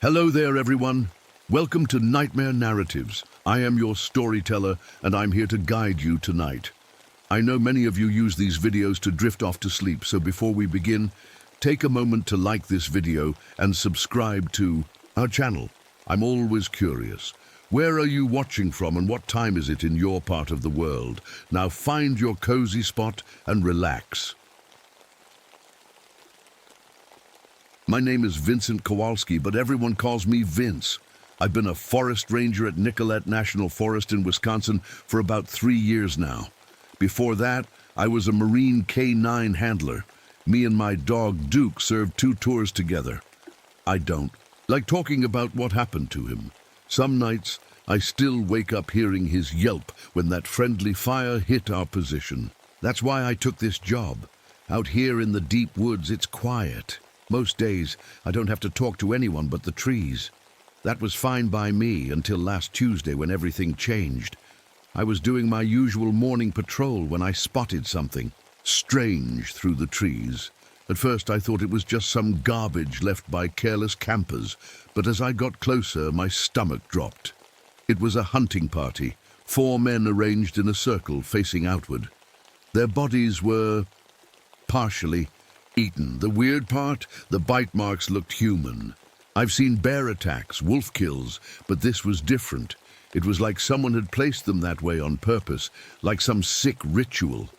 Hello there, everyone. Welcome to Nightmare Narratives. I am your storyteller, and I'm here to guide you tonight. I know many of you use these videos to drift off to sleep, so before we begin, take a moment to like this video and subscribe to our channel. I'm always curious. Where are you watching from and what time is it in your part of the world? Now find your cozy spot and relax. My name is Vincent Kowalski, but everyone calls me Vince. I've been a forest ranger at Nicolet National Forest in Wisconsin for about 3 years now. Before that, I was a Marine K9 handler. Me and my dog Duke served 2 tours together. I don't like talking about what happened to him. Some nights, I still wake up hearing his yelp when that friendly fire hit our position. That's why I took this job. Out here in the deep woods, it's quiet. Most days, I don't have to talk to anyone but the trees. That was fine by me until last Tuesday when everything changed. I was doing my usual morning patrol when I spotted something strange through the trees. At first, I thought it was just some garbage left by careless campers, but as I got closer, my stomach dropped. It was a hunting party, 4 men arranged in a circle facing outward. Their bodies were partially eaten. The weird part, the bite marks looked human. I've seen bear attacks, wolf kills, but this was different. It was like someone had placed them that way on purpose, like some sick ritual.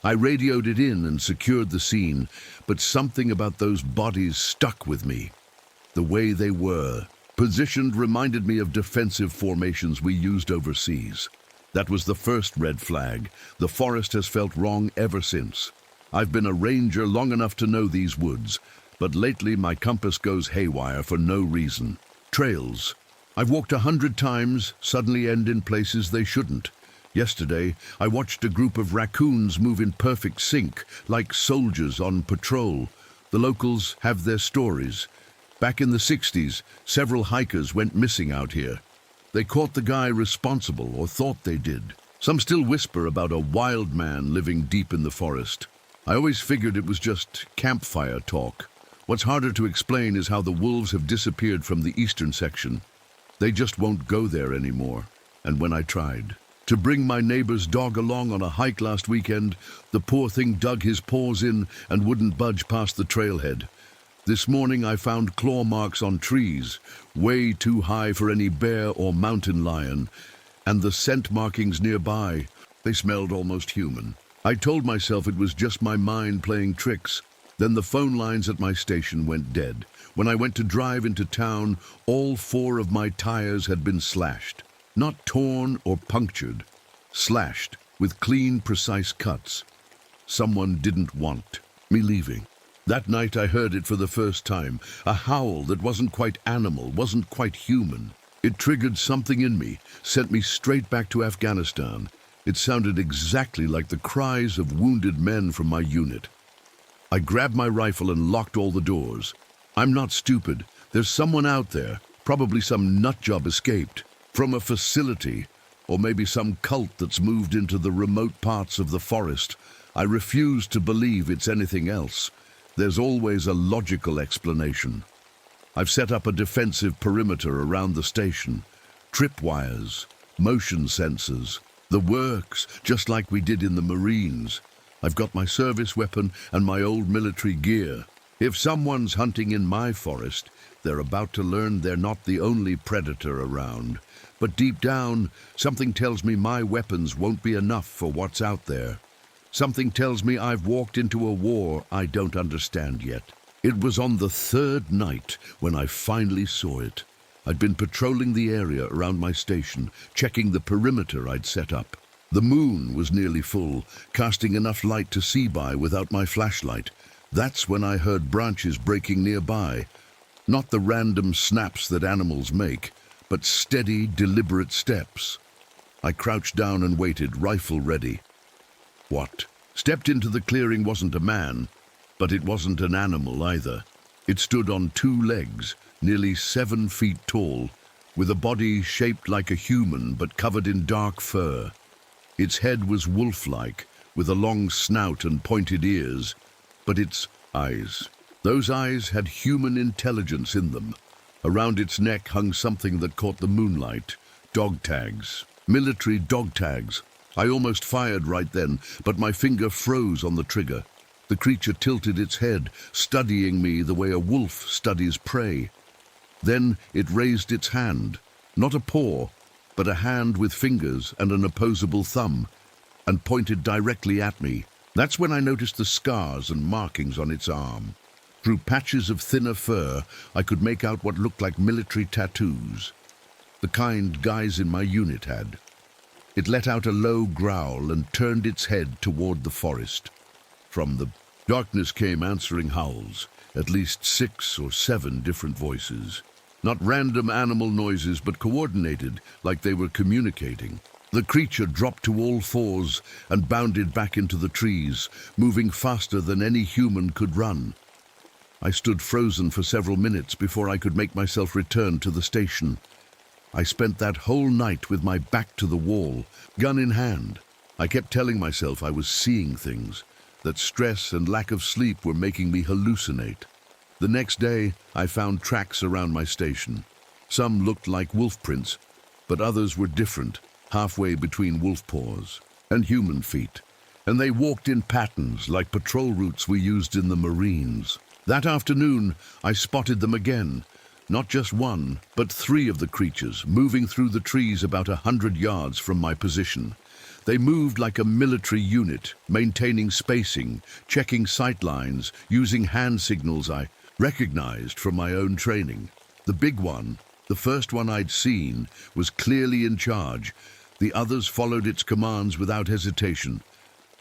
I radioed it in and secured the scene, but something about those bodies stuck with me. The way they were positioned reminded me of defensive formations we used overseas. That was the first red flag. The forest has felt wrong ever since. I've been a ranger long enough to know these woods, but lately my compass goes haywire for no reason. Trails. I've walked 100 times, suddenly end in places they shouldn't. Yesterday, I watched a group of raccoons move in perfect sync, like soldiers on patrol. The locals have their stories. Back in the 60s, several hikers went missing out here. They caught the guy responsible, or thought they did. Some still whisper about a wild man living deep in the forest. I always figured it was just campfire talk. What's harder to explain is how the wolves have disappeared from the eastern section. They just won't go there anymore. And when I tried to bring my neighbor's dog along on a hike last weekend, the poor thing dug his paws in and wouldn't budge past the trailhead. This morning I found claw marks on trees, way too high for any bear or mountain lion, and the scent markings nearby, they smelled almost human. I told myself it was just my mind playing tricks. Then the phone lines at my station went dead. When I went to drive into town, all 4 of my tires had been slashed. Not torn or punctured, slashed with clean, precise cuts. Someone didn't want me leaving. That night I heard it for the first time, a howl that wasn't quite animal, wasn't quite human. It triggered something in me, sent me straight back to Afghanistan. It sounded exactly like the cries of wounded men from my unit. I grabbed my rifle and locked all the doors. I'm not stupid. There's someone out there, probably some nutjob escaped from a facility, or maybe some cult that's moved into the remote parts of the forest. I refuse to believe it's anything else. There's always a logical explanation. I've set up a defensive perimeter around the station. Tripwires, motion sensors, the works, just like we did in the Marines. I've got my service weapon and my old military gear. If someone's hunting in my forest, they're about to learn they're not the only predator around. But deep down, something tells me my weapons won't be enough for what's out there. Something tells me I've walked into a war I don't understand yet. It was on the 3rd night when I finally saw it. I'd been patrolling the area around my station, checking the perimeter I'd set up. The moon was nearly full, casting enough light to see by without my flashlight. That's when I heard branches breaking nearby. Not the random snaps that animals make, but steady, deliberate steps. I crouched down and waited, rifle ready. What? Stepped into the clearing wasn't a man, but it wasn't an animal either. It stood on 2 legs, nearly 7 feet tall, with a body shaped like a human but covered in dark fur. Its head was wolf-like, with a long snout and pointed ears, but its eyes, those eyes had human intelligence in them. Around its neck hung something that caught the moonlight. Dog tags. Military dog tags. I almost fired right then, but my finger froze on the trigger. The creature tilted its head, studying me the way a wolf studies prey. Then it raised its hand, not a paw, but a hand with fingers and an opposable thumb, and pointed directly at me. That's when I noticed the scars and markings on its arm. Through patches of thinner fur, I could make out what looked like military tattoos, the kind guys in my unit had. It let out a low growl and turned its head toward the forest. From the darkness came answering howls, at least 6 or 7 different voices. Not random animal noises, but coordinated, like they were communicating. The creature dropped to all fours and bounded back into the trees, moving faster than any human could run. I stood frozen for several minutes before I could make myself return to the station. I spent that whole night with my back to the wall, gun in hand. I kept telling myself I was seeing things, that stress and lack of sleep were making me hallucinate. The next day, I found tracks around my station. Some looked like wolf prints, but others were different, halfway between wolf paws and human feet. And they walked in patterns like patrol routes we used in the Marines. That afternoon, I spotted them again. Not just one, but 3 of the creatures, moving through the trees about 100 yards from my position. They moved like a military unit, maintaining spacing, checking sight lines, using hand signals I recognized from my own training. The big one, the first one I'd seen, was clearly in charge. The others followed its commands without hesitation.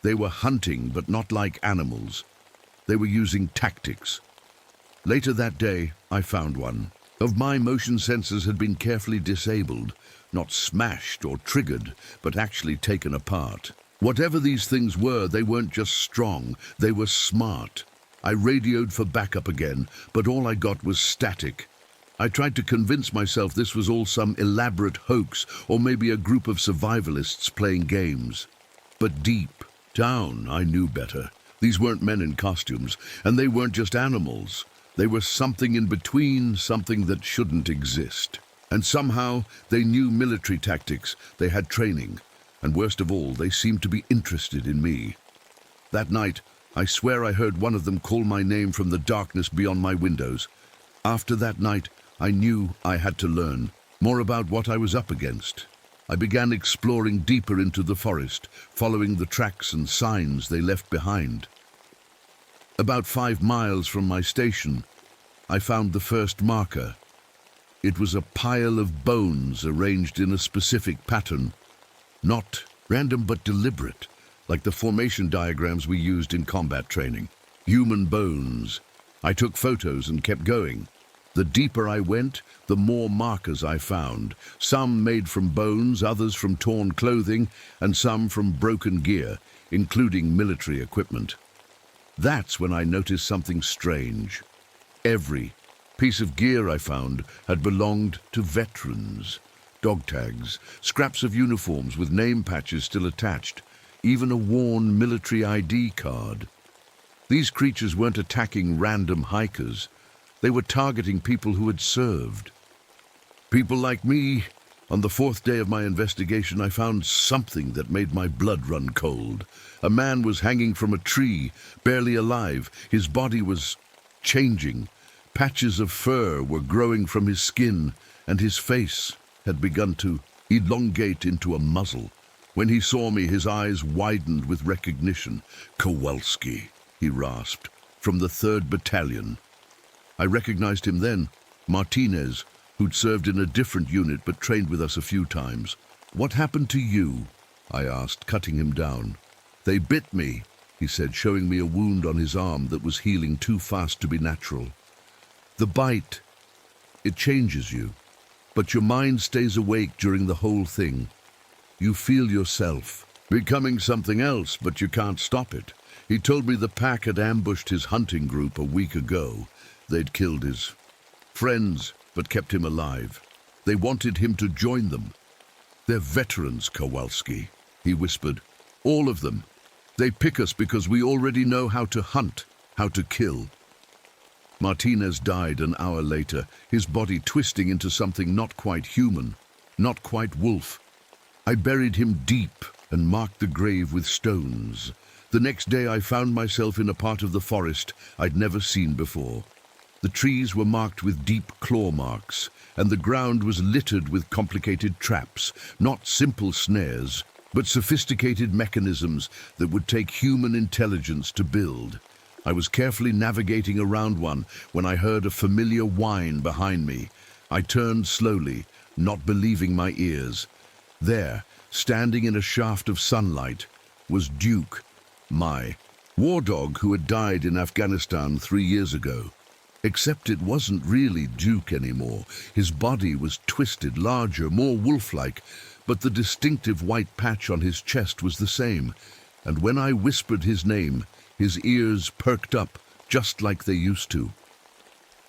They were hunting, but not like animals. They were using tactics. Later that day, I found one. Of my motion sensors had been carefully disabled, not smashed or triggered, but actually taken apart. Whatever these things were, they weren't just strong, they were smart. I radioed for backup again, but all I got was static. I tried to convince myself this was all some elaborate hoax, or maybe a group of survivalists playing games. But deep down, I knew better. These weren't men in costumes, and they weren't just animals. They were something in between, something that shouldn't exist. And somehow, they knew military tactics, they had training, and worst of all, they seemed to be interested in me. That night, I swear I heard one of them call my name from the darkness beyond my windows. After that night, I knew I had to learn more about what I was up against. I began exploring deeper into the forest, following the tracks and signs they left behind. About 5 miles from my station, I found the first marker. It was a pile of bones arranged in a specific pattern. Not random but deliberate, like the formation diagrams we used in combat training. Human bones. I took photos and kept going. The deeper I went, the more markers I found. Some made from bones, others from torn clothing, and some from broken gear, including military equipment. That's when I noticed something strange. Every piece of gear I found had belonged to veterans. Dog tags, scraps of uniforms with name patches still attached, even a worn military ID card. These creatures weren't attacking random hikers. They were targeting people who had served. People like me. On the 4th day of my investigation, I found something that made my blood run cold. A man was hanging from a tree, barely alive. His body was changing. Patches of fur were growing from his skin, and his face had begun to elongate into a muzzle. When he saw me, his eyes widened with recognition. "Kowalski," he rasped, "from the 3rd Battalion." I recognized him then, Martinez, who'd served in a different unit but trained with us a few times. "What happened to you?" I asked, cutting him down. "They bit me," he said, showing me a wound on his arm that was healing too fast to be natural. "The bite, it changes you, but your mind stays awake during the whole thing. You feel yourself becoming something else, but you can't stop it." He told me the pack had ambushed his hunting group a week ago. They'd killed his friends, but kept him alive. They wanted him to join them. "They're veterans, Kowalski," he whispered. "All of them. They pick us because we already know how to hunt, how to kill." Martinez died an hour later, his body twisting into something not quite human, not quite wolf. I buried him deep and marked the grave with stones. The next day I found myself in a part of the forest I'd never seen before. The trees were marked with deep claw marks, and the ground was littered with complicated traps, not simple snares, but sophisticated mechanisms that would take human intelligence to build. I was carefully navigating around one when I heard a familiar whine behind me. I turned slowly, not believing my ears. There, standing in a shaft of sunlight, was Duke, my war dog who had died in Afghanistan 3 years ago. Except it wasn't really Duke anymore. His body was twisted, larger, more wolf-like, but the distinctive white patch on his chest was the same. And when I whispered his name, his ears perked up, just like they used to.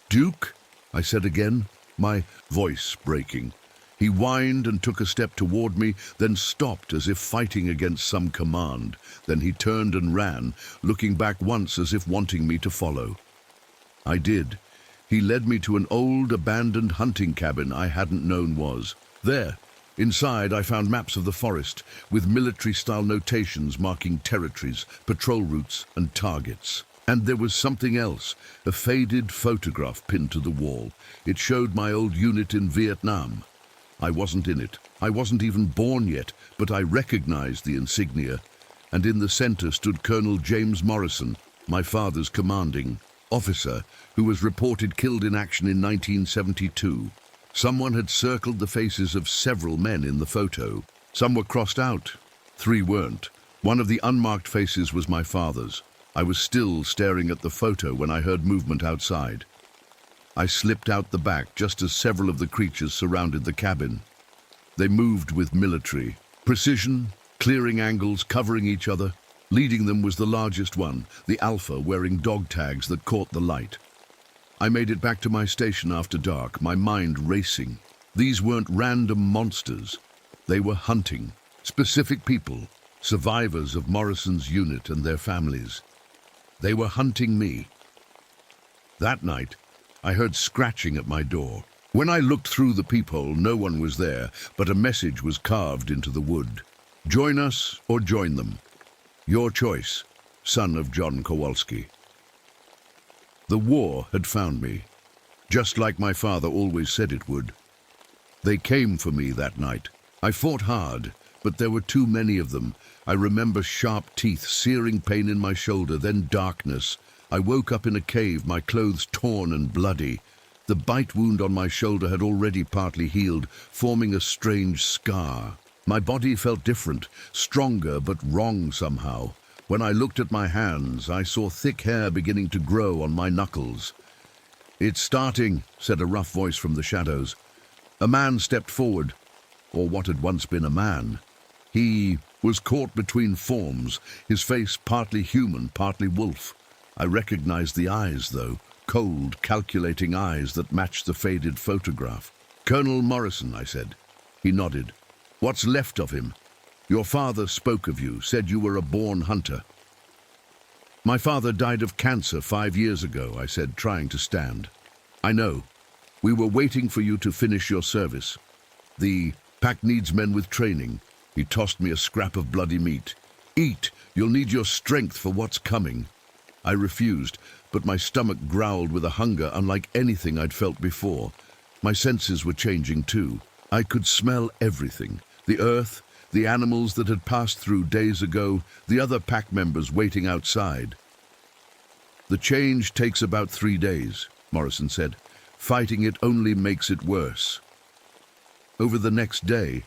"Duke," I said again, my voice breaking. He whined and took a step toward me, then stopped as if fighting against some command. Then he turned and ran, looking back once as if wanting me to follow. I did. He led me to an old, abandoned hunting cabin I hadn't known was. There, inside, I found maps of the forest, with military-style notations marking territories, patrol routes, and targets. And there was something else, a faded photograph pinned to the wall. It showed my old unit in Vietnam. I wasn't in it. I wasn't even born yet, but I recognized the insignia. And in the center stood Colonel James Morrison, my father's commanding officer, who was reported killed in action in 1972. Someone had circled the faces of several men in the photo. Some were crossed out. 3 weren't. One of the unmarked faces was my father's. I was still staring at the photo when I heard movement outside. I slipped out the back just as several of the creatures surrounded the cabin. They moved with military precision, clearing angles, covering each other. Leading them was the largest one, the Alpha, wearing dog tags that caught the light. I made it back to my station after dark, my mind racing. These weren't random monsters. They were hunting specific people, survivors of Morrison's unit and their families. They were hunting me. That night, I heard scratching at my door. When I looked through the peephole, no one was there, but a message was carved into the wood. "Join us or join them. Your choice, son of John Kowalski." The war had found me, just like my father always said it would. They came for me that night. I fought hard, but there were too many of them. I remember sharp teeth, searing pain in my shoulder, then darkness. I woke up in a cave, my clothes torn and bloody. The bite wound on my shoulder had already partly healed, forming a strange scar. My body felt different, stronger but wrong somehow. When I looked at my hands, I saw thick hair beginning to grow on my knuckles. "It's starting," said a rough voice from the shadows. A man stepped forward, or what had once been a man. He was caught between forms, his face partly human, partly wolf. I recognized the eyes, though, cold, calculating eyes that matched the faded photograph. "Colonel Morrison," I said. He nodded. "What's left of him? Your father spoke of you, said you were a born hunter." "My father died of cancer 5 years ago," I said, trying to stand. "I know. We were waiting for you to finish your service. The pack needs men with training." He tossed me a scrap of bloody meat. "Eat. You'll need your strength for what's coming." I refused, but my stomach growled with a hunger unlike anything I'd felt before. My senses were changing too. I could smell everything. The earth, the animals that had passed through days ago, the other pack members waiting outside. "The change takes about 3 days," Morrison said. "Fighting it only makes it worse." Over the next day,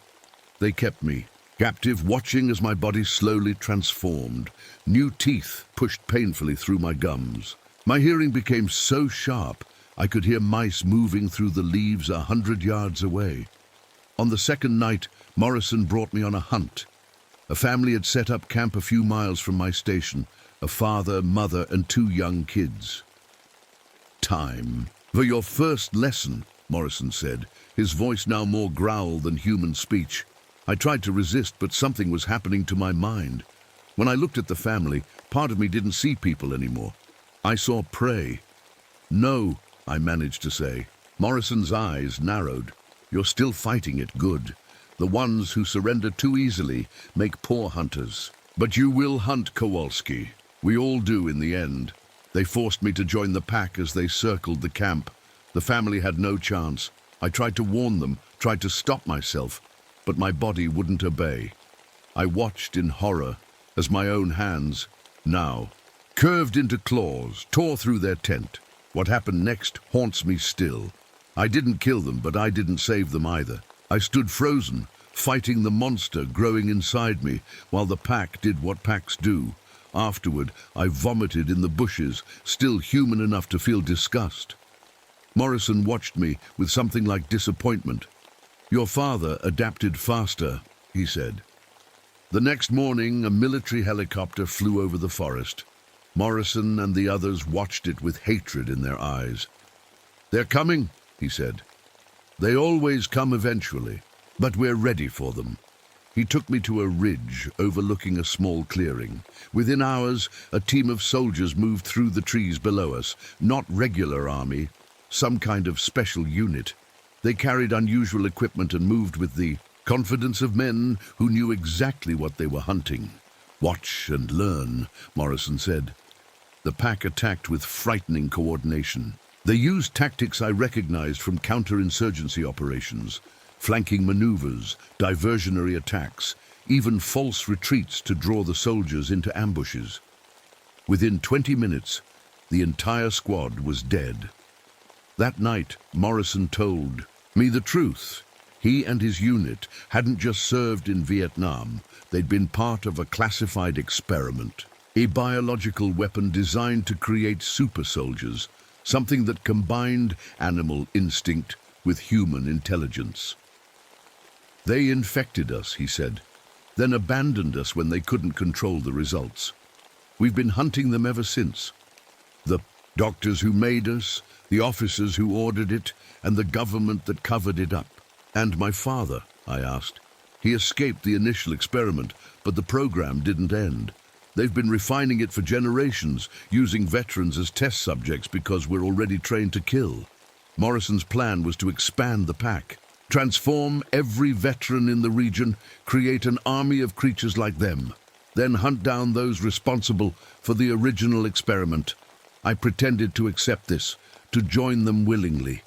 they kept me captive, watching as my body slowly transformed. New teeth pushed painfully through my gums. My hearing became so sharp, I could hear mice moving through the leaves 100 yards away. On the second night, Morrison brought me on a hunt. A family had set up camp a few miles from my station, a father, mother, and 2 young kids. "Time for your first lesson," Morrison said, his voice now more growl than human speech. I tried to resist, but something was happening to my mind. When I looked at the family, part of me didn't see people anymore. I saw prey. No, I managed to say. Morrison's eyes narrowed. You're still fighting it good. The ones who surrender too easily make poor hunters. But you will hunt, Kowalski. We all do in the end. They forced me to join the pack as they circled the camp. The family had no chance. I tried to warn them, tried to stop myself, but my body wouldn't obey. I watched in horror as my own hands, now, curved into claws, tore through their tent. What happened next haunts me still. I didn't kill them, but I didn't save them either. I stood frozen, fighting the monster growing inside me, while the pack did what packs do. Afterward, I vomited in the bushes, still human enough to feel disgust. Morrison watched me with something like disappointment. Your father adapted faster, he said. The next morning, a military helicopter flew over the forest. Morrison and the others watched it with hatred in their eyes. They're coming, he said. They always come eventually, but we're ready for them. He took me to a ridge overlooking a small clearing. Within hours, a team of soldiers moved through the trees below us, not regular army, some kind of special unit. They carried unusual equipment and moved with the confidence of men who knew exactly what they were hunting. Watch and learn, Morrison said. The pack attacked with frightening coordination. They used tactics I recognized from counterinsurgency operations, flanking maneuvers, diversionary attacks, even false retreats to draw the soldiers into ambushes. Within 20 minutes, the entire squad was dead. That night, Morrison told me the truth. He and his unit hadn't just served in Vietnam, they'd been part of a classified experiment, a biological weapon designed to create super soldiers, something that combined animal instinct with human intelligence. They infected us, he said, then abandoned us when they couldn't control the results. We've been hunting them ever since. The doctors who made us, the officers who ordered it, and the government that covered it up. And my father, I asked. He escaped the initial experiment, but the program didn't end. They've been refining it for generations, using veterans as test subjects because we're already trained to kill. Morrison's plan was to expand the pack, transform every veteran in the region, create an army of creatures like them, then hunt down those responsible for the original experiment. I pretended to accept this, to join them willingly.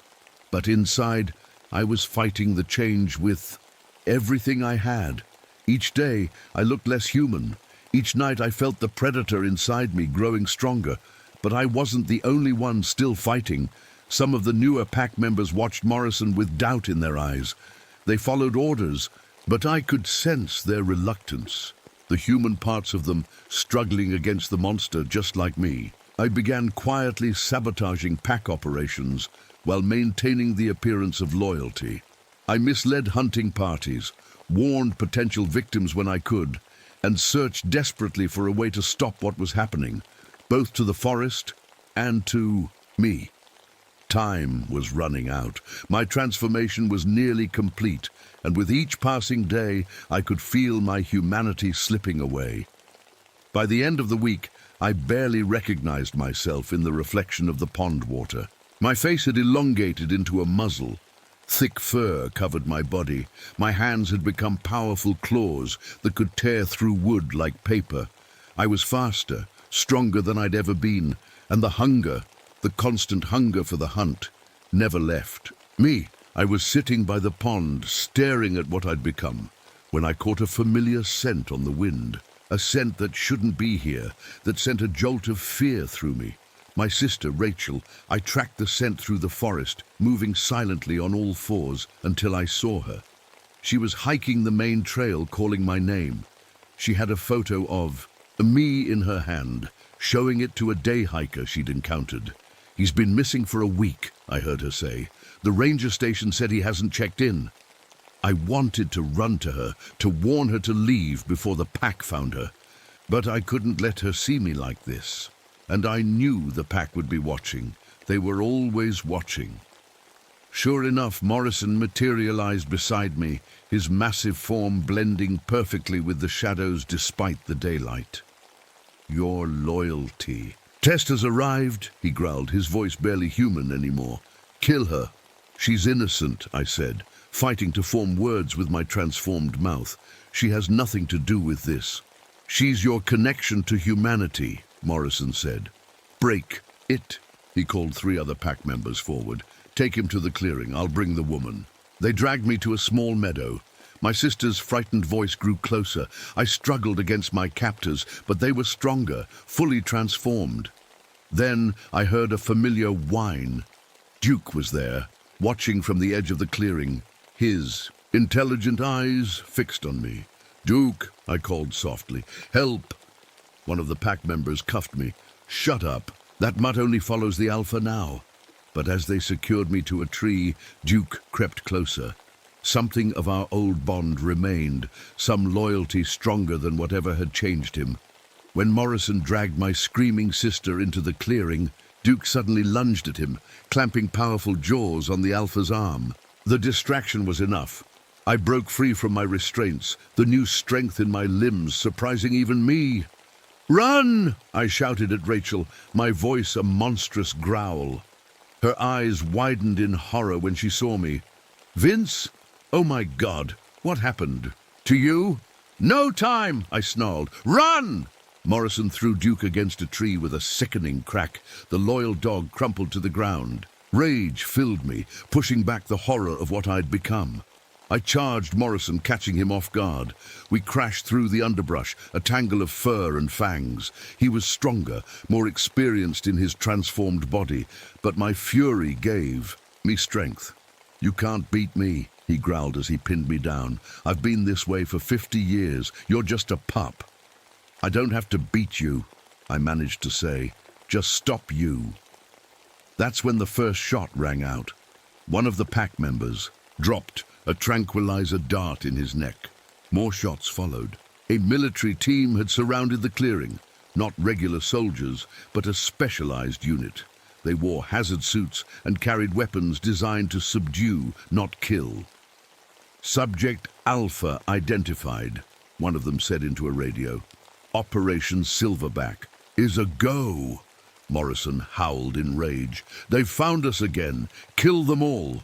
But inside, I was fighting the change with everything I had. Each day, I looked less human. Each night, I felt the predator inside me growing stronger. But I wasn't the only one still fighting. Some of the newer pack members watched Morrison with doubt in their eyes. They followed orders, but I could sense their reluctance, the human parts of them struggling against the monster just like me. I began quietly sabotaging pack operations while maintaining the appearance of loyalty. I misled hunting parties, warned potential victims when I could, and searched desperately for a way to stop what was happening, both to the forest and to me. Time was running out. My transformation was nearly complete, and with each passing day, I could feel my humanity slipping away. By the end of the week, I barely recognized myself in the reflection of the pond water. My face had elongated into a muzzle. Thick fur covered my body. My hands had become powerful claws that could tear through wood like paper. I was faster, stronger than I'd ever been, and the hunger, the constant hunger for the hunt, never left me. I was sitting by the pond, staring at what I'd become, when I caught a familiar scent on the wind. A scent that shouldn't be here, that sent a jolt of fear through me. My sister, Rachel, I tracked the scent through the forest, moving silently on all fours until I saw her. She was hiking the main trail, calling my name. She had a photo of me in her hand, showing it to a day hiker she'd encountered. He's been missing for a week, I heard her say. The ranger station said he hasn't checked in. I wanted to run to her, to warn her to leave before the pack found her. But I couldn't let her see me like this. And I knew the pack would be watching. They were always watching. Sure enough, Morrison materialized beside me, his massive form blending perfectly with the shadows despite the daylight. Your loyalty, Test has arrived, he growled, his voice barely human anymore. Kill her. She's innocent, I said, fighting to form words with my transformed mouth. She has nothing to do with this. She's your connection to humanity, Morrison said. Break it. He called 3 other pack members forward. Take him to the clearing. I'll bring the woman. They dragged me to a small meadow. My sister's frightened voice grew closer. I struggled against my captors, but they were stronger, fully transformed. Then I heard a familiar whine. Duke was there, watching from the edge of the clearing, his intelligent eyes fixed on me. Duke, I called softly. Help! One of the pack members cuffed me. Shut up. That mutt only follows the alpha now. But as they secured me to a tree, Duke crept closer. Something of our old bond remained, some loyalty stronger than whatever had changed him. When Morrison dragged my screaming sister into the clearing, Duke suddenly lunged at him, clamping powerful jaws on the alpha's arm. The distraction was enough. I broke free from my restraints, the new strength in my limbs surprising even me. Run! I shouted at Rachel, my voice a monstrous growl. Her eyes widened in horror when she saw me. Vince? Oh my God, what happened? To you? No time, I snarled. Run! Morrison threw Duke against a tree with a sickening crack. The loyal dog crumpled to the ground. Rage filled me, pushing back the horror of what I'd become. I charged Morrison, catching him off guard. We crashed through the underbrush, a tangle of fur and fangs. He was stronger, more experienced in his transformed body, but my fury gave me strength. You can't beat me, he growled as he pinned me down. I've been this way for 50 years. You're just a pup. I don't have to beat you, I managed to say. Just stop you. That's when the first shot rang out. One of the pack members dropped a tranquilizer dart in his neck. More shots followed. A military team had surrounded the clearing. Not regular soldiers, but a specialized unit. They wore hazard suits and carried weapons designed to subdue, not kill. Subject Alpha identified, one of them said into a radio. Operation Silverback is a go. Morrison howled in rage. They've found us again. Kill them all.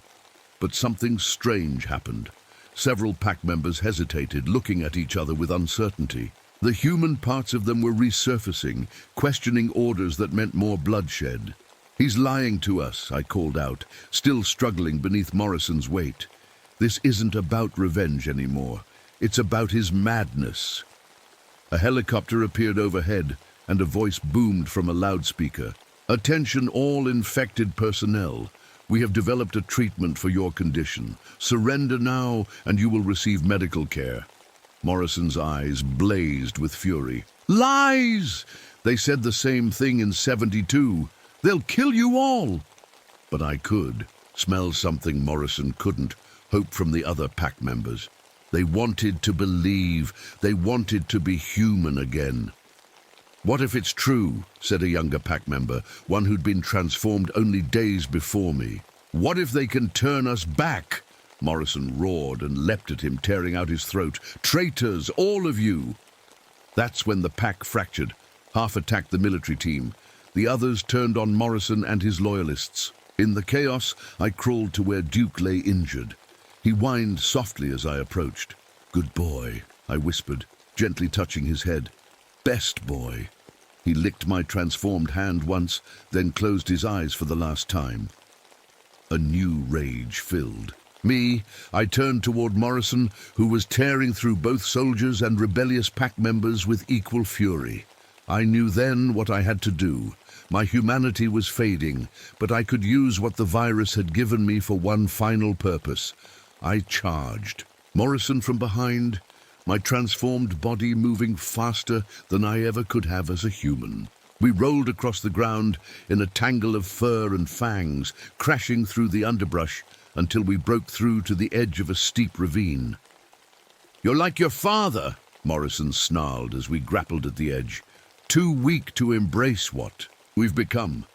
But something strange happened. Several pack members hesitated, looking at each other with uncertainty. The human parts of them were resurfacing, questioning orders that meant more bloodshed. He's lying to us, I called out, still struggling beneath Morrison's weight. This isn't about revenge anymore. It's about his madness. A helicopter appeared overhead, and a voice boomed from a loudspeaker. Attention all infected personnel. We have developed a treatment for your condition. Surrender now, and you will receive medical care. Morrison's eyes blazed with fury. Lies! They said the same thing in 72. They'll kill you all. But I could smell something Morrison couldn't, hope from the other pack members. They wanted to believe. They wanted to be human again. What if it's true, said a younger pack member, one who'd been transformed only days before me. What if they can turn us back? Morrison roared and leapt at him, tearing out his throat. Traitors, all of you! That's when the pack fractured. Half attacked the military team. The others turned on Morrison and his loyalists. In the chaos, I crawled to where Duke lay injured. He whined softly as I approached. Good boy, I whispered, gently touching his head. Best boy. He licked my transformed hand once, then closed his eyes for the last time. A new rage filled me. I turned toward Morrison, who was tearing through both soldiers and rebellious pack members with equal fury. I knew then what I had to do. My humanity was fading, but I could use what the virus had given me for one final purpose. I charged. Morrison from behind, my transformed body moving faster than I ever could have as a human. We rolled across the ground in a tangle of fur and fangs, crashing through the underbrush until we broke through to the edge of a steep ravine. You're like your father, Morrison snarled as we grappled at the edge. Too weak to embrace what we've become.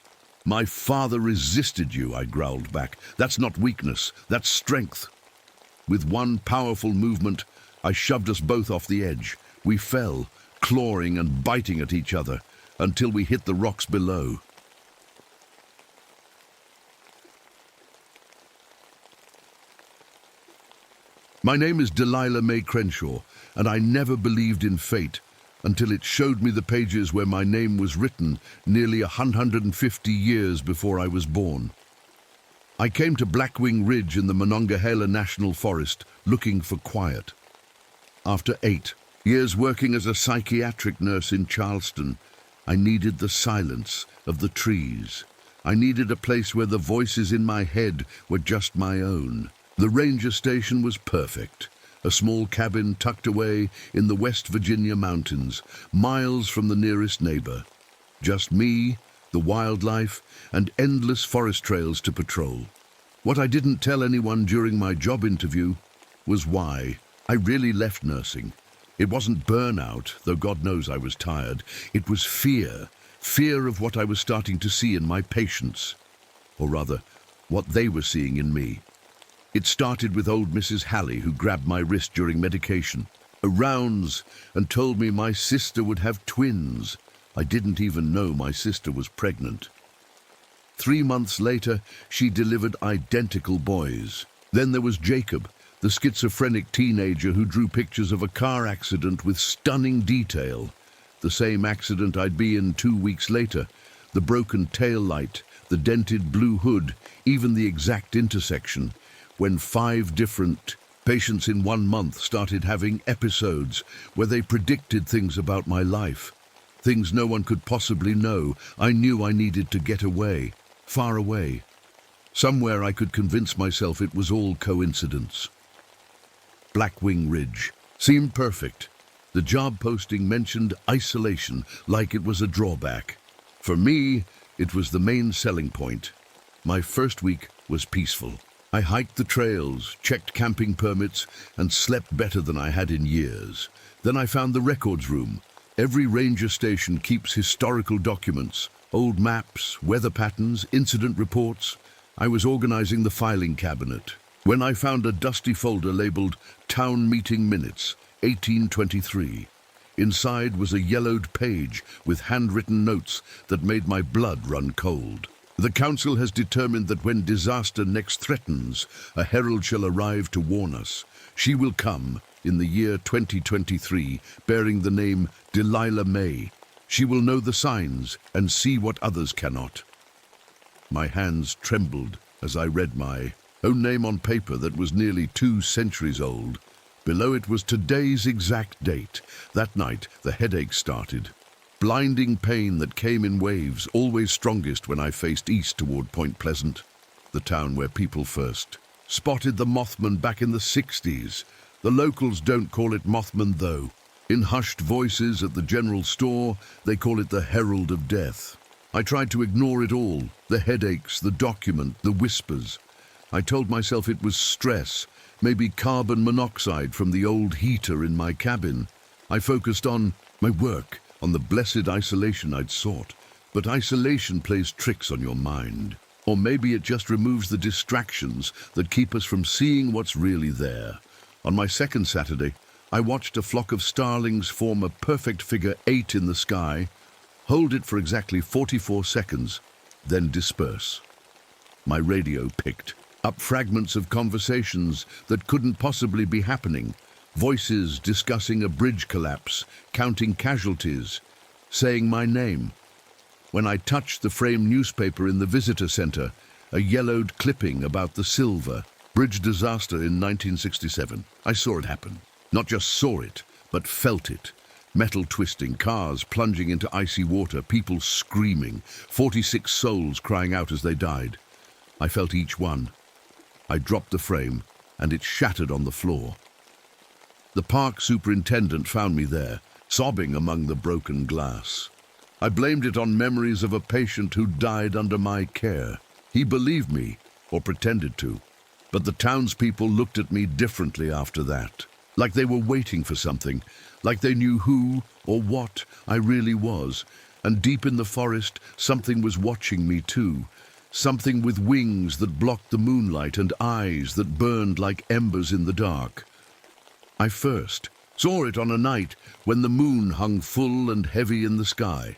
My father resisted you, I growled back. That's not weakness, that's strength. With one powerful movement, I shoved us both off the edge. We fell, clawing and biting at each other. until we hit the rocks below. My name is Delilah May Crenshaw, and I never believed in fate until it showed me the pages where my name was written nearly 150 years before I was born. I came to Blackwing Ridge in the Monongahela National Forest looking for quiet. After 8 years working as a psychiatric nurse in Charleston, I needed the silence of the trees. I needed a place where the voices in my head were just my own. The ranger station was perfect. A small cabin tucked away in the West Virginia mountains, miles from the nearest neighbor. Just me, the wildlife, and endless forest trails to patrol. What I didn't tell anyone during my job interview was why I really left nursing. It wasn't burnout, though God knows I was tired. It was fear. Fear of what I was starting to see in my patients. Or rather, what they were seeing in me. It started with old Mrs. Halley, who grabbed my wrist during medication, rounds, and told me my sister would have twins. I didn't even know my sister was pregnant. 3 months later, she delivered identical boys. Then there was Jacob, the schizophrenic teenager who drew pictures of a car accident with stunning detail. The same accident I'd be in 2 weeks later. The broken tail light, the dented blue hood, even the exact intersection. When 5 different patients in 1 month started having episodes where they predicted things about my life. Things no one could possibly know. I knew I needed to get away, far away. Somewhere I could convince myself it was all coincidence. Blackwing Ridge seemed perfect. The job posting mentioned isolation like it was a drawback. For me, it was the main selling point. My first week was peaceful. I hiked the trails, checked camping permits, and slept better than I had in years. Then I found the records room. Every ranger station keeps historical documents, old maps, weather patterns, incident reports. I was organizing the filing cabinet when I found a dusty folder labeled Town Meeting Minutes, 1823. Inside was a yellowed page with handwritten notes that made my blood run cold. The council has determined that when disaster next threatens, a herald shall arrive to warn us. She will come in the year 2023, bearing the name Delilah May. She will know the signs and see what others cannot. My hands trembled as I read my own name on paper that was nearly 2 centuries old. Below it was today's exact date. That night, the headache started. Blinding pain that came in waves, always strongest when I faced east toward Point Pleasant, the town where people first spotted the Mothman back in the 60s. The locals don't call it Mothman, though. In hushed voices at the general store, they call it the Herald of Death. I tried to ignore it all, the headaches, the document, the whispers. I told myself it was stress, maybe carbon monoxide from the old heater in my cabin. I focused on my work, on the blessed isolation I'd sought. But isolation plays tricks on your mind. Or maybe it just removes the distractions that keep us from seeing what's really there. On my second Saturday, I watched a flock of starlings form a perfect figure 8 in the sky, hold it for exactly 44 seconds, then disperse. My radio picked up fragments of conversations that couldn't possibly be happening. Voices discussing a bridge collapse, counting casualties, saying my name. When I touched the framed newspaper in the visitor center, a yellowed clipping about the Silver Bridge disaster in 1967. I saw it happen. Not just saw it, but felt it. Metal twisting, cars plunging into icy water, people screaming, 46 souls crying out as they died. I felt each one. I dropped the frame, and it shattered on the floor. The park superintendent found me there, sobbing among the broken glass. I blamed it on memories of a patient who died under my care. He believed me, or pretended to. But the townspeople looked at me differently after that, like they were waiting for something, like they knew who or what I really was. And deep in the forest, something was watching me too. Something with wings that blocked the moonlight and eyes that burned like embers in the dark. I first saw it on a night when the moon hung full and heavy in the sky.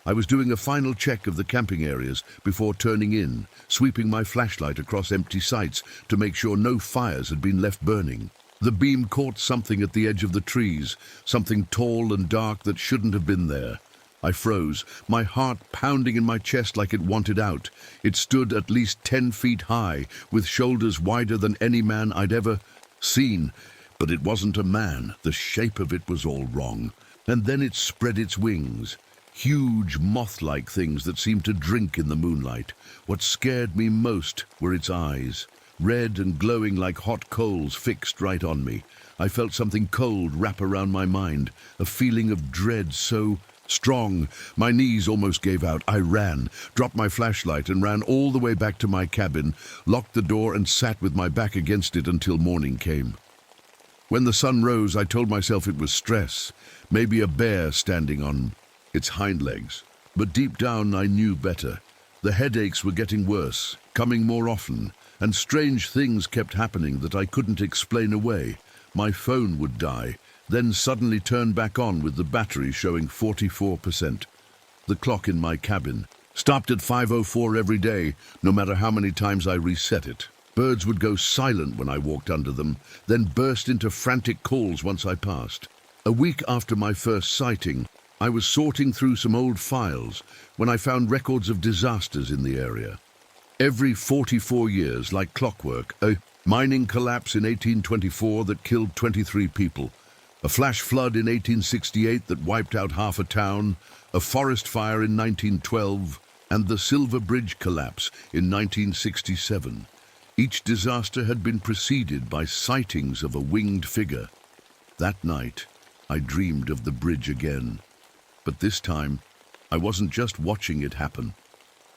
I was doing a final check of the camping areas before turning in, sweeping my flashlight across empty sites to make sure no fires had been left burning. The beam caught something at the edge of the trees, something tall and dark that shouldn't have been there. I froze, my heart pounding in my chest like it wanted out. It stood at least 10 feet high, with shoulders wider than any man I'd ever seen. But it wasn't a man. The shape of it was all wrong. And then it spread its wings. Huge moth-like things that seemed to drink in the moonlight. What scared me most were its eyes, red and glowing like hot coals fixed right on me. I felt something cold wrap around my mind, a feeling of dread so strong. My knees almost gave out. I ran, dropped my flashlight and ran all the way back to my cabin, locked the door and sat with my back against it until morning came. When the sun rose, I told myself it was stress, maybe a bear standing on its hind legs. But deep down I knew better. The headaches were getting worse, coming more often, and strange things kept happening that I couldn't explain away. My phone would die, then suddenly turn back on with the battery showing 44%. The clock in my cabin stopped at 5:04 every day, no matter how many times I reset it. Birds would go silent when I walked under them, then burst into frantic calls once I passed. A week after my first sighting, I was sorting through some old files when I found records of disasters in the area. Every 44 years, like clockwork, a mining collapse in 1824 that killed 23 people, a flash flood in 1868 that wiped out half a town, a forest fire in 1912, and the Silver Bridge collapse in 1967. Each disaster had been preceded by sightings of a winged figure. That night, I dreamed of the bridge again. But this time, I wasn't just watching it happen.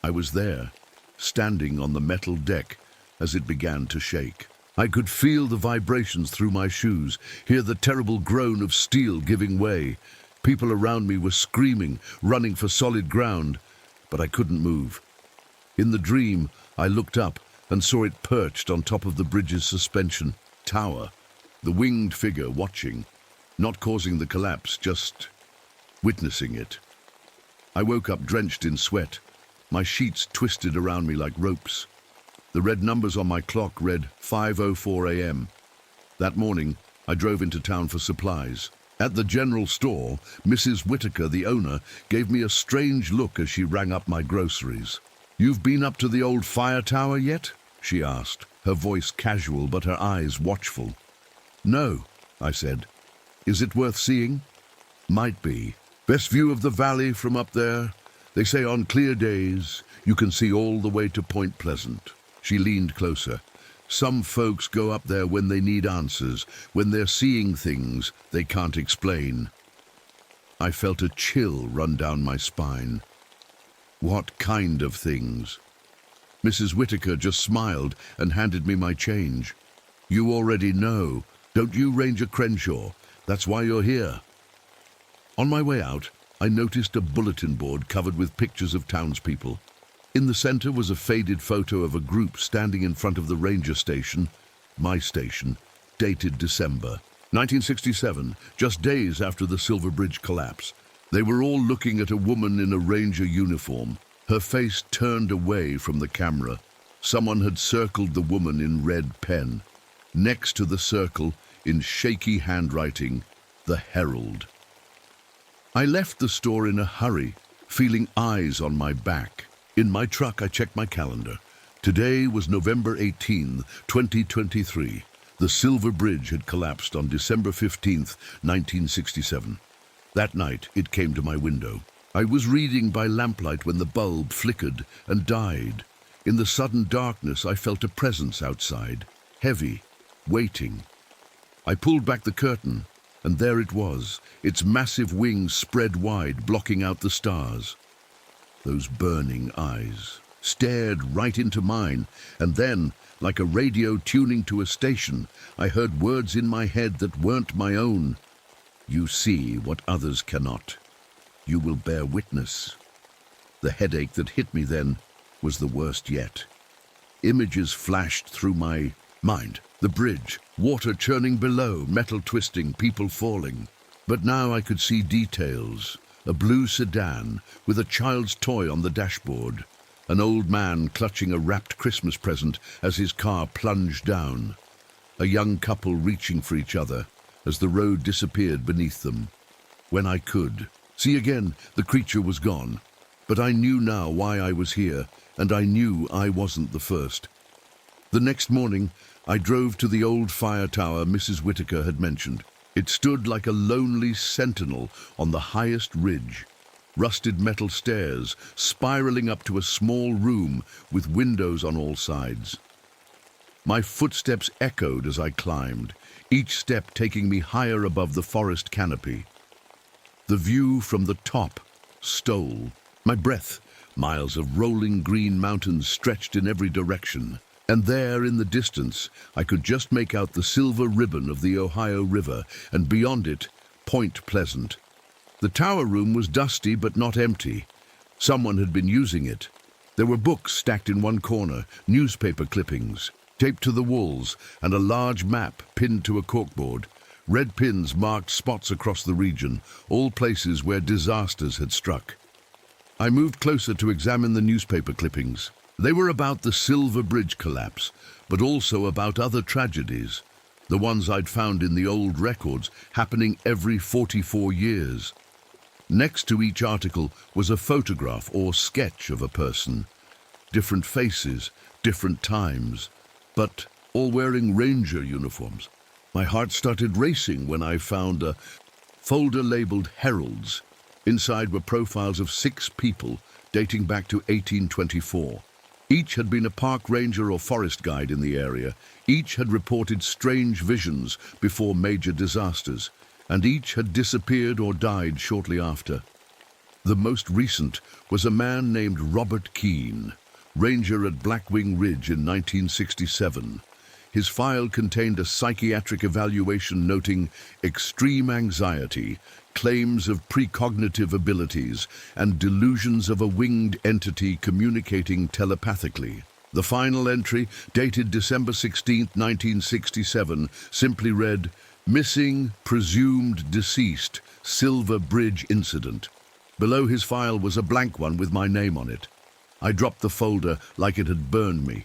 I was there, standing on the metal deck as it began to shake. I could feel the vibrations through my shoes, hear the terrible groan of steel giving way. People around me were screaming, running for solid ground, but I couldn't move. In the dream, I looked up and saw it perched on top of the bridge's suspension tower, the winged figure watching, not causing the collapse, just witnessing it. I woke up drenched in sweat, my sheets twisted around me like ropes. The red numbers on my clock read 5:04 a.m. That morning, I drove into town for supplies. At the general store, Mrs. Whitaker, the owner, gave me a strange look as she rang up my groceries. "You've been up to the old fire tower yet?" she asked, her voice casual but her eyes watchful. "No," I said. "Is it worth seeing?" "Might be. Best view of the valley from up there. They say on clear days, you can see all the way to Point Pleasant." She leaned closer. "Some folks go up there when they need answers, when they're seeing things they can't explain." I felt a chill run down my spine. What kind of things? Mrs. Whitaker just smiled and handed me my change. "You already know, don't you, Ranger Crenshaw? That's why you're here." On my way out, I noticed a bulletin board covered with pictures of townspeople. In the center was a faded photo of a group standing in front of the ranger station, my station, dated December 1967, just days after the Silver Bridge collapse. They were all looking at a woman in a ranger uniform, her face turned away from the camera. Someone had circled the woman in red pen. Next to the circle, in shaky handwriting, the Herald. I left the store in a hurry, feeling eyes on my back. In my truck, I checked my calendar. Today was November 18, 2023. The Silver Bridge had collapsed on December 15, 1967. That night, it came to my window. I was reading by lamplight when the bulb flickered and died. In the sudden darkness, I felt a presence outside, heavy, waiting. I pulled back the curtain, and there it was, its massive wings spread wide, blocking out the stars. Those burning eyes stared right into mine, and then, like a radio tuning to a station, I heard words in my head that weren't my own. "You see what others cannot. You will bear witness." The headache that hit me then was the worst yet. Images flashed through my mind. The bridge, water churning below, metal twisting, people falling. But now I could see details. a blue sedan with a child's toy on the dashboard, an old man clutching a wrapped Christmas present as his car plunged down, a young couple reaching for each other as the road disappeared beneath them. When I could see again, the creature was gone, but I knew now why I was here, and I knew I wasn't the first. The next morning, I drove to the old fire tower Mrs. Whitaker had mentioned. It stood like a lonely sentinel on the highest ridge, rusted metal stairs spiraling up to a small room with windows on all sides. My footsteps echoed as I climbed, each step taking me higher above the forest canopy. The view from the top stole my breath. Miles of rolling green mountains stretched in every direction, and there in the distance I could just make out the silver ribbon of the Ohio River, and beyond it, Point Pleasant. The tower room was dusty but not empty. Someone had been using it. There were books stacked in one corner, newspaper clippings taped to the walls, and a large map pinned to a corkboard. Red pins marked spots across the region, all places where disasters had struck. I moved closer to examine the newspaper clippings. They were about the Silver Bridge collapse, but also about other tragedies, the ones I'd found in the old records, happening every 44 years. Next to each article was a photograph or sketch of a person. Different faces, different times, but all wearing ranger uniforms. My heart started racing when I found a folder labeled Heralds. Inside were profiles of 6 people dating back to 1824. Each had been a park ranger or forest guide in the area. Each had reported strange visions before major disasters, and each had disappeared or died shortly after. The most recent was a man named Robert Keene, ranger at Blackwing Ridge in 1967. His file contained a psychiatric evaluation noting extreme anxiety, claims of precognitive abilities, and delusions of a winged entity communicating telepathically. The final entry, dated December 16, 1967, simply read, "Missing, presumed deceased, Silver Bridge incident." Below his file was a blank one with my name on it. I dropped the folder like it had burned me.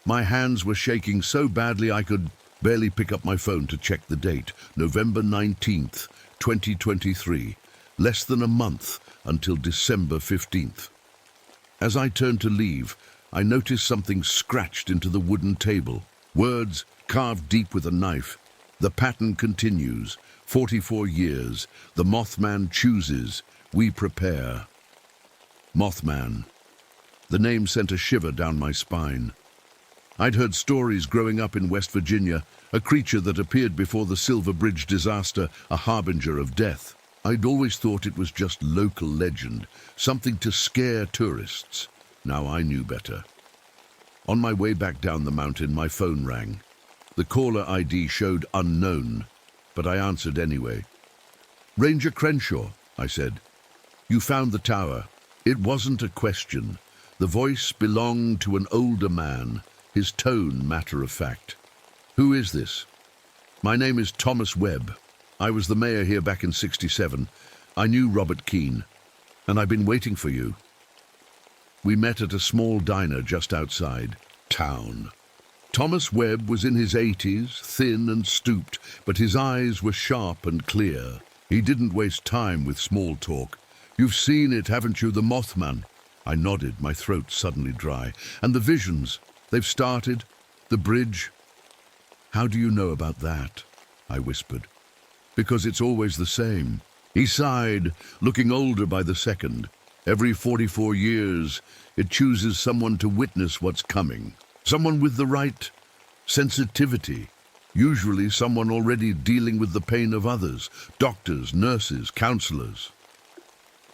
My hands were shaking so badly I could barely pick up my phone to check the date, November 19th, 2023, less than a month until December 15th. As I turned to leave, I noticed something scratched into the wooden table. Words carved deep with a knife. The pattern continues. 44 years. The Mothman chooses. We prepare. Mothman. The name sent a shiver down my spine. I'd heard stories growing up in West Virginia, a creature that appeared before the Silver Bridge disaster, a harbinger of death. I'd always thought it was just local legend, something to scare tourists. Now I knew better. On my way back down the mountain, my phone rang. The caller ID showed unknown, but I answered anyway. "Ranger Crenshaw," I said. "You found the tower." It wasn't a question. The voice belonged to an older man, his tone matter of fact. "Who is this?" "My name is Thomas Webb. I was the mayor here back in '67. I knew Robert Keene, and I've been waiting for you." We met at a small diner just outside town. Thomas Webb was in his 80s, thin and stooped, but his eyes were sharp and clear. He didn't waste time with small talk. "You've seen it, haven't you, the Mothman?" I nodded, my throat suddenly dry. "And the visions? They've started? The bridge?" "How do you know about that?" I whispered. "Because it's always the same." He sighed, looking older by the second. "Every 44 years, it chooses someone to witness what's coming. Someone with the right sensitivity. Usually someone already dealing with the pain of others. Doctors, nurses, counselors."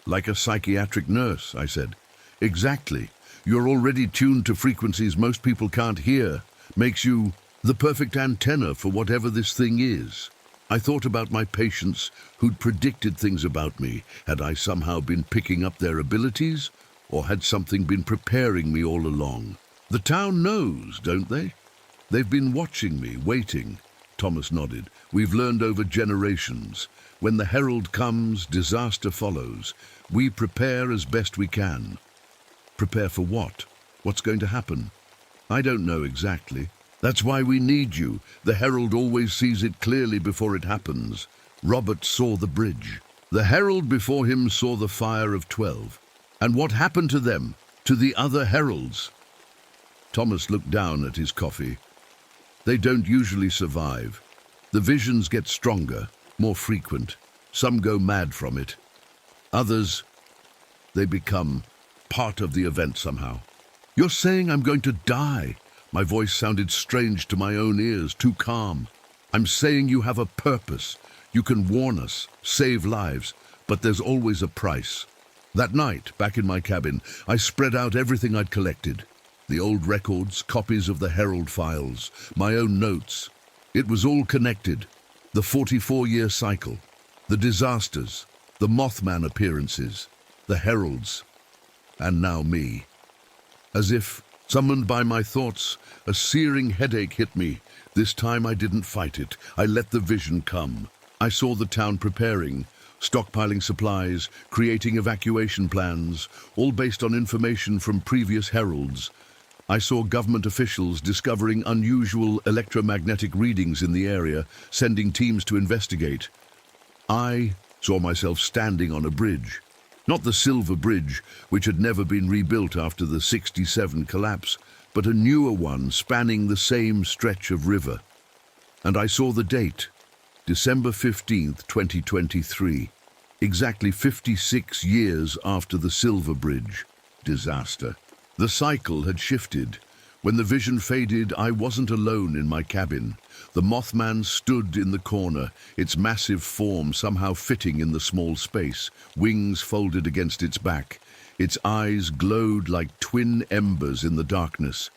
"Like a psychiatric nurse," I said. "Exactly. You're already tuned to frequencies most people can't hear. Makes you the perfect antenna for whatever this thing is." I thought about my patients who'd predicted things about me. Had I somehow been picking up their abilities, or had something been preparing me all along? The town knows, don't they? They've been watching me, waiting Thomas nodded. We've learned over generations. When the herald comes, disaster follows. We prepare as best we can. Prepare for what? What's going to happen? I don't know exactly. That's why we need you. The herald always sees it clearly before it happens. Robert saw the bridge. The herald before him saw the fire of 12. And what happened to them? To the other heralds? Thomas looked down at his coffee. They don't usually survive. The visions get stronger, more frequent. Some go mad from it. Others, they become part of the event somehow. You're saying I'm going to die? My voice sounded strange to my own ears, too calm. I'm saying you have a purpose. You can warn us, save lives, but there's always a price. That night, back in my cabin, I spread out everything I'd collected. The old records, copies of the Herald files, my own notes. It was all connected. The 44-year cycle, the disasters, the Mothman appearances, the Heralds, and now me. As if, summoned by my thoughts, a searing headache hit me. This time I didn't fight it. I let the vision come. I saw the town preparing, stockpiling supplies, creating evacuation plans, all based on information from previous heralds. I saw government officials discovering unusual electromagnetic readings in the area, sending teams to investigate. I saw myself standing on a bridge. Not the Silver Bridge, which had never been rebuilt after the '67 collapse, but a newer one spanning the same stretch of river. And I saw the date, December 15th, 2023, exactly 56 years after the Silver Bridge disaster. The cycle had shifted. When the vision faded, I wasn't alone in my cabin. The Mothman stood in the corner, its massive form somehow fitting in the small space, wings folded against its back. Its eyes glowed like twin embers in the darkness.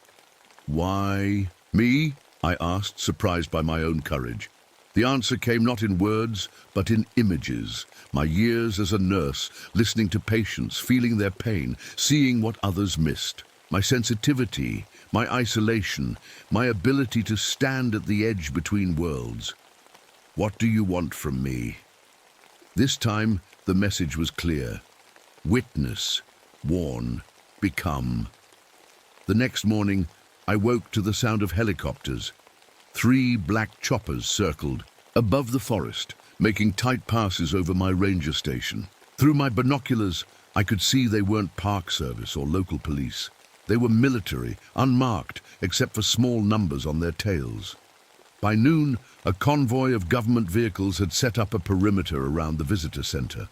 Why me? I asked, surprised by my own courage. The answer came not in words, but in images. My years as a nurse, listening to patients, feeling their pain, seeing what others missed. My sensitivity, my isolation, my ability to stand at the edge between worlds. What do you want from me? This time, the message was clear. Witness, warn, become. The next morning, I woke to the sound of helicopters. 3 black choppers circled above the forest, making tight passes over my ranger station. Through my binoculars, I could see they weren't park service or local police. They were military, unmarked, except for small numbers on their tails. By noon, a convoy of government vehicles had set up a perimeter around the visitor center.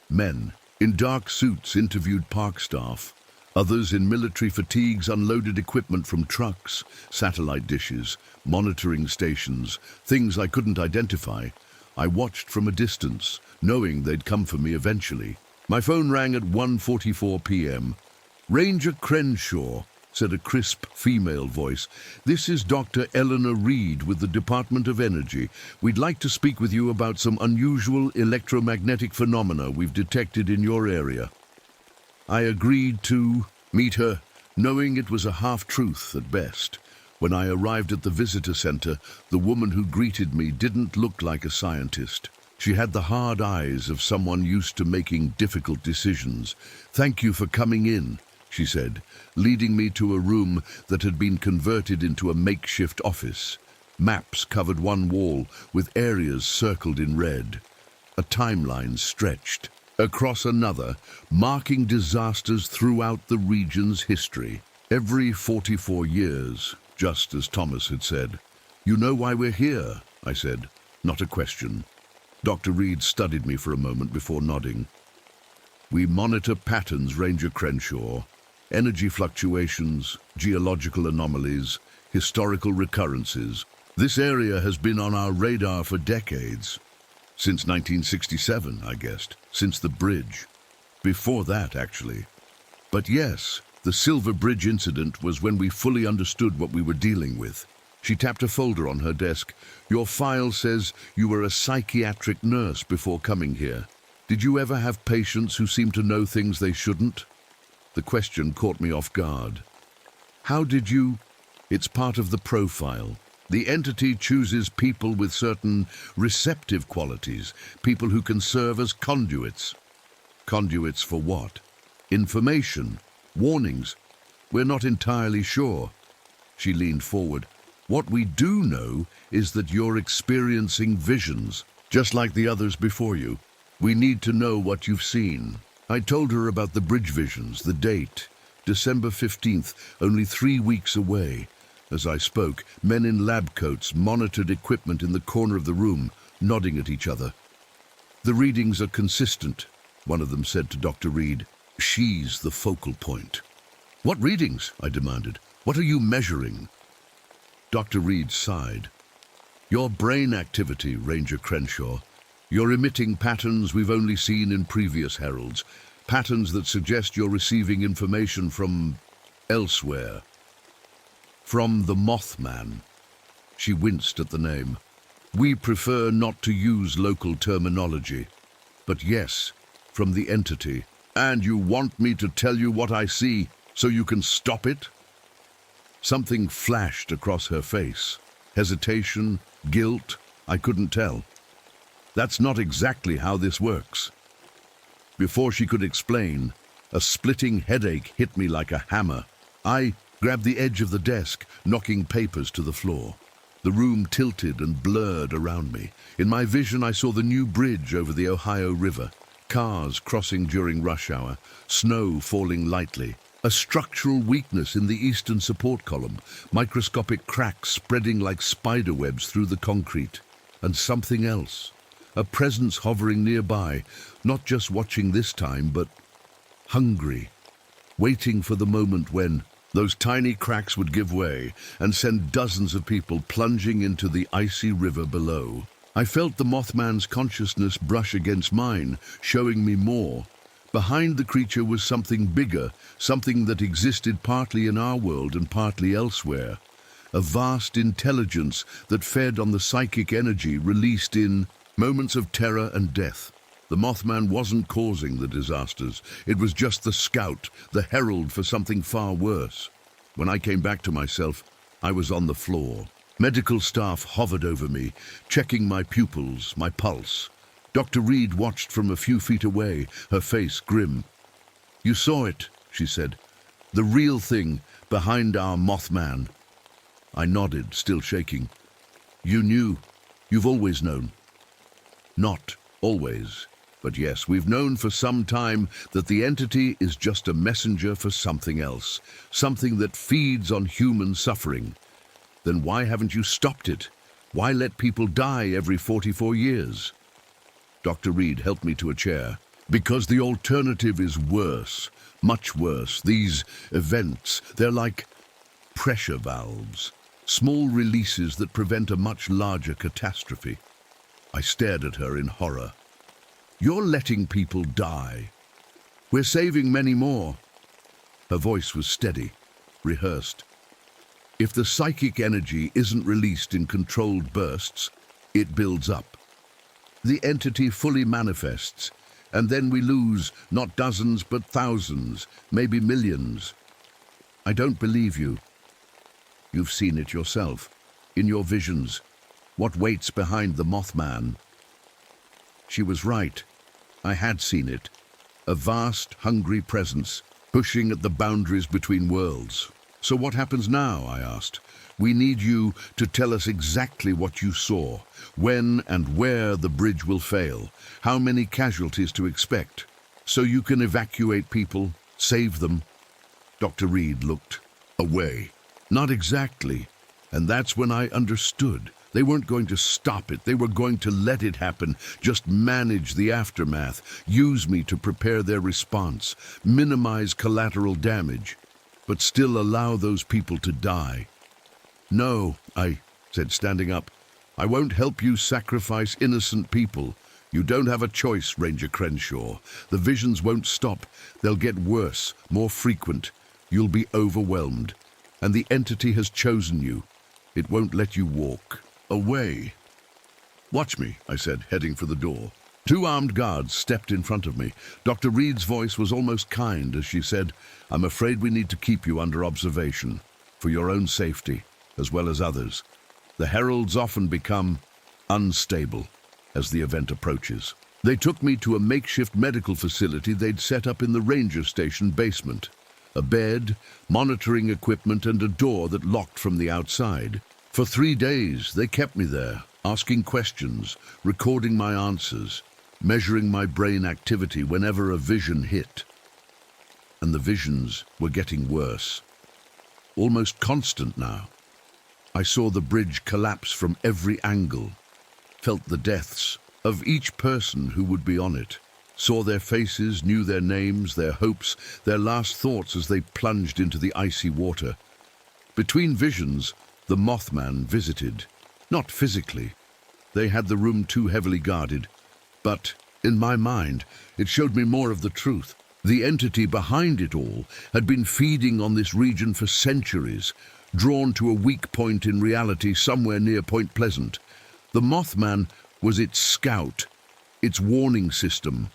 Men in dark suits interviewed park staff. Others in military fatigues unloaded equipment from trucks, satellite dishes, monitoring stations, things I couldn't identify. I watched from a distance, knowing they'd come for me eventually. My phone rang at 1:44 p.m. "Ranger Crenshaw," said a crisp female voice. "This is Dr. Eleanor Reed with the Department of Energy. We'd like to speak with you about some unusual electromagnetic phenomena we've detected in your area." I agreed to meet her, knowing it was a half-truth at best. When I arrived at the visitor center, the woman who greeted me didn't look like a scientist. She had the hard eyes of someone used to making difficult decisions. "Thank you for coming in," she said, leading me to a room that had been converted into a makeshift office. Maps covered one wall, with areas circled in red. A timeline stretched across another, marking disasters throughout the region's history. Every 44 years, just as Thomas had said. "You know why we're here?" I said, not a question. Dr. Reed studied me for a moment before nodding. "We monitor patterns, Ranger Crenshaw. Energy fluctuations, geological anomalies, historical recurrences. This area has been on our radar for decades. Since 1967, I guessed. Since the bridge. Before that, actually. But yes, the Silver Bridge incident was when we fully understood what we were dealing with." She tapped a folder on her desk. "Your file says you were a psychiatric nurse before coming here. Did you ever have patients who seemed to know things they shouldn't?" The question caught me off guard. "How did you—" "It's part of the profile. The entity chooses people with certain receptive qualities, people who can serve as conduits. Conduits for what? Information? Warnings? We're not entirely sure. She leaned forward. What we do know is that you're experiencing visions, just like the others before you. We need to know what you've seen. I told her about the bridge visions, the date, December 15th, only 3 weeks away. As I spoke, men in lab coats monitored equipment in the corner of the room, nodding at each other. The readings are consistent, one of them said to Dr. Reed. She's the focal point. What readings? I demanded. What are you measuring? Dr. Reed sighed. Your brain activity, Ranger Crenshaw. You're emitting patterns we've only seen in previous heralds, patterns that suggest you're receiving information from elsewhere. From the Mothman. She winced at the name. We prefer not to use local terminology. But yes, from the entity. And you want me to tell you what I see so you can stop it? Something flashed across her face. Hesitation, guilt, I couldn't tell. That's not exactly how this works. Before she could explain, a splitting headache hit me like a hammer. I grabbed the edge of the desk, knocking papers to the floor. The room tilted and blurred around me. In my vision, I saw the new bridge over the Ohio River, cars crossing during rush hour, snow falling lightly, a structural weakness in the eastern support column, microscopic cracks spreading like spider webs through the concrete, and something else, a presence hovering nearby, not just watching this time, but hungry, waiting for the moment when those tiny cracks would give way and send dozens of people plunging into the icy river below. I felt the Mothman's consciousness brush against mine, showing me more. Behind the creature was something bigger, something that existed partly in our world and partly elsewhere. A vast intelligence that fed on the psychic energy released in moments of terror and death. The Mothman wasn't causing the disasters. It was just the scout, the herald for something far worse. When I came back to myself, I was on the floor. Medical staff hovered over me, checking my pupils, my pulse. Dr. Reed watched from a few feet away, her face grim. You saw it, she said. The real thing behind our Mothman. I nodded, still shaking. You knew. You've always known. Not always. But yes, we've known for some time that the entity is just a messenger for something else, something that feeds on human suffering. Then why haven't you stopped it? Why let people die every 44 years? Dr. Reed helped me to a chair. Because the alternative is worse, much worse. These events, they're like pressure valves, small releases that prevent a much larger catastrophe. I stared at her in horror. You're letting people die. We're saving many more. Her voice was steady, rehearsed. If the psychic energy isn't released in controlled bursts, it builds up. The entity fully manifests, and then we lose not dozens but thousands, maybe millions. I don't believe you. You've seen it yourself, in your visions. What waits behind the Mothman? She was right. I had seen it. A vast, hungry presence, pushing at the boundaries between worlds. So what happens now, I asked. We need you to tell us exactly what you saw, when and where the bridge will fail, how many casualties to expect, so you can evacuate people, save them. Dr. Reed looked away. Not exactly. And that's when I understood. They weren't going to stop it. They were going to let it happen, just manage the aftermath, use me to prepare their response, minimize collateral damage, but still allow those people to die. No, I said, standing up. I won't help you sacrifice innocent people. You don't have a choice, Ranger Crenshaw. The visions won't stop. They'll get worse, more frequent. You'll be overwhelmed. And the entity has chosen you. It won't let you walk away. Watch me, I said, heading for the door. 2 armed guards stepped in front of me. Dr. Reed's voice was almost kind as she said, I'm afraid we need to keep you under observation, for your own safety, as well as others. The heralds often become unstable as the event approaches. They took me to a makeshift medical facility they'd set up in the ranger station basement. A bed, monitoring equipment, and a door that locked from the outside. For 3 days, they kept me there, asking questions, recording my answers, measuring my brain activity whenever a vision hit. And the visions were getting worse. Almost constant now. I saw the bridge collapse from every angle, felt the deaths of each person who would be on it, saw their faces, knew their names, their hopes, their last thoughts as they plunged into the icy water. Between visions, the Mothman visited. Not physically. They had the room too heavily guarded. But, in my mind, it showed me more of the truth. The entity behind it all had been feeding on this region for centuries, drawn to a weak point in reality somewhere near Point Pleasant. The Mothman was its scout, its warning system,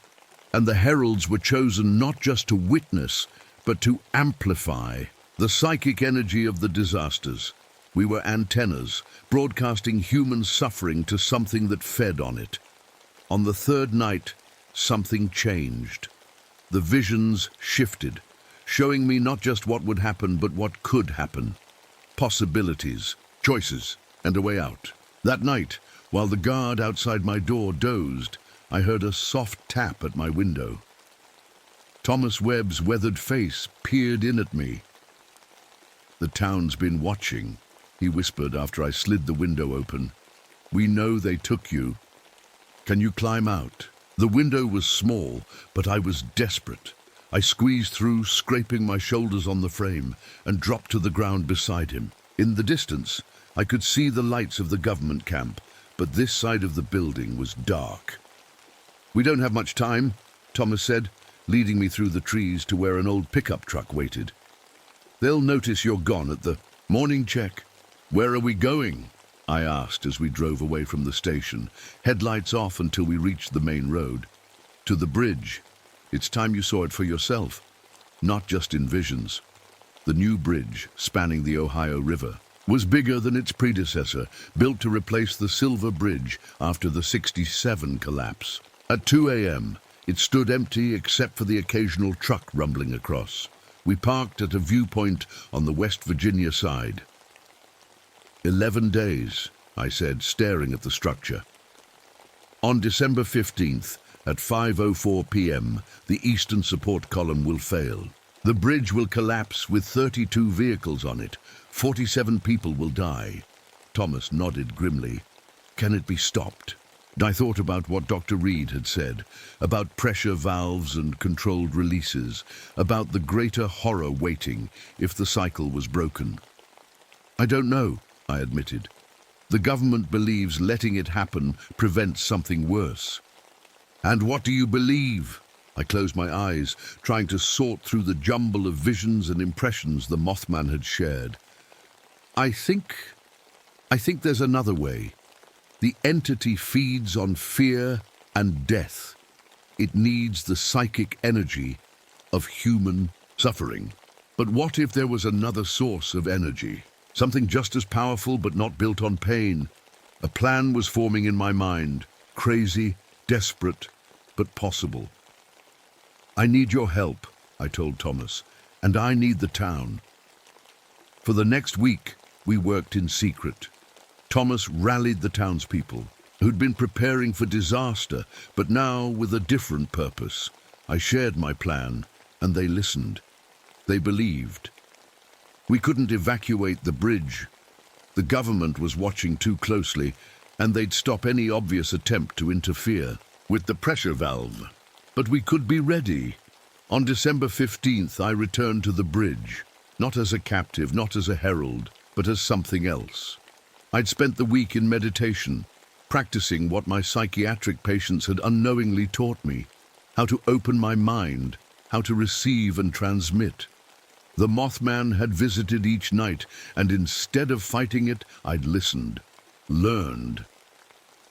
and the heralds were chosen not just to witness, but to amplify the psychic energy of the disasters. We were antennas, broadcasting human suffering to something that fed on it. On the third night, something changed. The visions shifted, showing me not just what would happen, but what could happen. Possibilities, choices, and a way out. That night, while the guard outside my door dozed, I heard a soft tap at my window. Thomas Webb's weathered face peered in at me. "The town's been watching," he whispered after I slid the window open. "We know they took you. Can you climb out?" The window was small, but I was desperate. I squeezed through, scraping my shoulders on the frame, and dropped to the ground beside him. In the distance, I could see the lights of the government camp, but this side of the building was dark. "We don't have much time," Thomas said, leading me through the trees to where an old pickup truck waited. "They'll notice you're gone at the morning check." "Where are we going?" I asked as we drove away from the station, headlights off until we reached the main road. "To the bridge. It's time you saw it for yourself, not just in visions." The new bridge, spanning the Ohio River, was bigger than its predecessor, built to replace the Silver Bridge after the '67 collapse. At 2 a.m., it stood empty except for the occasional truck rumbling across. We parked at a viewpoint on the West Virginia side. 11 days, I said, staring at the structure. On December 15th, at 5:04 p.m., the eastern support column will fail. The bridge will collapse with 32 vehicles on it. 47 people will die. Thomas nodded grimly. Can it be stopped? I thought about what Dr. Reed had said, about pressure valves and controlled releases, about the greater horror waiting if the cycle was broken. "I don't know," I admitted. "The government believes letting it happen prevents something worse." "And what do you believe?" I closed my eyes, trying to sort through the jumble of visions and impressions the Mothman had shared. I think there's another way. The entity feeds on fear and death. It needs the psychic energy of human suffering. But what if there was another source of energy? Something just as powerful but not built on pain. A plan was forming in my mind. Crazy, desperate, but possible. "I need your help," I told Thomas, "and I need the town." For the next week, we worked in secret. Thomas rallied the townspeople, who'd been preparing for disaster, but now with a different purpose. I shared my plan, and they listened. They believed. We couldn't evacuate the bridge. The government was watching too closely, and they'd stop any obvious attempt to interfere with the pressure valve. But we could be ready. On December 15th, I returned to the bridge, not as a captive, not as a herald, but as something else. I'd spent the week in meditation, practicing what my psychiatric patients had unknowingly taught me, how to open my mind, how to receive and transmit. The Mothman had visited each night, and instead of fighting it, I'd listened, learned.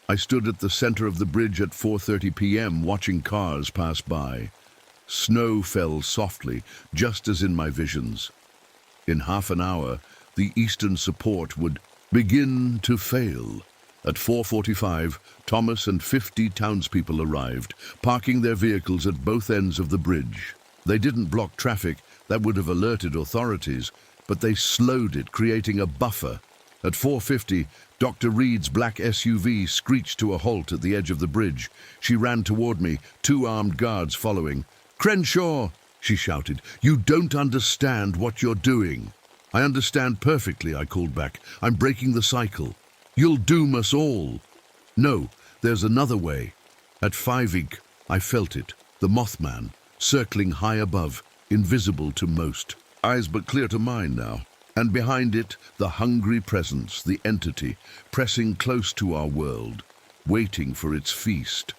I stood at the center of the bridge at 4:30 p.m. watching cars pass by. Snow fell softly, just as in my visions. In half an hour, the eastern support would begin to fail. At 4:45, Thomas and 50 townspeople arrived, parking their vehicles at both ends of the bridge. They didn't block traffic, that would have alerted authorities, but they slowed it, creating a buffer. At 4:50, Dr. Reed's black SUV screeched to a halt at the edge of the bridge. She ran toward me, 2 armed guards following. "Crenshaw!" she shouted. "You don't understand what you're doing." "I understand perfectly," I called back. "I'm breaking the cycle. You'll doom us all." "No, there's another way." At 5 I felt it, the Mothman, circling high above, invisible to most, eyes but clear to mine now. And behind it, the hungry presence, the entity, pressing close to our world, waiting for its feast.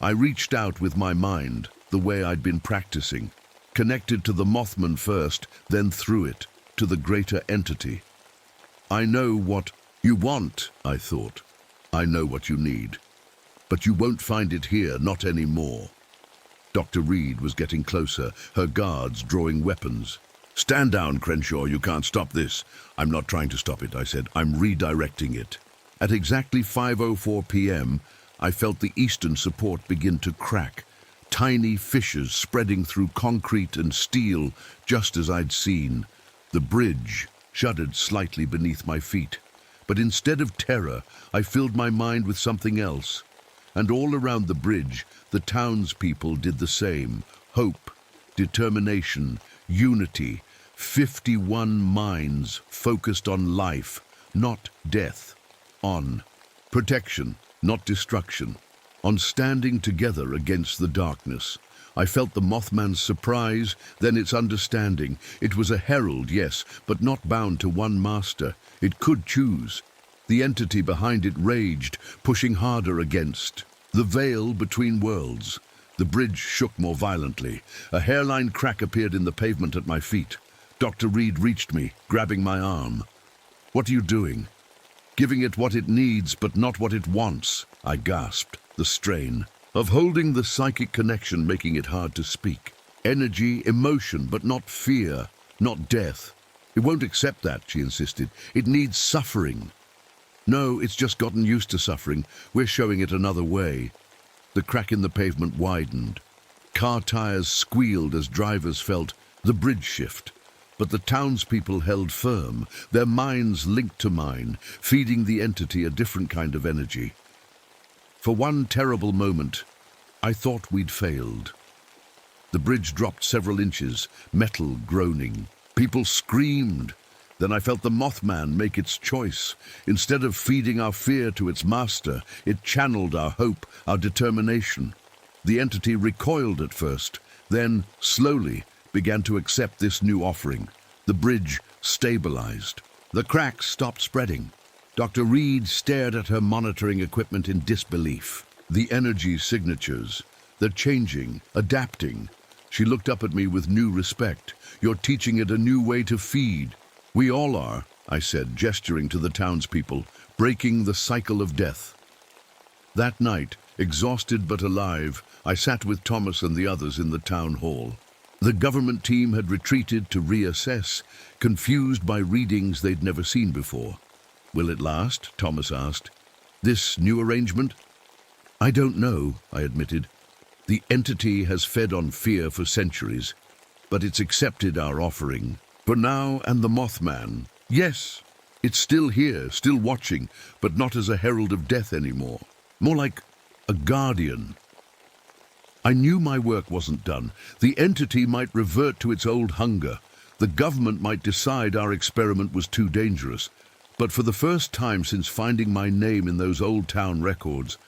I reached out with my mind, the way I'd been practicing, connected to the Mothman first, then through it, to the greater entity. "I know what you want," I thought. "I know what you need. But you won't find it here, not anymore." Dr. Reed was getting closer, her guards drawing weapons. "Stand down, Crenshaw, you can't stop this." "I'm not trying to stop it," I said. "I'm redirecting it." At exactly 5:04 p.m., I felt the eastern support begin to crack, tiny fissures spreading through concrete and steel, just as I'd seen. The bridge shuddered slightly beneath my feet. But instead of terror, I filled my mind with something else. And all around the bridge, the townspeople did the same. Hope, determination, unity, 51 minds focused on life, not death, on protection, not destruction, on standing together against the darkness. I felt the Mothman's surprise, then its understanding. It was a herald, yes, but not bound to one master. It could choose. The entity behind it raged, pushing harder against the veil between worlds. The bridge shook more violently. A hairline crack appeared in the pavement at my feet. Dr. Reed reached me, grabbing my arm. "What are you doing?" "Giving it what it needs, but not what it wants," I gasped, the strain of holding the psychic connection making it hard to speak. "Energy, emotion, but not fear, not death." "It won't accept that," she insisted. "It needs suffering." "No, it's just gotten used to suffering. We're showing it another way." The crack in the pavement widened. Car tires squealed as drivers felt the bridge shift. But the townspeople held firm, their minds linked to mine, feeding the entity a different kind of energy. For one terrible moment, I thought we'd failed. The bridge dropped several inches, metal groaning. People screamed. Then I felt the Mothman make its choice. Instead of feeding our fear to its master, it channeled our hope, our determination. The entity recoiled at first, then, slowly, began to accept this new offering. The bridge stabilized. The cracks stopped spreading. Dr. Reed stared at her monitoring equipment in disbelief. The energy signatures, they're changing, adapting. She looked up at me with new respect. "You're teaching it a new way to feed." "We all are," I said, gesturing to the townspeople, breaking the cycle of death. That night, exhausted but alive, I sat with Thomas and the others in the town hall. The government team had retreated to reassess, confused by readings they'd never seen before. "Will it last?" Thomas asked. "This new arrangement?" "I don't know," I admitted. "The entity has fed on fear for centuries, but it's accepted our offering. For now and the Mothman. Yes, it's still here, still watching, but not as a herald of death anymore. More like a guardian." I knew my work wasn't done. The entity might revert to its old hunger. The government might decide our experiment was too dangerous. But for the first time since finding my name in those old town records,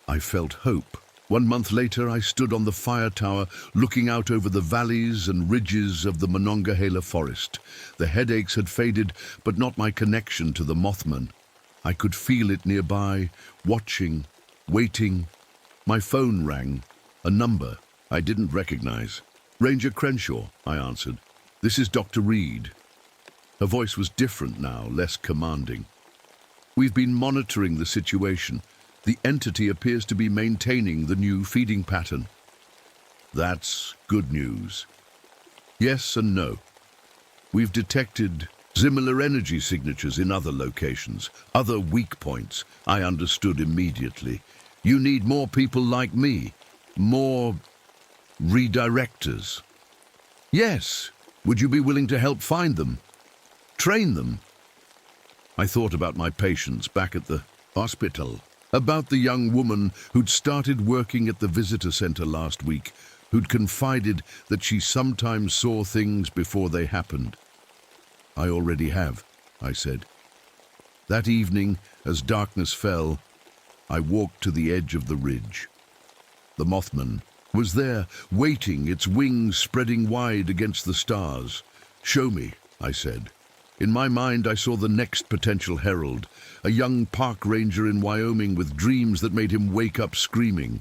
I felt hope. 1 month later, I stood on the fire tower, looking out over the valleys and ridges of the Monongahela forest. The headaches had faded, but not my connection to the Mothman. I could feel it nearby, watching, waiting. My phone rang, a number I didn't recognize. "Ranger Crenshaw," I answered. "This is Dr. Reed." Her voice was different now, less commanding. "We've been monitoring the situation. The entity appears to be maintaining the new feeding pattern." "That's good news." "Yes and no. We've detected Similar energy signatures in other locations, other weak points. I understood immediately. You need more people like me, more redirectors. Yes. Would you be willing to help find them? Train them? I thought about my patients back at the hospital, about the young woman who'd started working at the visitor center last week, who'd confided that she sometimes saw things before they happened. I already have, I said. That evening, as darkness fell, I walked to the edge of the ridge. The Mothman was there, waiting, its wings spreading wide against the stars. Show me, I said. In my mind, I saw the next potential herald, a young park ranger in Wyoming with dreams that made him wake up screaming.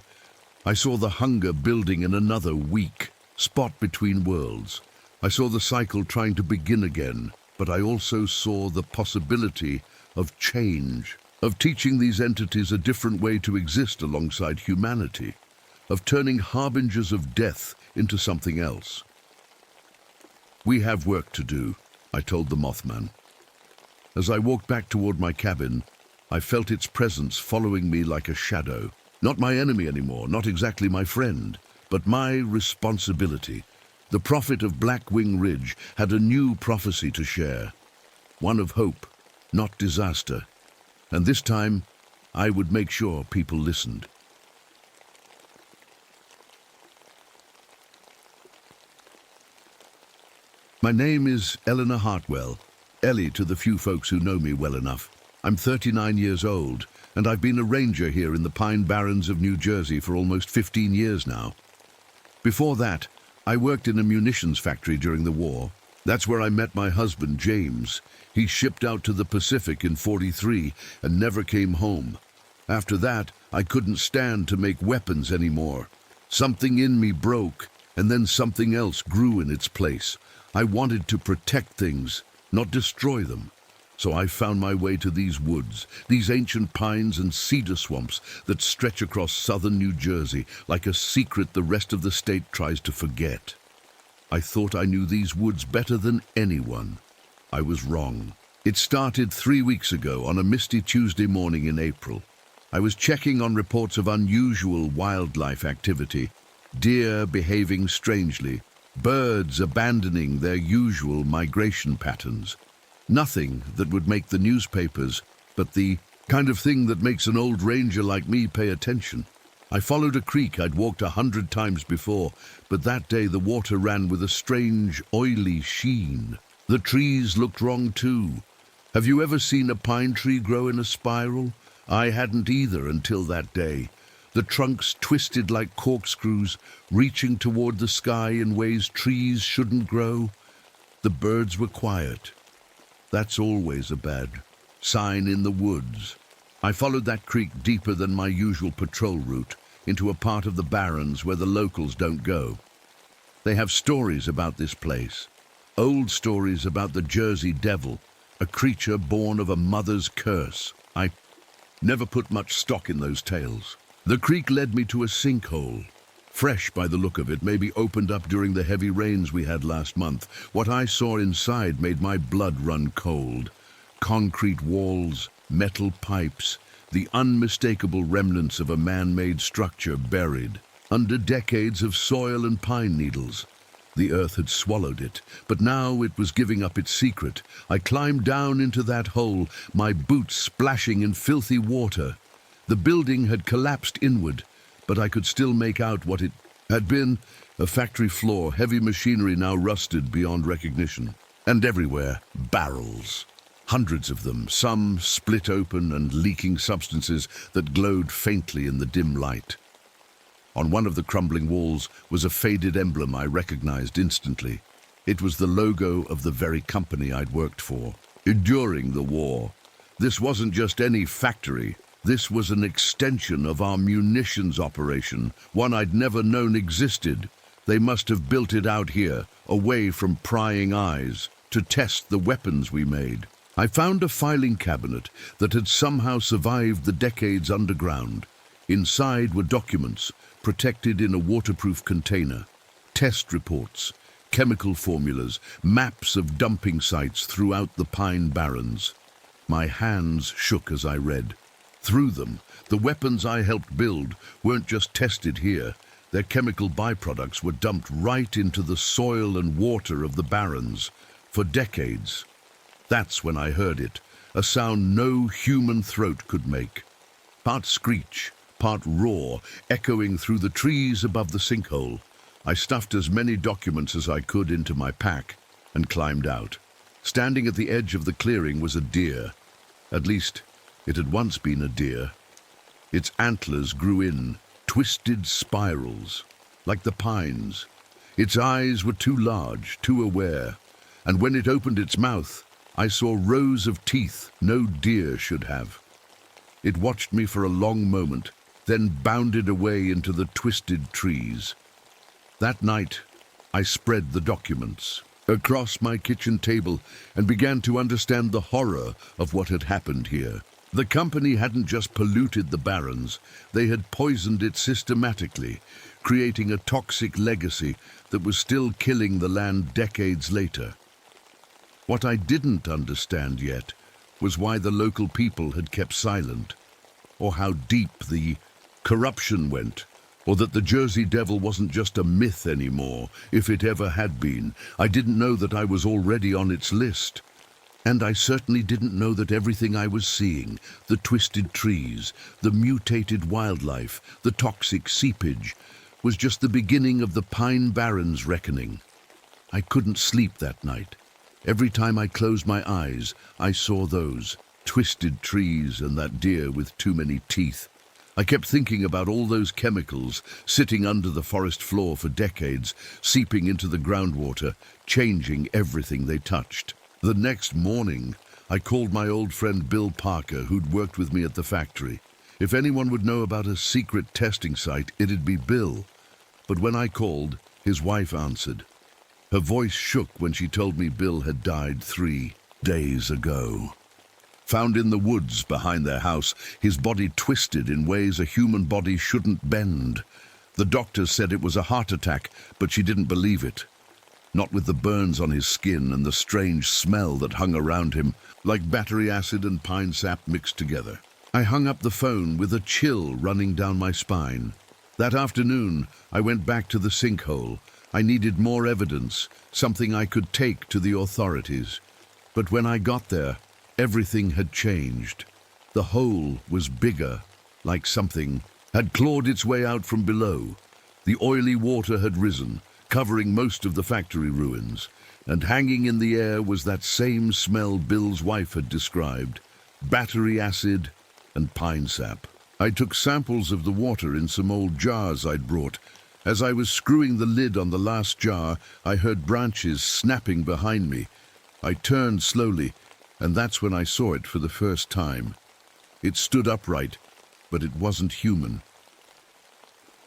I saw the hunger building in another weak spot between worlds. I saw the cycle trying to begin again, but I also saw the possibility of change, of teaching these entities a different way to exist alongside humanity, of turning harbingers of death into something else. We have work to do, I told the Mothman. As I walked back toward my cabin, I felt its presence following me like a shadow. Not my enemy anymore, not exactly my friend, but my responsibility. The prophet of Blackwing Ridge had a new prophecy to share, one of hope, not disaster. And this time, I would make sure people listened. My name is Eleanor Hartwell, Ellie to the few folks who know me well enough. I'm 39 years old, and I've been a ranger here in the Pine Barrens of New Jersey for almost 15 years now. Before that, I worked in a munitions factory during the war. That's where I met my husband, James. He shipped out to the Pacific in '43 and never came home. After that, I couldn't stand to make weapons anymore. Something in me broke, and then something else grew in its place. I wanted to protect things, not destroy them. So I found my way to these woods, these ancient pines and cedar swamps that stretch across southern New Jersey like a secret the rest of the state tries to forget. I thought I knew these woods better than anyone. I was wrong. It started 3 weeks ago on a misty Tuesday morning in April. I was checking on reports of unusual wildlife activity, deer behaving strangely, birds abandoning their usual migration patterns. Nothing that would make the newspapers, but the kind of thing that makes an old ranger like me pay attention. I followed a creek I'd walked 100 times before, but that day the water ran with a strange, oily sheen. The trees looked wrong too. Have you ever seen a pine tree grow in a spiral? I hadn't either until that day. The trunks twisted like corkscrews, reaching toward the sky in ways trees shouldn't grow. The birds were quiet. That's always a bad sign in the woods. I followed that creek deeper than my usual patrol route, into a part of the barrens where the locals don't go. They have stories about this place, old stories about the Jersey Devil, a creature born of a mother's curse. I never put much stock in those tales. The creek led me to a sinkhole, fresh by the look of it, maybe opened up during the heavy rains we had last month. What I saw inside made my blood run cold. Concrete walls, metal pipes, the unmistakable remnants of a man-made structure buried under decades of soil and pine needles. The earth had swallowed it, but now it was giving up its secret. I climbed down into that hole, my boots splashing in filthy water. The building had collapsed inward, but I could still make out what it had been, a factory floor, heavy machinery now rusted beyond recognition. And everywhere, barrels. Hundreds of them, some split open and leaking substances that glowed faintly in the dim light. On one of the crumbling walls was a faded emblem I recognized instantly. It was the logo of the very company I'd worked for. During the war, this wasn't just any factory. This was an extension of our munitions operation, one I'd never known existed. They must have built it out here, away from prying eyes, to test the weapons we made. I found a filing cabinet that had somehow survived the decades underground. Inside were documents, protected in a waterproof container, test reports, chemical formulas, maps of dumping sites throughout the Pine Barrens. My hands shook as I read. Through them, the weapons I helped build weren't just tested here. Their chemical byproducts were dumped right into the soil and water of the Barrens for decades. That's when I heard it, a sound no human throat could make. Part screech, part roar, echoing through the trees above the sinkhole. I stuffed as many documents as I could into my pack and climbed out. Standing at the edge of the clearing was a deer. At least, it had once been a deer. Its antlers grew in twisted spirals, like the pines. Its eyes were too large, too aware, and when it opened its mouth, I saw rows of teeth no deer should have. It watched me for a long moment, then bounded away into the twisted trees. That night, I spread the documents across my kitchen table and began to understand the horror of what had happened here. The company hadn't just polluted the Barrens, they had poisoned it systematically, creating a toxic legacy that was still killing the land decades later. What I didn't understand yet was why the local people had kept silent, or how deep the corruption went, or that the Jersey Devil wasn't just a myth anymore, if it ever had been. I didn't know that I was already on its list. And I certainly didn't know that everything I was seeing, the twisted trees, the mutated wildlife, the toxic seepage, was just the beginning of the Pine Barrens reckoning. I couldn't sleep that night. Every time I closed my eyes, I saw those twisted trees and that deer with too many teeth. I kept thinking about all those chemicals sitting under the forest floor for decades, seeping into the groundwater, changing everything they touched. The next morning, I called my old friend Bill Parker, who'd worked with me at the factory. If anyone would know about a secret testing site, it'd be Bill. But when I called, his wife answered. Her voice shook when she told me Bill had died 3 days ago. Found in the woods behind their house, his body twisted in ways a human body shouldn't bend. The doctors said it was a heart attack, but she didn't believe it. Not with the burns on his skin and the strange smell that hung around him, like battery acid and pine sap mixed together. I hung up the phone with a chill running down my spine. That afternoon, I went back to the sinkhole. I needed more evidence, something I could take to the authorities. But when I got there, everything had changed. The hole was bigger, like something had clawed its way out from below. The oily water had risen, covering most of the factory ruins, and hanging in the air was that same smell Bill's wife had described, battery acid and pine sap. I took samples of the water in some old jars I'd brought. As I was screwing the lid on the last jar, I heard branches snapping behind me. I turned slowly, and that's when I saw it for the first time. It stood upright, but it wasn't human.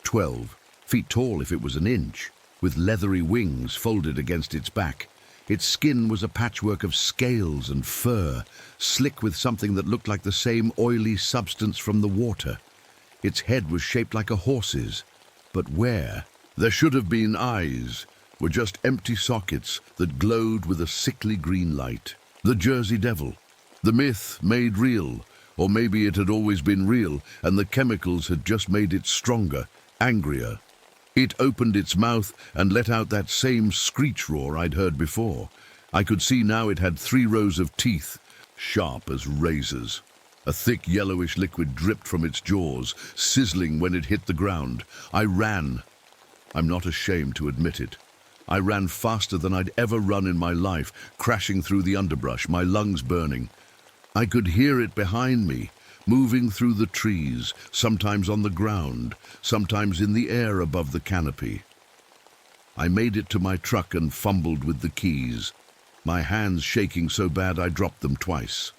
12 feet tall if it was an inch, with leathery wings folded against its back. Its skin was a patchwork of scales and fur, slick with something that looked like the same oily substance from the water. Its head was shaped like a horse's, but where? There should have been eyes, were just empty sockets that glowed with a sickly green light. The Jersey Devil. The myth made real, or maybe it had always been real, and the chemicals had just made it stronger, angrier. It opened its mouth and let out that same screech roar I'd heard before. I could see now it had 3 rows of teeth, sharp as razors. A thick yellowish liquid dripped from its jaws, sizzling when it hit the ground. I ran. I'm not ashamed to admit it. I ran faster than I'd ever run in my life, crashing through the underbrush, my lungs burning. I could hear it behind me, moving through the trees, sometimes on the ground, sometimes in the air above the canopy. I made it to my truck and fumbled with the keys, my hands shaking so bad I dropped them twice.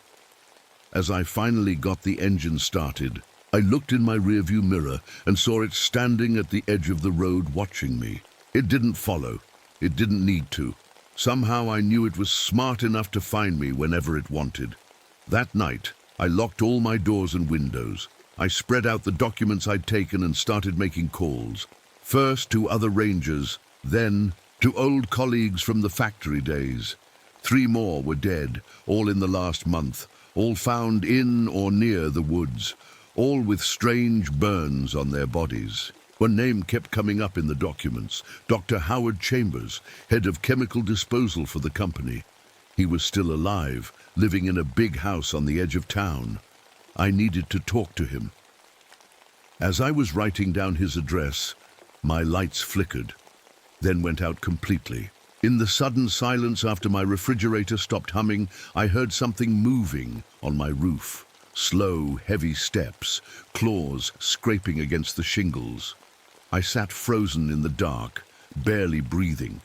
As I finally got the engine started, I looked in my rearview mirror and saw it standing at the edge of the road watching me. It didn't follow. It didn't need to. Somehow I knew it was smart enough to find me whenever it wanted. That night, I locked all my doors and windows. I spread out the documents I'd taken and started making calls. First to other rangers, then To old colleagues from the factory days. 3 more were dead, all in the last month, all found in or near the woods, all with strange burns on their bodies. One name kept coming up in the documents: Dr. Howard Chambers, head of chemical disposal for the company. He was still alive, living in a big house on the edge of town. I needed to talk to him. As I was writing down his address, my lights flickered, then went out completely. In the sudden silence after my refrigerator stopped humming, I heard something moving on my roof. Slow, heavy steps, claws scraping against the shingles. I sat frozen in the dark, barely breathing.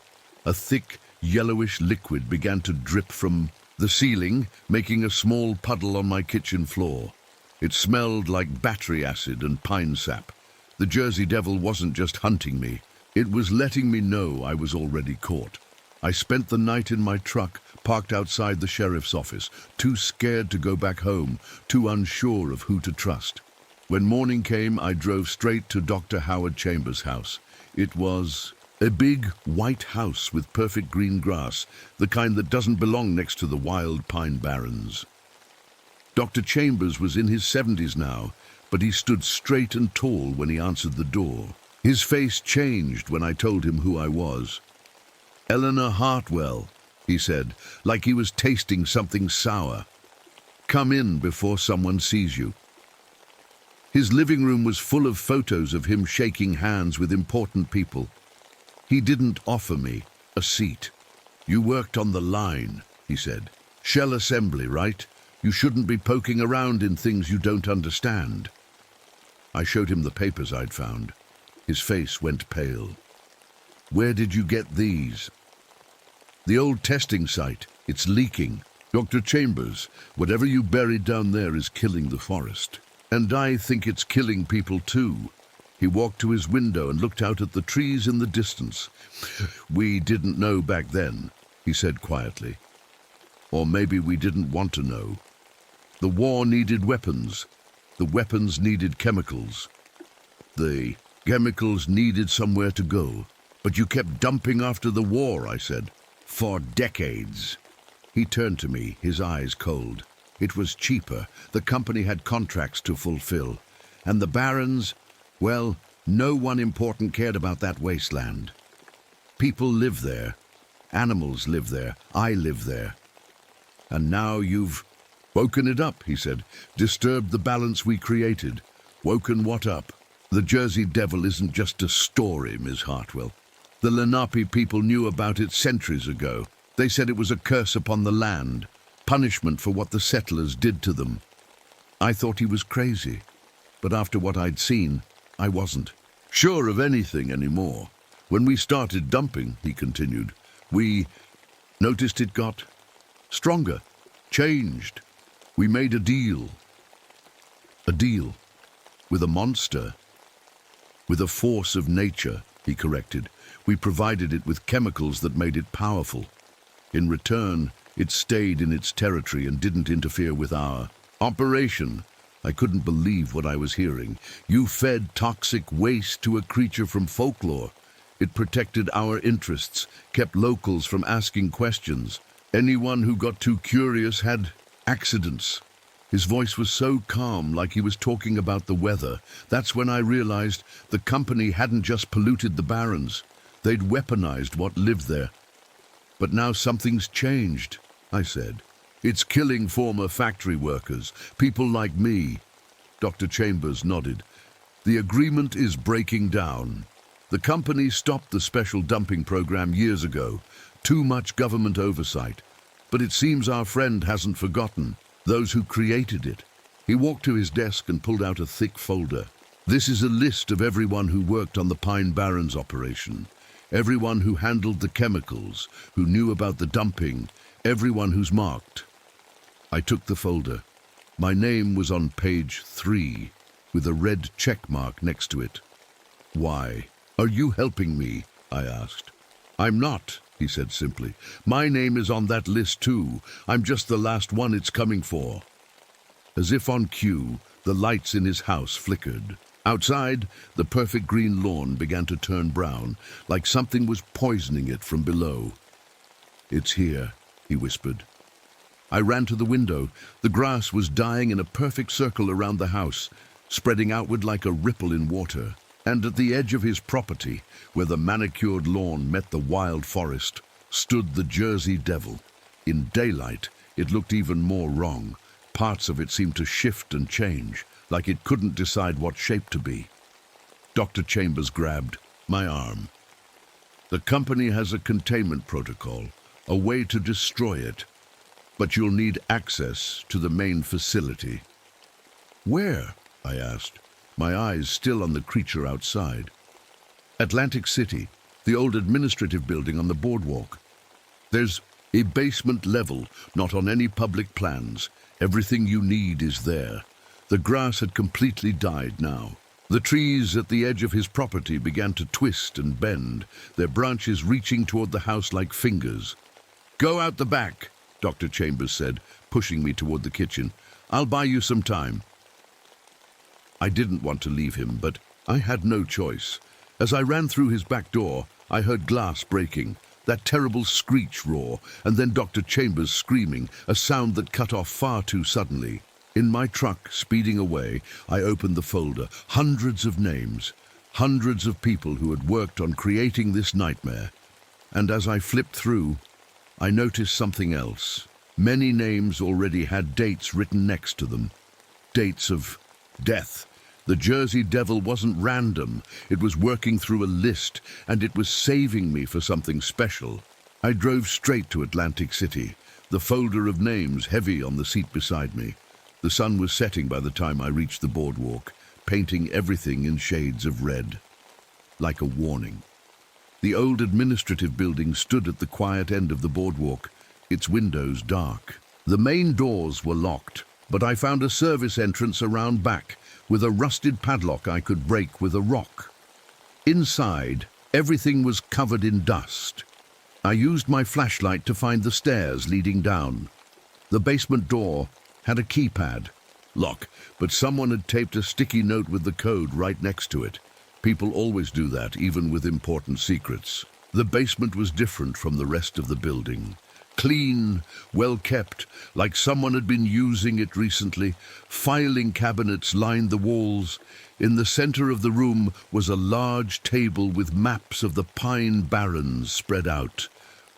A thick, yellowish liquid began to drip from the ceiling, making a small puddle on my kitchen floor. It smelled like battery acid and pine sap. The Jersey Devil wasn't just hunting me. It was letting me know I was already caught. I spent the night in my truck, parked outside the sheriff's office, too scared to go back home, too unsure of who to trust. When morning came, I drove straight to Dr. Howard Chambers' house. It was a big, white house with perfect green grass, the kind that doesn't belong next to the wild pine barrens. Dr. Chambers was in his 70s now, but he stood straight and tall when he answered the door. His face changed when I told him who I was. "Eleanor Hartwell," he said, like he was tasting something sour. "Come in before someone sees you." His living room was full of photos of him shaking hands with important people. He didn't offer me a seat. "You worked on the line," he said. "Shell assembly, right? You shouldn't be poking around in things you don't understand." I showed him the papers I'd found. His face went pale. "Where did you get these?" "The old testing site. It's leaking. Dr. Chambers, whatever you buried down there is killing the forest. And I think it's killing people too." He walked to his window and looked out at the trees in the distance. "We didn't know back then," he said quietly. "Or maybe we didn't want to know. The war needed weapons. The weapons needed chemicals. The chemicals needed somewhere to go. But you kept dumping after the war," I said. "For decades." He turned to me, his eyes cold. It was cheaper. The company had contracts to fulfill. And the barons, well, no one important cared about that wasteland. People live there. Animals live there. I live there. "And now you've woken it up," he said. "Disturbed the balance we created." "Woken what up?" "The Jersey Devil isn't just a story, Ms. Hartwell. The Lenape people knew about it centuries ago. They said it was a curse upon the land, punishment for what the settlers did to them." I thought he was crazy, but after what I'd seen, I wasn't sure of anything anymore. "When we started dumping," he continued, "we noticed it got stronger, changed. We made a deal. A deal with a monster, with a force of nature," he corrected. "We provided it with chemicals that made it powerful. In return, it stayed in its territory and didn't interfere with our operation." I couldn't believe what I was hearing. "You fed toxic waste to a creature from folklore. It protected our interests, kept locals from asking questions. Anyone who got too curious had accidents." His voice was so calm, like he was talking about the weather. That's when I realized the company hadn't just polluted the barrens. They'd weaponized what lived there. "But now something's changed," I said. "It's killing former factory workers, people like me." Dr. Chambers nodded. "The agreement is breaking down. The company stopped the special dumping program years ago. Too much government oversight. But it seems our friend hasn't forgotten those who created it." He walked to his desk and pulled out a thick folder. "This is a list of everyone who worked on the Pine Barrens operation. Everyone who handled the chemicals, who knew about the dumping, everyone who's marked." I took the folder. My name was on page 3, with a red check mark next to it. "Why? Are you helping me?" I asked. "I'm not," he said simply. "My name is on that list too. I'm just the last one it's coming for." As if on cue, the lights in his house flickered. Outside, the perfect green lawn began to turn brown, like something was poisoning it from below. "It's here," he whispered. I ran to the window. The grass was dying in a perfect circle around the house, spreading outward like a ripple in water. And at the edge of his property, where the manicured lawn met the wild forest, stood the Jersey Devil. In daylight, it looked even more wrong. Parts of it seemed to shift and change, like it couldn't decide what shape to be. Dr. Chambers grabbed my arm. "The company has a containment protocol, a way to destroy it. But you'll need access to the main facility." "Where?" I asked, my eyes still on the creature outside. "Atlantic City, the old administrative building on the boardwalk. There's a basement level, not on any public plans. Everything you need is there." The grass had completely died now. The trees at the edge of his property began to twist and bend, their branches reaching toward the house like fingers. "Go out the back," Dr. Chambers said, pushing me toward the kitchen. "I'll buy you some time." I didn't want to leave him, but I had no choice. As I ran through his back door, I heard glass breaking, that terrible screech roar, and then Dr. Chambers screaming, a sound that cut off far too suddenly. In my truck, speeding away, I opened the folder. Hundreds of names, hundreds of people who had worked on creating this nightmare. And as I flipped through, I noticed something else. Many names already had dates written next to them. Dates of death. The Jersey Devil wasn't random. It was working through a list, and it was saving me for something special. I drove straight to Atlantic City, the folder of names heavy on the seat beside me. The sun was setting by the time I reached the boardwalk, painting everything in shades of red. Like a warning. The old administrative building stood at the quiet end of the boardwalk, its windows dark. The main doors were locked, but I found a service entrance around back, with a rusted padlock I could break with a rock. Inside, everything was covered in dust. I used my flashlight to find the stairs leading down. The basement door had a keypad. Lock, but someone had taped a sticky note with the code right next to it. People always do that, even with important secrets. The basement was different from the rest of the building. Clean, well kept, like someone had been using it recently. Filing cabinets lined the walls. In the center of the room was a large table with maps of the Pine Barrens spread out.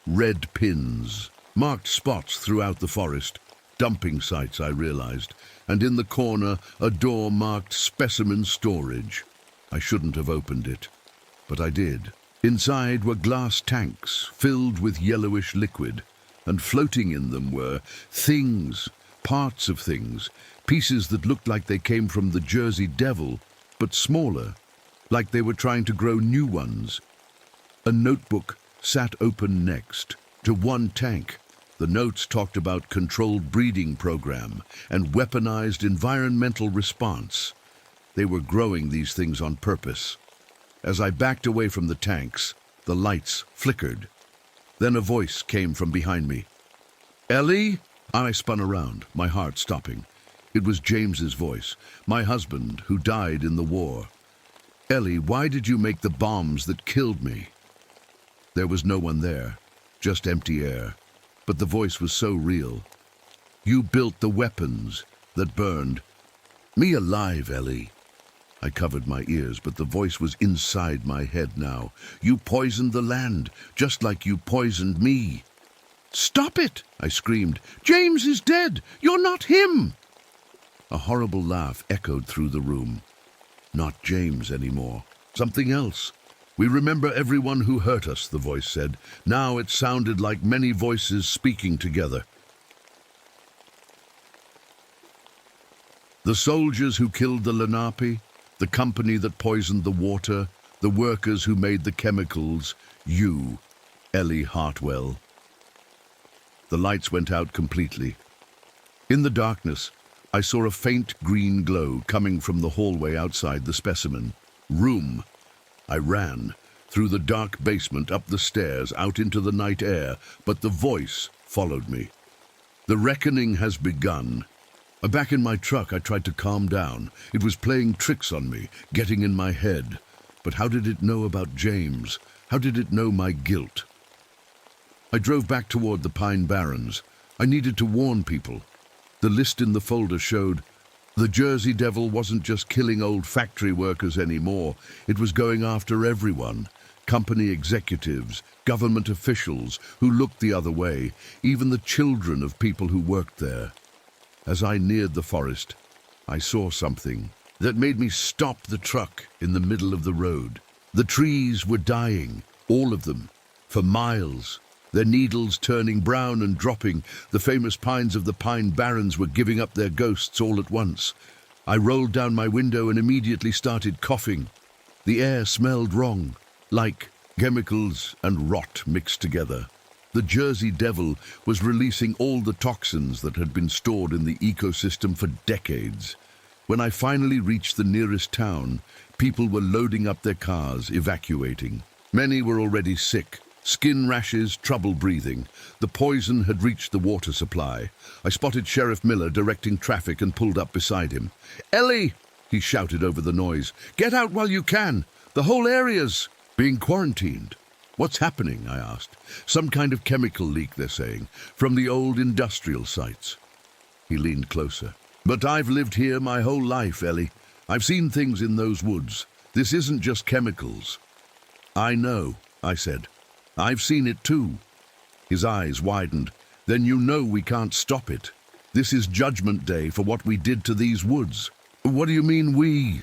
Red pins, marked spots throughout the forest. Dumping sites, I realized. And in the corner, a door marked Specimen Storage. I shouldn't have opened it, but I did. Inside were glass tanks filled with yellowish liquid, and floating in them were things, parts of things, pieces that looked like they came from the Jersey Devil, but smaller, like they were trying to grow new ones. A notebook sat open next to one tank. The notes talked about controlled breeding program and weaponized environmental response. They were growing these things on purpose. As I backed away from the tanks, the lights flickered. Then a voice came from behind me. "Ellie?" I spun around, my heart stopping. It was James's voice, my husband, who died in the war. "Ellie, why did you make the bombs that killed me?" There was no one there, just empty air. But the voice was so real. "You built the weapons that burned me alive, Ellie." I covered my ears, but the voice was inside my head now. "You poisoned the land, just like you poisoned me." "Stop it!" I screamed. "James is dead! You're not him!" A horrible laugh echoed through the room. Not James anymore. Something else. "We remember everyone who hurt us," the voice said. Now it sounded like many voices speaking together. "The soldiers who killed the Lenape, the company that poisoned the water, the workers who made the chemicals, you, Ellie Hartwell." The lights went out completely. In the darkness, I saw a faint green glow coming from the hallway outside the specimen room. I ran through the dark basement, up the stairs, out into the night air, but the voice followed me. "The reckoning has begun. Back in my truck, I tried to calm down. It was playing tricks on me, getting in my head. But how did it know about James? How did it know my guilt? I drove back toward the Pine Barrens. I needed to warn people. The list in the folder showed the Jersey Devil wasn't just killing old factory workers anymore. It was going after everyone. Company executives, government officials who looked the other way, even the children of people who worked there. As I neared the forest, I saw something that made me stop the truck in the middle of the road. The trees were dying, all of them, for miles. Their needles turning brown and dropping. The famous pines of the Pine Barrens were giving up their ghosts all at once. I rolled down my window and immediately started coughing. The air smelled wrong, like chemicals and rot mixed together. The Jersey Devil was releasing all the toxins that had been stored in the ecosystem for decades. When I finally reached the nearest town, people were loading up their cars, evacuating. Many were already sick. Skin rashes, trouble breathing. The poison had reached the water supply. I spotted Sheriff Miller directing traffic and pulled up beside him. "Ellie!" he shouted over the noise. "Get out while you can! The whole area's being quarantined." "What's happening?" I asked. "Some kind of chemical leak, they're saying, from the old industrial sites." He leaned closer. "But I've lived here my whole life, Ellie. I've seen things in those woods. This isn't just chemicals." "I know," I said. "I've seen it too." His eyes widened. "Then you know we can't stop it. This is Judgment Day for what we did to these woods." "What do you mean, we?"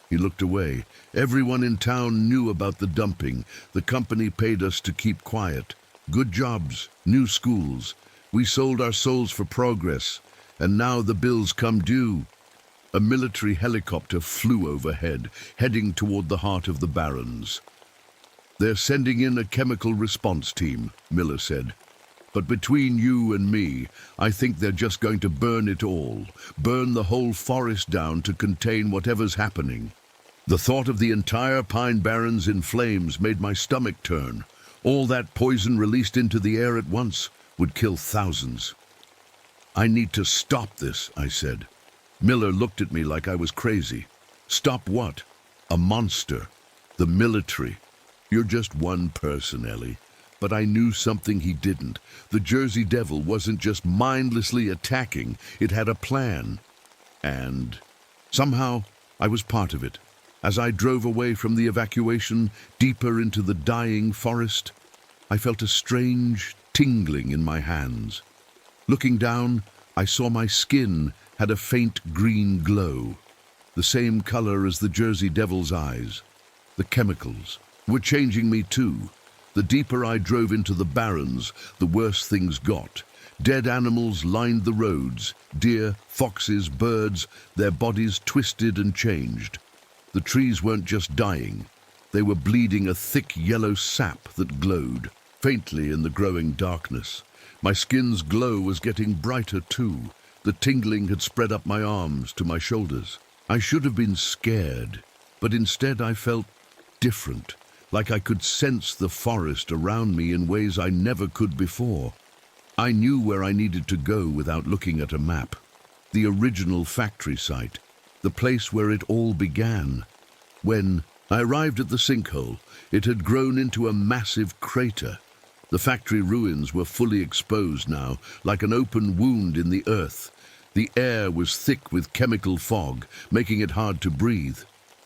He looked away. "Everyone in town knew about the dumping. The company paid us to keep quiet. Good jobs, new schools. We sold our souls for progress. And now the bills come due." A military helicopter flew overhead, heading toward the heart of the Barrens. "They're sending in a chemical response team," Miller said. "But between you and me, I think they're just going to burn it all, burn the whole forest down to contain whatever's happening." The thought of the entire Pine Barrens in flames made my stomach turn. All that poison released into the air at once would kill thousands. "I need to stop this," I said. Miller looked at me like I was crazy. "Stop what?" "A monster. The military." "You're just one person, Ellie." But I knew something he didn't. The Jersey Devil wasn't just mindlessly attacking. It had a plan. And somehow I was part of it. As I drove away from the evacuation, deeper into the dying forest, I felt a strange tingling in my hands. Looking down, I saw my skin had a faint green glow, the same color as the Jersey Devil's eyes. The chemicals were changing me too. The deeper I drove into the Barrens, the worse things got. Dead animals lined the roads, deer, foxes, birds, their bodies twisted and changed. The trees weren't just dying. They were bleeding a thick yellow sap that glowed, faintly in the growing darkness. My skin's glow was getting brighter too. The tingling had spread up my arms to my shoulders. I should have been scared, but instead I felt different, like I could sense the forest around me in ways I never could before. I knew where I needed to go without looking at a map. The original factory site, the place where it all began. When I arrived at the sinkhole, it had grown into a massive crater. The factory ruins were fully exposed now, like an open wound in the earth. The air was thick with chemical fog, making it hard to breathe.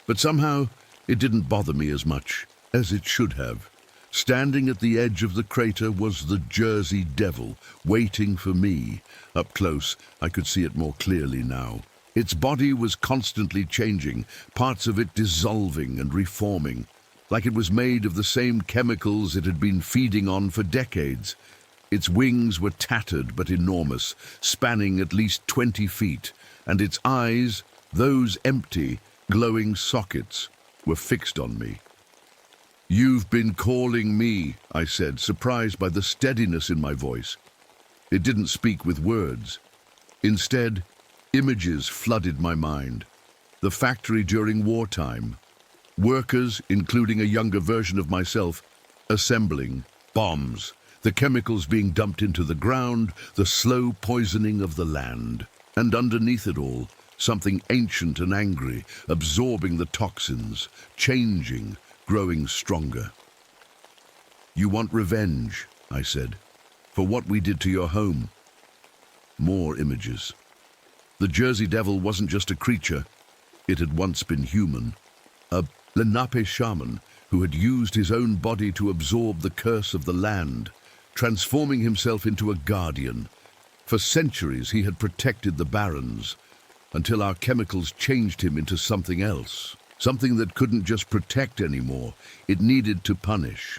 But somehow, it didn't bother me as much as it should have. Standing at the edge of the crater was the Jersey Devil, waiting for me. Up close, I could see it more clearly now. Its body was constantly changing, parts of it dissolving and reforming, like it was made of the same chemicals it had been feeding on for decades. Its wings were tattered but enormous, spanning at least 20 feet, and its eyes, those empty, glowing sockets, were fixed on me. "You've been calling me," I said, surprised by the steadiness in my voice. It didn't speak with words. Instead, images flooded my mind. The factory during wartime. Workers, including a younger version of myself, assembling bombs. The chemicals being dumped into the ground, the slow poisoning of the land. And underneath it all, something ancient and angry, absorbing the toxins, changing, growing stronger. "You want revenge," I said, "for what we did to your home." More images. The Jersey Devil wasn't just a creature. It had once been human. A Lenape shaman who had used his own body to absorb the curse of the land, transforming himself into a guardian. For centuries he had protected the barrens, until our chemicals changed him into something else. Something that couldn't just protect anymore. It needed to punish.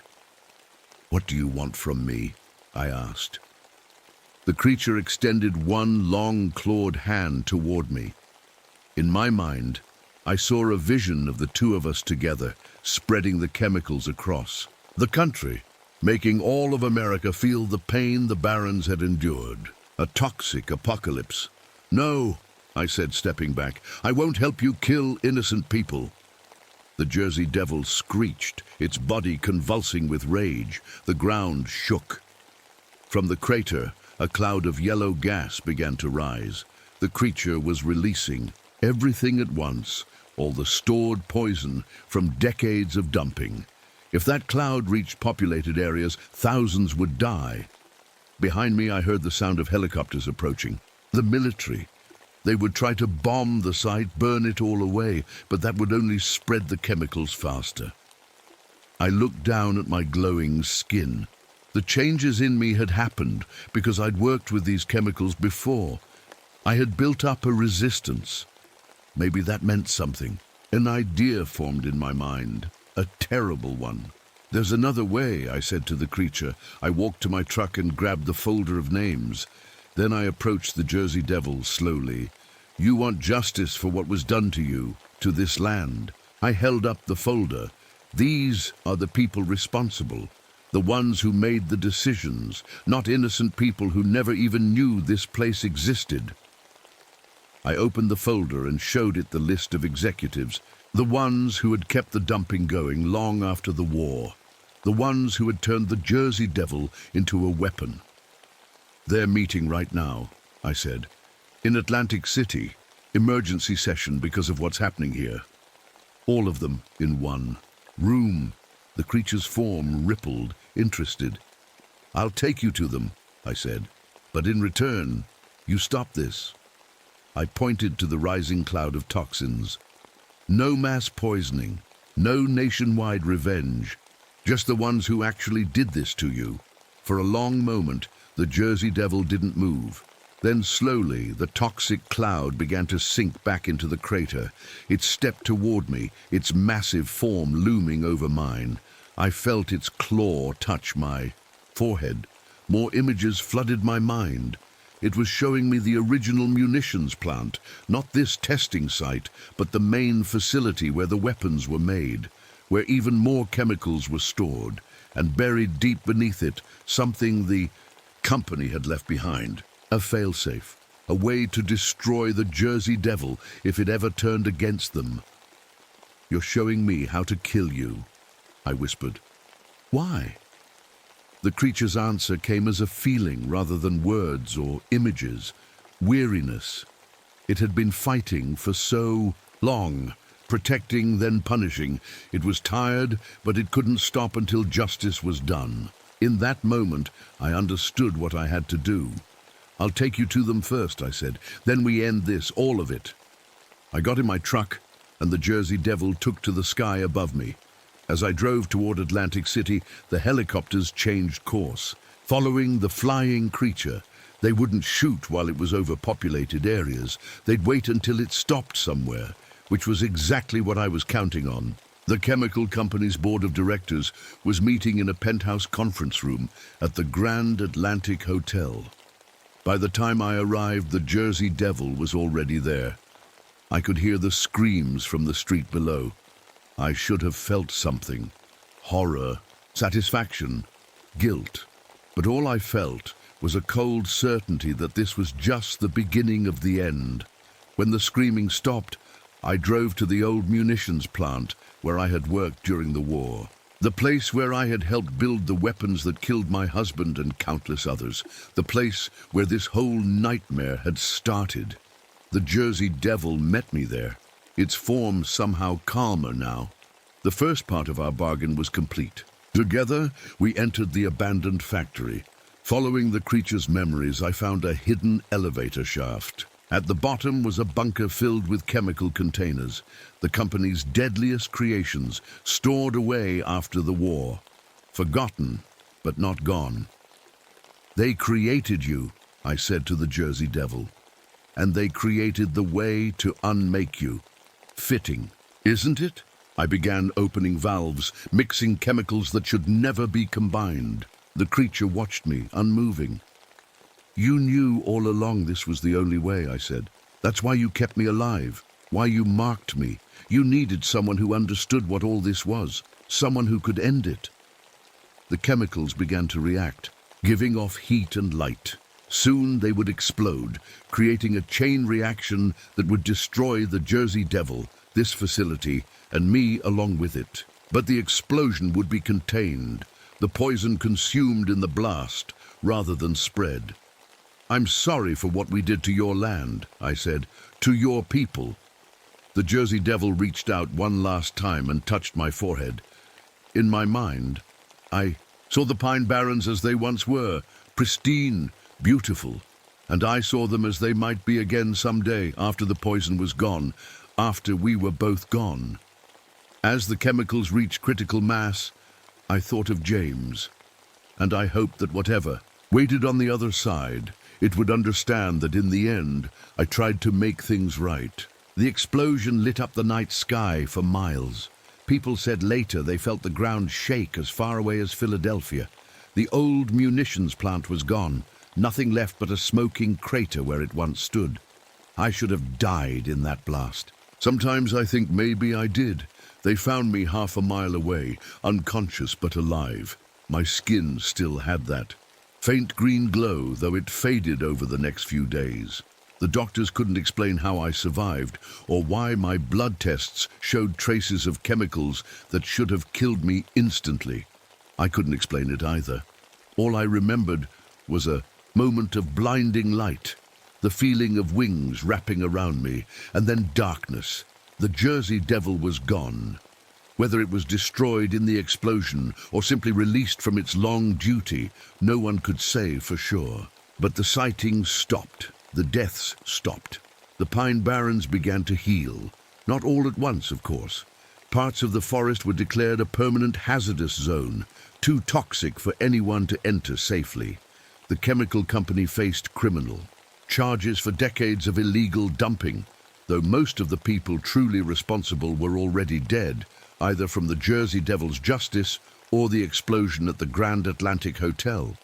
"What do you want from me?" I asked. The creature extended one long, clawed hand toward me. In my mind, I saw a vision of the two of us together, spreading the chemicals across the country, making all of America feel the pain the barons had endured. A toxic apocalypse. "No," I said, stepping back. "I won't help you kill innocent people." The Jersey Devil screeched, its body convulsing with rage. The ground shook. From the crater, a cloud of yellow gas began to rise. The creature was releasing everything at once, all the stored poison from decades of dumping. If that cloud reached populated areas, thousands would die. Behind me, I heard the sound of helicopters approaching. The military. They would try to bomb the site, burn it all away, but that would only spread the chemicals faster. I looked down at my glowing skin. The changes in me had happened because I'd worked with these chemicals before. I had built up a resistance. Maybe that meant something. An idea formed in my mind, a terrible one. "There's another way," I said to the creature. I walked to my truck and grabbed the folder of names. Then I approached the Jersey Devil slowly. "You want justice for what was done to you, to this land." I held up the folder. "These are the people responsible. The ones who made the decisions, not innocent people who never even knew this place existed." I opened the folder and showed it the list of executives, the ones who had kept the dumping going long after the war, the ones who had turned the Jersey Devil into a weapon. "They're meeting right now," I said. "In Atlantic City, emergency session because of what's happening here." All of them in one room. The creature's form rippled, interested. "I'll take you to them," I said. "But in return, you stop this." I pointed to the rising cloud of toxins. "No mass poisoning, no nationwide revenge, just the ones who actually did this to you." For a long moment, the Jersey Devil didn't move. Then slowly, the toxic cloud began to sink back into the crater. It stepped toward me, its massive form looming over mine. I felt its claw touch my forehead. More images flooded my mind. It was showing me the original munitions plant, not this testing site, but the main facility where the weapons were made, where even more chemicals were stored, and buried deep beneath it, something the company had left behind. A failsafe, a way to destroy the Jersey Devil if it ever turned against them. "You're showing me how to kill you," I whispered. "Why?" The creature's answer came as a feeling rather than words or images. Weariness. It had been fighting for so long, protecting, then punishing. It was tired, but it couldn't stop until justice was done. In that moment, I understood what I had to do. "I'll take you to them first," I said. "Then we end this, all of it." I got in my truck, and the Jersey Devil took to the sky above me. As I drove toward Atlantic City, the helicopters changed course. Following the flying creature, they wouldn't shoot while it was over populated areas. They'd wait until it stopped somewhere, which was exactly what I was counting on. The chemical company's board of directors was meeting in a penthouse conference room at the Grand Atlantic Hotel. By the time I arrived, the Jersey Devil was already there. I could hear the screams from the street below. I should have felt something. Horror, satisfaction, guilt. But all I felt was a cold certainty that this was just the beginning of the end. When the screaming stopped, I drove to the old munitions plant where I had worked during the war. The place where I had helped build the weapons that killed my husband and countless others. The place where this whole nightmare had started. The Jersey Devil met me there, its form somehow calmer now. The first part of our bargain was complete. Together, we entered the abandoned factory. Following the creature's memories, I found a hidden elevator shaft. At the bottom was a bunker filled with chemical containers, the company's deadliest creations, stored away after the war. Forgotten, but not gone. They created you, I said to the Jersey Devil, and they created the way to unmake you. Fitting, isn't it? I began opening valves, mixing chemicals that should never be combined. The creature watched me, unmoving. You knew all along this was the only way, I said. That's why you kept me alive, why you marked me. You needed someone who understood what all this was, someone who could end it. The chemicals began to react, giving off heat and light. Soon they would explode, creating a chain reaction that would destroy the Jersey Devil, this facility, and me along with it. But the explosion would be contained, the poison consumed in the blast, rather than spread. I'm sorry for what we did to your land, I said, to your people. The Jersey Devil reached out one last time and touched my forehead. In my mind, I saw the Pine Barrens as they once were, pristine, beautiful, and I saw them as they might be again someday after the poison was gone, after we were both gone. As the chemicals reached critical mass, I thought of James, and I hoped that whatever waited on the other side, it would understand that in the end, I tried to make things right. The explosion lit up the night sky for miles. People said later they felt the ground shake as far away as Philadelphia. The old munitions plant was gone, nothing left but a smoking crater where it once stood. I should have died in that blast. Sometimes I think maybe I did. They found me half a mile away, unconscious but alive. My skin still had that faint green glow, though it faded over the next few days. The doctors couldn't explain how I survived, or why my blood tests showed traces of chemicals that should have killed me instantly. I couldn't explain it either. All I remembered was a moment of blinding light, the feeling of wings wrapping around me, and then darkness. The Jersey Devil was gone. Whether it was destroyed in the explosion or simply released from its long duty, no one could say for sure. But the sightings stopped. The deaths stopped. The Pine Barrens began to heal. Not all at once, of course. Parts of the forest were declared a permanent hazardous zone, too toxic for anyone to enter safely. The chemical company faced criminal charges for decades of illegal dumping, though most of the people truly responsible were already dead, either from the Jersey Devil's justice or the explosion at the Grand Atlantic Hotel.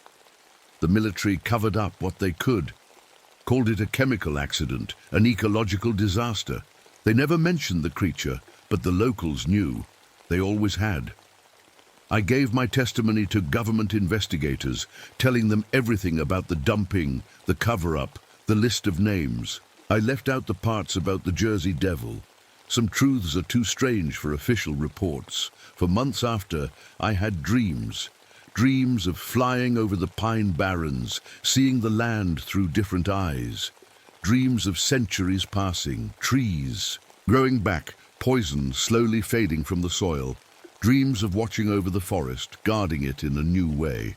The military covered up what they could, called it a chemical accident, an ecological disaster. They never mentioned the creature, but the locals knew. They always had. I gave my testimony to government investigators, telling them everything about the dumping, the cover-up, the list of names. I left out the parts about the Jersey Devil. Some truths are too strange for official reports. For months after, I had dreams of flying over the Pine Barrens, seeing the land through different eyes. Dreams of centuries passing, trees growing back, poison slowly fading from the soil. Dreams of watching over the forest, guarding it in a new way.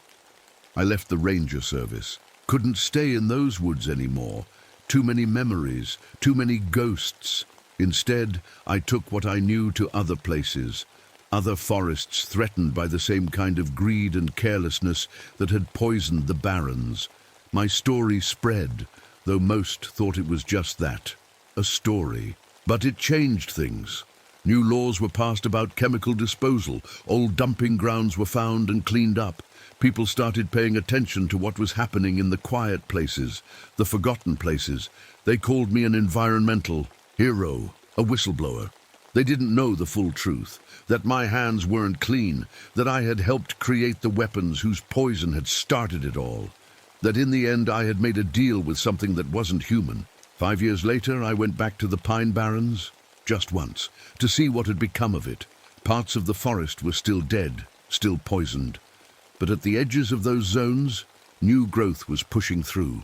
I left the ranger service. Couldn't stay in those woods anymore. Too many memories, too many ghosts. Instead, I took what I knew to other places, other forests threatened by the same kind of greed and carelessness that had poisoned the barrens. My story spread, though most thought it was just that, a story. But it changed things. New laws were passed about chemical disposal. Old dumping grounds were found and cleaned up. People started paying attention to what was happening in the quiet places, the forgotten places. They called me an environmental hero, a whistleblower. They didn't know the full truth, that my hands weren't clean, that I had helped create the weapons whose poison had started it all, that in the end I had made a deal with something that wasn't human. 5 years later, I went back to the Pine Barrens, just once, to see what had become of it. Parts of the forest were still dead, still poisoned. But at the edges of those zones, new growth was pushing through.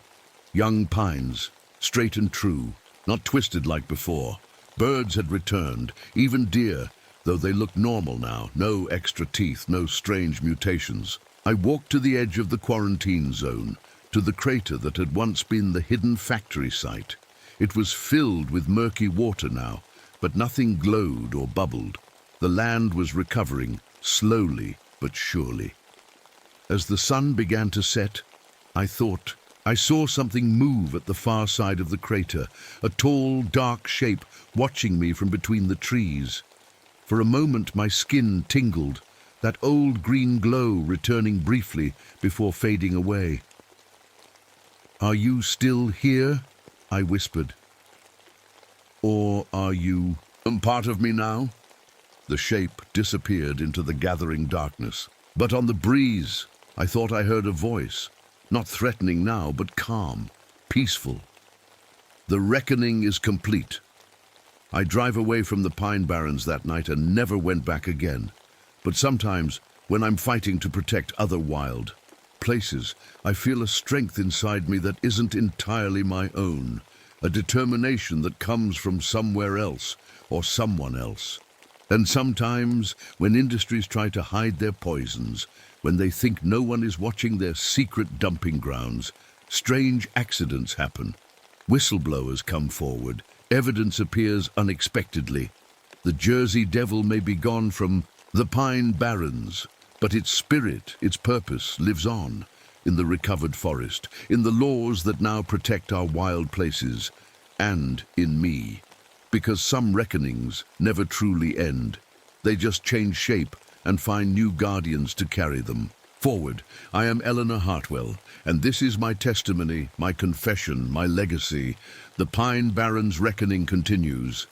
Young pines, straight and true, not twisted like before. Birds had returned, even deer, though they looked normal now, no extra teeth, no strange mutations. I walked to the edge of the quarantine zone, to the crater that had once been the hidden factory site. It was filled with murky water now, but nothing glowed or bubbled. The land was recovering, slowly but surely. As the sun began to set, I thought I saw something move at the far side of the crater, a tall, dark shape watching me from between the trees. For a moment my skin tingled, that old green glow returning briefly before fading away. "Are you still here?" I whispered. "Or are you part of me now?" The shape disappeared into the gathering darkness. But on the breeze, I thought I heard a voice, not threatening now, but calm, peaceful. "The reckoning is complete." I drive away from the Pine Barrens that night and never went back again. But sometimes, when I'm fighting to protect other wild places, I feel a strength inside me that isn't entirely my own, a determination that comes from somewhere else or someone else. And sometimes, when industries try to hide their poisons, when they think no one is watching their secret dumping grounds, strange accidents happen. Whistleblowers come forward. Evidence appears unexpectedly. The Jersey Devil may be gone from the Pine Barrens, but its spirit, its purpose, lives on in the recovered forest, in the laws that now protect our wild places, and in me. Because some reckonings never truly end. They just change shape and find new guardians to carry them forward. I am Eleanor Hartwell, and this is my testimony, my confession, my legacy. The Pine Barrens reckoning continues.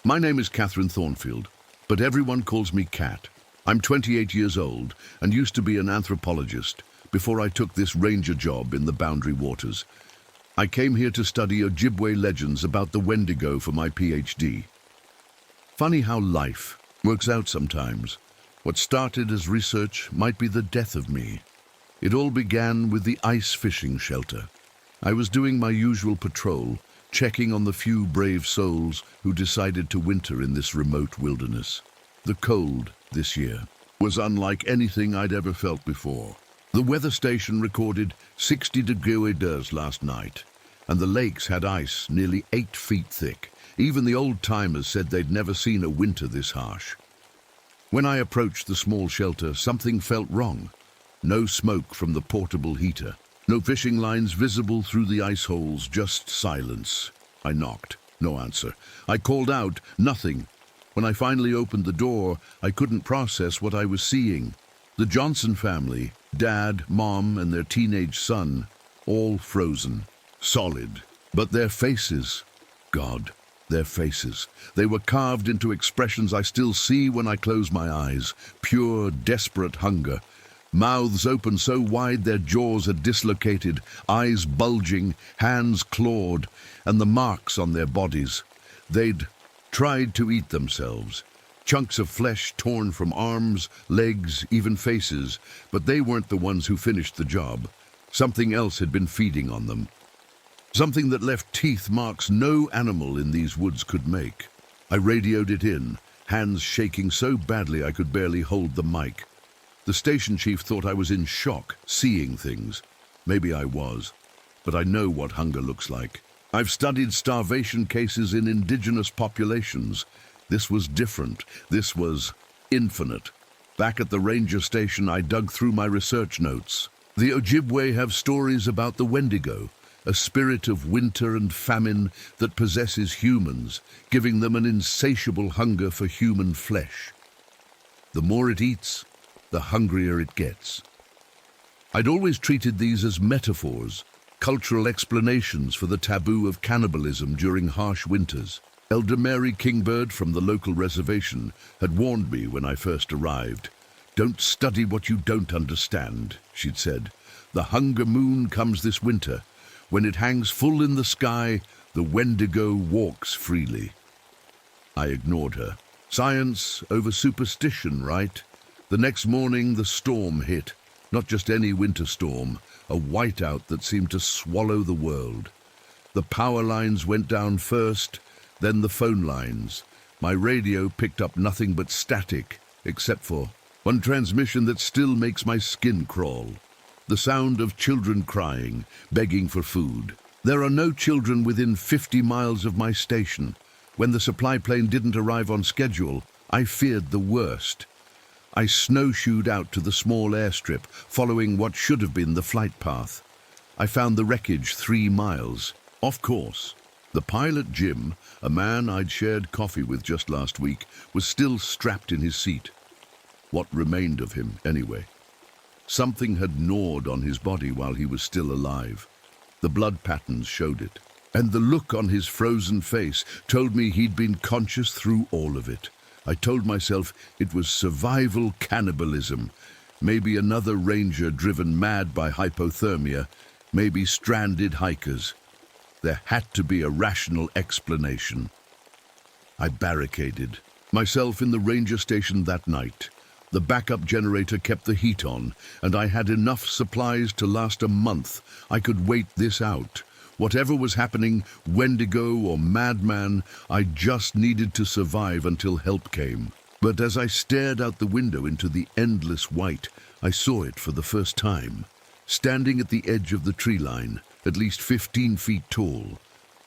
My name is Catherine Thornfield, but everyone calls me Cat. I'm 28 years old and used to be an anthropologist before I took this ranger job in the Boundary Waters. I came here to study Ojibwe legends about the Wendigo for my PhD. Funny how life works out sometimes. What started as research might be the death of me. It all began with the ice fishing shelter. I was doing my usual patrol, checking on the few brave souls who decided to winter in this remote wilderness. The cold this year was unlike anything I'd ever felt before. The weather station recorded 60 degrees last night, and the lakes had ice nearly 8 feet thick. Even the old-timers said they'd never seen a winter this harsh. When I approached the small shelter, something felt wrong. No smoke from the portable heater. No fishing lines visible through the ice holes, just silence. I knocked. No answer. I called out. Nothing. When I finally opened the door, I couldn't process what I was seeing. The Johnson family, Dad, Mom, and their teenage son, all frozen, solid. But their faces, God, their faces. They were carved into expressions I still see when I close my eyes. Pure, desperate hunger. Mouths open so wide their jaws had dislocated, eyes bulging, hands clawed, and the marks on their bodies. They'd tried to eat themselves. Chunks of flesh torn from arms, legs, even faces, but they weren't the ones who finished the job. Something else had been feeding on them. Something that left teeth marks no animal in these woods could make. I radioed it in, hands shaking so badly I could barely hold the mic. The station chief thought I was in shock, seeing things. Maybe I was, but I know what hunger looks like. I've studied starvation cases in indigenous populations. This was different. This was infinite. Back at the ranger station, I dug through my research notes. The Ojibwe have stories about the Wendigo, a spirit of winter and famine that possesses humans, giving them an insatiable hunger for human flesh. The more it eats, the hungrier it gets. I'd always treated these as metaphors, cultural explanations for the taboo of cannibalism during harsh winters. Elder Mary Kingbird from the local reservation had warned me when I first arrived. "Don't study what you don't understand," she'd said. "The hunger moon comes this winter. When it hangs full in the sky, the Wendigo walks freely." I ignored her. Science over superstition, right? The next morning, the storm hit. Not just any winter storm, a whiteout that seemed to swallow the world. The power lines went down first, then the phone lines. My radio picked up nothing but static, except for one transmission that still makes my skin crawl. The sound of children crying, begging for food. There are no children within 50 miles of my station. When the supply plane didn't arrive on schedule, I feared the worst. I snowshoed out to the small airstrip, following what should have been the flight path. I found the wreckage 3 miles off course. The pilot, Jim, a man I'd shared coffee with just last week, was still strapped in his seat. What remained of him, anyway? Something had gnawed on his body while he was still alive. The blood patterns showed it, and the look on his frozen face told me he'd been conscious through all of it. I told myself it was survival cannibalism, maybe another ranger driven mad by hypothermia, maybe stranded hikers. There had to be a rational explanation. I barricaded myself in the ranger station that night. The backup generator kept the heat on, and I had enough supplies to last a month. I could wait this out. Whatever was happening, Wendigo or madman, I just needed to survive until help came. But as I stared out the window into the endless white, I saw it for the first time. Standing at the edge of the tree line, at least 15 feet tall,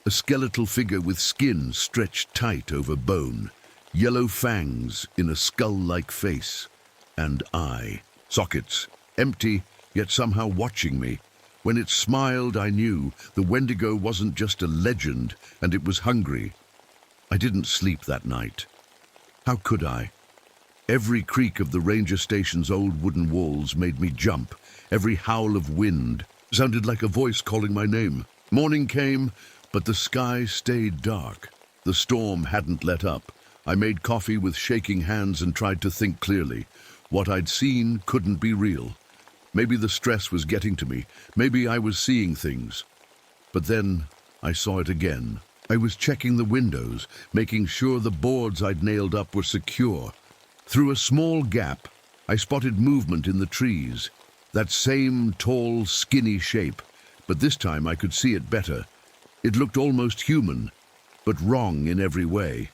a skeletal figure with skin stretched tight over bone, yellow fangs in a skull-like face. And eye sockets, empty, yet somehow watching me. When it smiled, I knew the Wendigo wasn't just a legend, and it was hungry. I didn't sleep that night. How could I? Every creak of the ranger station's old wooden walls made me jump. Every howl of wind sounded like a voice calling my name. Morning came, but the sky stayed dark. The storm hadn't let up. I made coffee with shaking hands and tried to think clearly. What I'd seen couldn't be real. Maybe the stress was getting to me. Maybe I was seeing things. But then I saw it again. I was checking the windows, making sure the boards I'd nailed up were secure. Through a small gap, I spotted movement in the trees. That same tall, skinny shape. But this time I could see it better. It looked almost human, but wrong in every way.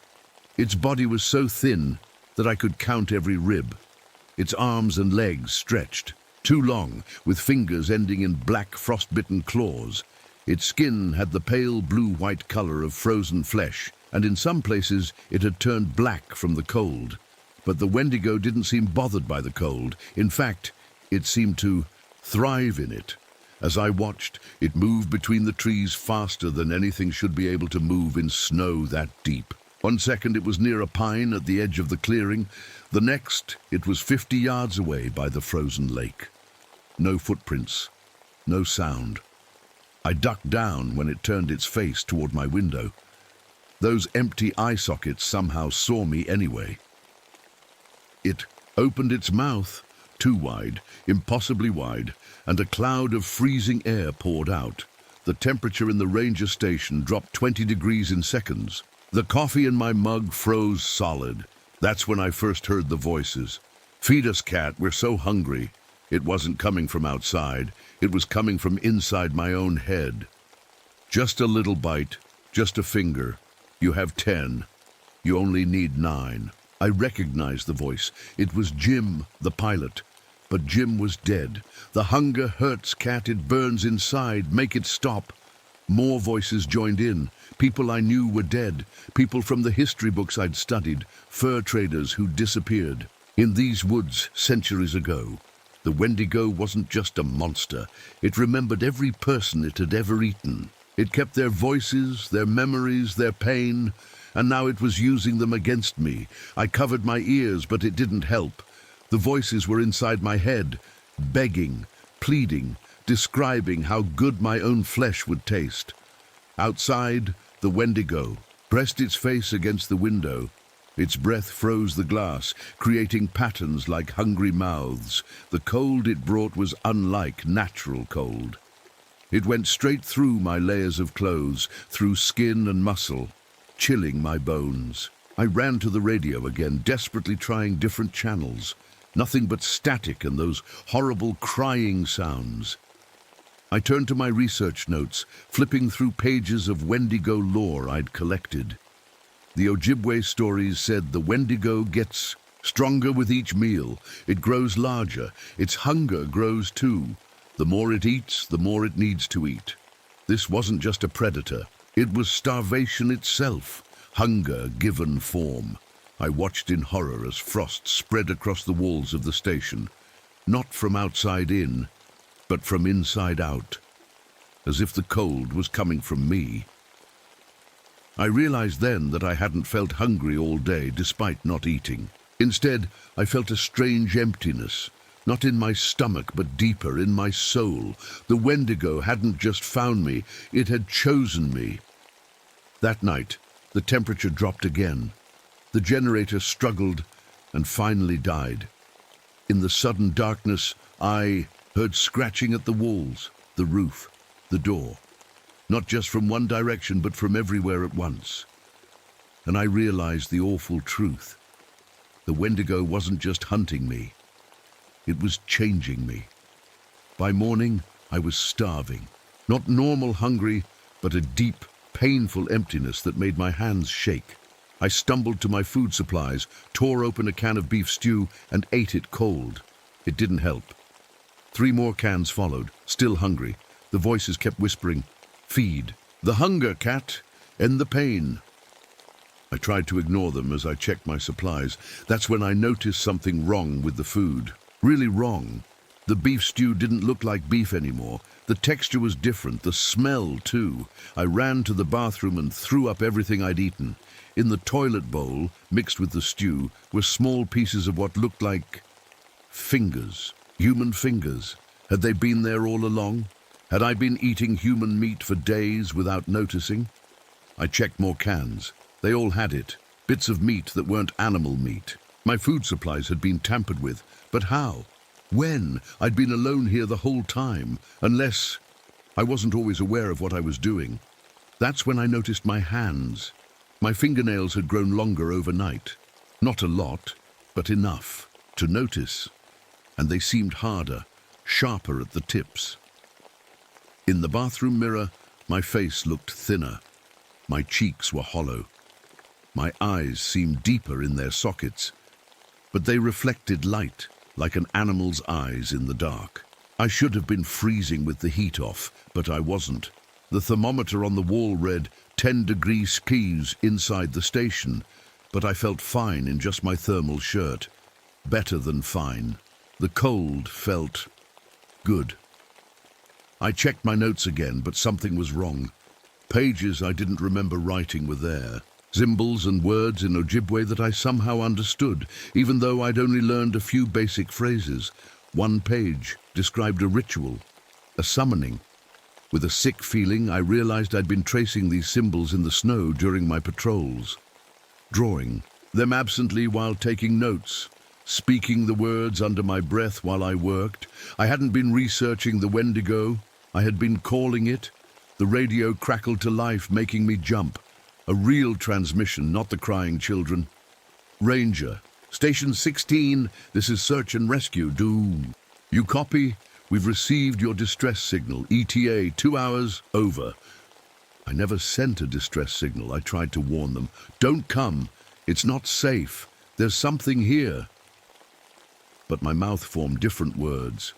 Its body was so thin that I could count every rib. Its arms and legs stretched, too long, with fingers ending in black frostbitten claws. Its skin had the pale blue-white color of frozen flesh, and in some places it had turned black from the cold. But the Wendigo didn't seem bothered by the cold. In fact, it seemed to thrive in it. As I watched, it moved between the trees faster than anything should be able to move in snow that deep. 1 second it was near a pine at the edge of the clearing. The next, it was 50 yards away by the frozen lake. No footprints, no sound. I ducked down when it turned its face toward my window. Those empty eye sockets somehow saw me anyway. It opened its mouth, too wide, impossibly wide, and a cloud of freezing air poured out. The temperature in the ranger station dropped 20 degrees in seconds. The coffee in my mug froze solid. That's when I first heard the voices. "Feed us, cat, we're so hungry." It wasn't coming from outside. It was coming from inside my own head. "Just a little bite, just a finger. You have 10. You only need 9. I recognized the voice. It was Jim, the pilot. But Jim was dead. The hunger hurts, cat. It burns inside. Make it stop. More voices joined in. People I knew were dead. People from the history books I'd studied. Fur traders who disappeared. In these woods centuries ago, the Wendigo wasn't just a monster. It remembered every person it had ever eaten. It kept their voices, their memories, their pain, and now it was using them against me. I covered my ears, but it didn't help. The voices were inside my head, begging, pleading, describing how good my own flesh would taste. Outside, the Wendigo pressed its face against the window. Its breath froze the glass, creating patterns like hungry mouths. The cold it brought was unlike natural cold. It went straight through my layers of clothes, through skin and muscle, chilling my bones. I ran to the radio again, desperately trying different channels. Nothing but static and those horrible crying sounds. I turned to my research notes, flipping through pages of Wendigo lore I'd collected. The Ojibwe stories said the Wendigo gets stronger with each meal. It grows larger. Its hunger grows too. The more it eats, the more it needs to eat. This wasn't just a predator. It was starvation itself, hunger given form. I watched in horror as frost spread across the walls of the station, not from outside in, but from inside out, as if the cold was coming from me. I realized then that I hadn't felt hungry all day despite not eating. Instead, I felt a strange emptiness, not in my stomach but deeper in my soul. The Wendigo hadn't just found me, it had chosen me. That night, the temperature dropped again. The generator struggled and finally died. In the sudden darkness, I heard scratching at the walls, the roof, the door. Not just from one direction, but from everywhere at once. And I realized the awful truth. The Wendigo wasn't just hunting me. It was changing me. By morning, I was starving. Not normal hungry, but a deep, painful emptiness that made my hands shake. I stumbled to my food supplies, tore open a can of beef stew, and ate it cold. It didn't help. 3 more cans followed, still hungry. The voices kept whispering, "Feed. The hunger, cat. End the pain." I tried to ignore them as I checked my supplies. That's when I noticed something wrong with the food. Really wrong. The beef stew didn't look like beef anymore. The texture was different, the smell too. I ran to the bathroom and threw up everything I'd eaten. In the toilet bowl, mixed with the stew, were small pieces of what looked like fingers. Human fingers. Had they been there all along? Had I been eating human meat for days without noticing? I checked more cans. They all had it. Bits of meat that weren't animal meat. My food supplies had been tampered with. But how? When? I'd been alone here the whole time. Unless I wasn't always aware of what I was doing. That's when I noticed my hands. My fingernails had grown longer overnight. Not a lot, but enough to notice. And they seemed harder, sharper at the tips. In the bathroom mirror, my face looked thinner. My cheeks were hollow. My eyes seemed deeper in their sockets, but they reflected light, like an animal's eyes in the dark. I should have been freezing with the heat off, but I wasn't. The thermometer on the wall read 10 degrees Celsius inside the station, but I felt fine in just my thermal shirt. Better than fine. The cold felt good. I checked my notes again, but something was wrong. Pages I didn't remember writing were there. Symbols and words in Ojibwe that I somehow understood, even though I'd only learned a few basic phrases. One page described a ritual, a summoning. With a sick feeling, I realized I'd been tracing these symbols in the snow during my patrols. Drawing them absently while taking notes. Speaking the words under my breath while I worked. I hadn't been researching the Wendigo. I had been calling it. The radio crackled to life, making me jump. A real transmission, not the crying children. Ranger, Station 16, this is search and rescue. Doom. You copy? We've received your distress signal. ETA, 2 hours, over. I never sent a distress signal. I tried to warn them. Don't come. It's not safe. There's something here. But my mouth formed different words.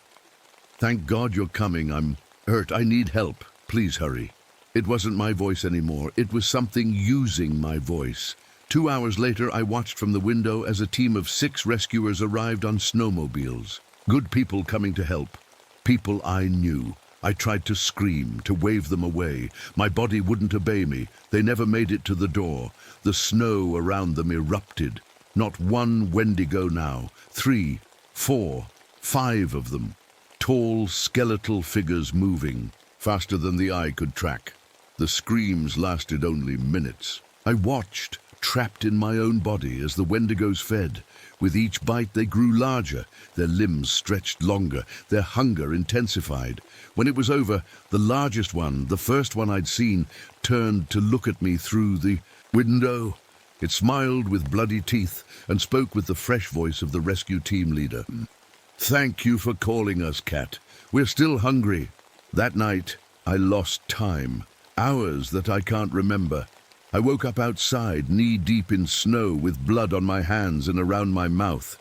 Thank God you're coming. I'm hurt. I need help. Please hurry. It wasn't my voice anymore. It was something using my voice. 2 hours later, I watched from the window as a team of 6 rescuers arrived on snowmobiles. Good people coming to help. People I knew. I tried to scream, to wave them away. My body wouldn't obey me. They never made it to the door. The snow around them erupted. Not one Wendigo now. 3, 4, 5 of them. Tall, skeletal figures moving, faster than the eye could track. The screams lasted only minutes. I watched, trapped in my own body as the Wendigos fed. With each bite they grew larger, their limbs stretched longer, their hunger intensified. When it was over, the largest one, the first one I'd seen, turned to look at me through the window. It smiled with bloody teeth and spoke with the fresh voice of the rescue team leader. "Thank you for calling us, Cat. We're still hungry." That night, I lost time. Hours that I can't remember. I woke up outside, knee-deep in snow, with blood on my hands and around my mouth.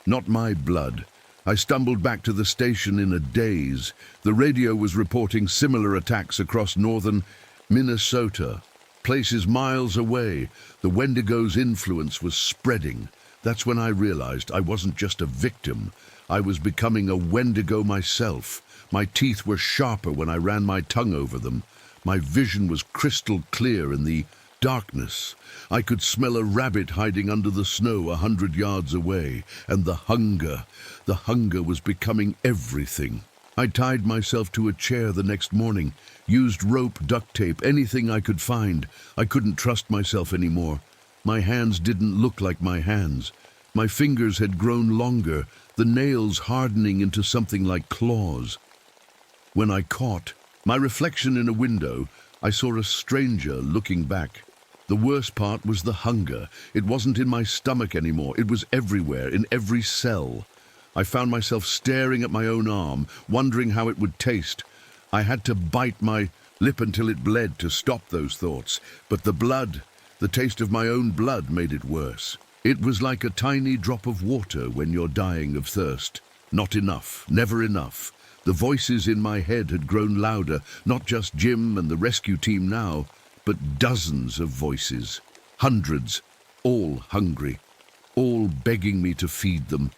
Not my blood. I stumbled back to the station in a daze. The radio was reporting similar attacks across northern Minnesota, places miles away. The Wendigos' influence was spreading. That's when I realized I wasn't just a victim. I was becoming a Wendigo myself. My teeth were sharper when I ran my tongue over them. My vision was crystal clear in the darkness. I could smell a rabbit hiding under the snow 100 yards away, and the hunger was becoming everything. I tied myself to a chair the next morning, used rope, duct tape, anything I could find. I couldn't trust myself anymore. My hands didn't look like my hands. My fingers had grown longer, the nails hardening into something like claws. When I caught my reflection in a window, I saw a stranger looking back. The worst part was the hunger. It wasn't in my stomach anymore. It was everywhere, in every cell. I found myself staring at my own arm, wondering how it would taste. I had to bite my lip until it bled to stop those thoughts. But the taste of my own blood made it worse. It was like a tiny drop of water when you're dying of thirst. Not enough, never enough. The voices in my head had grown louder, not just Jim and the rescue team now, but dozens of voices, hundreds, all hungry, all begging me to feed them.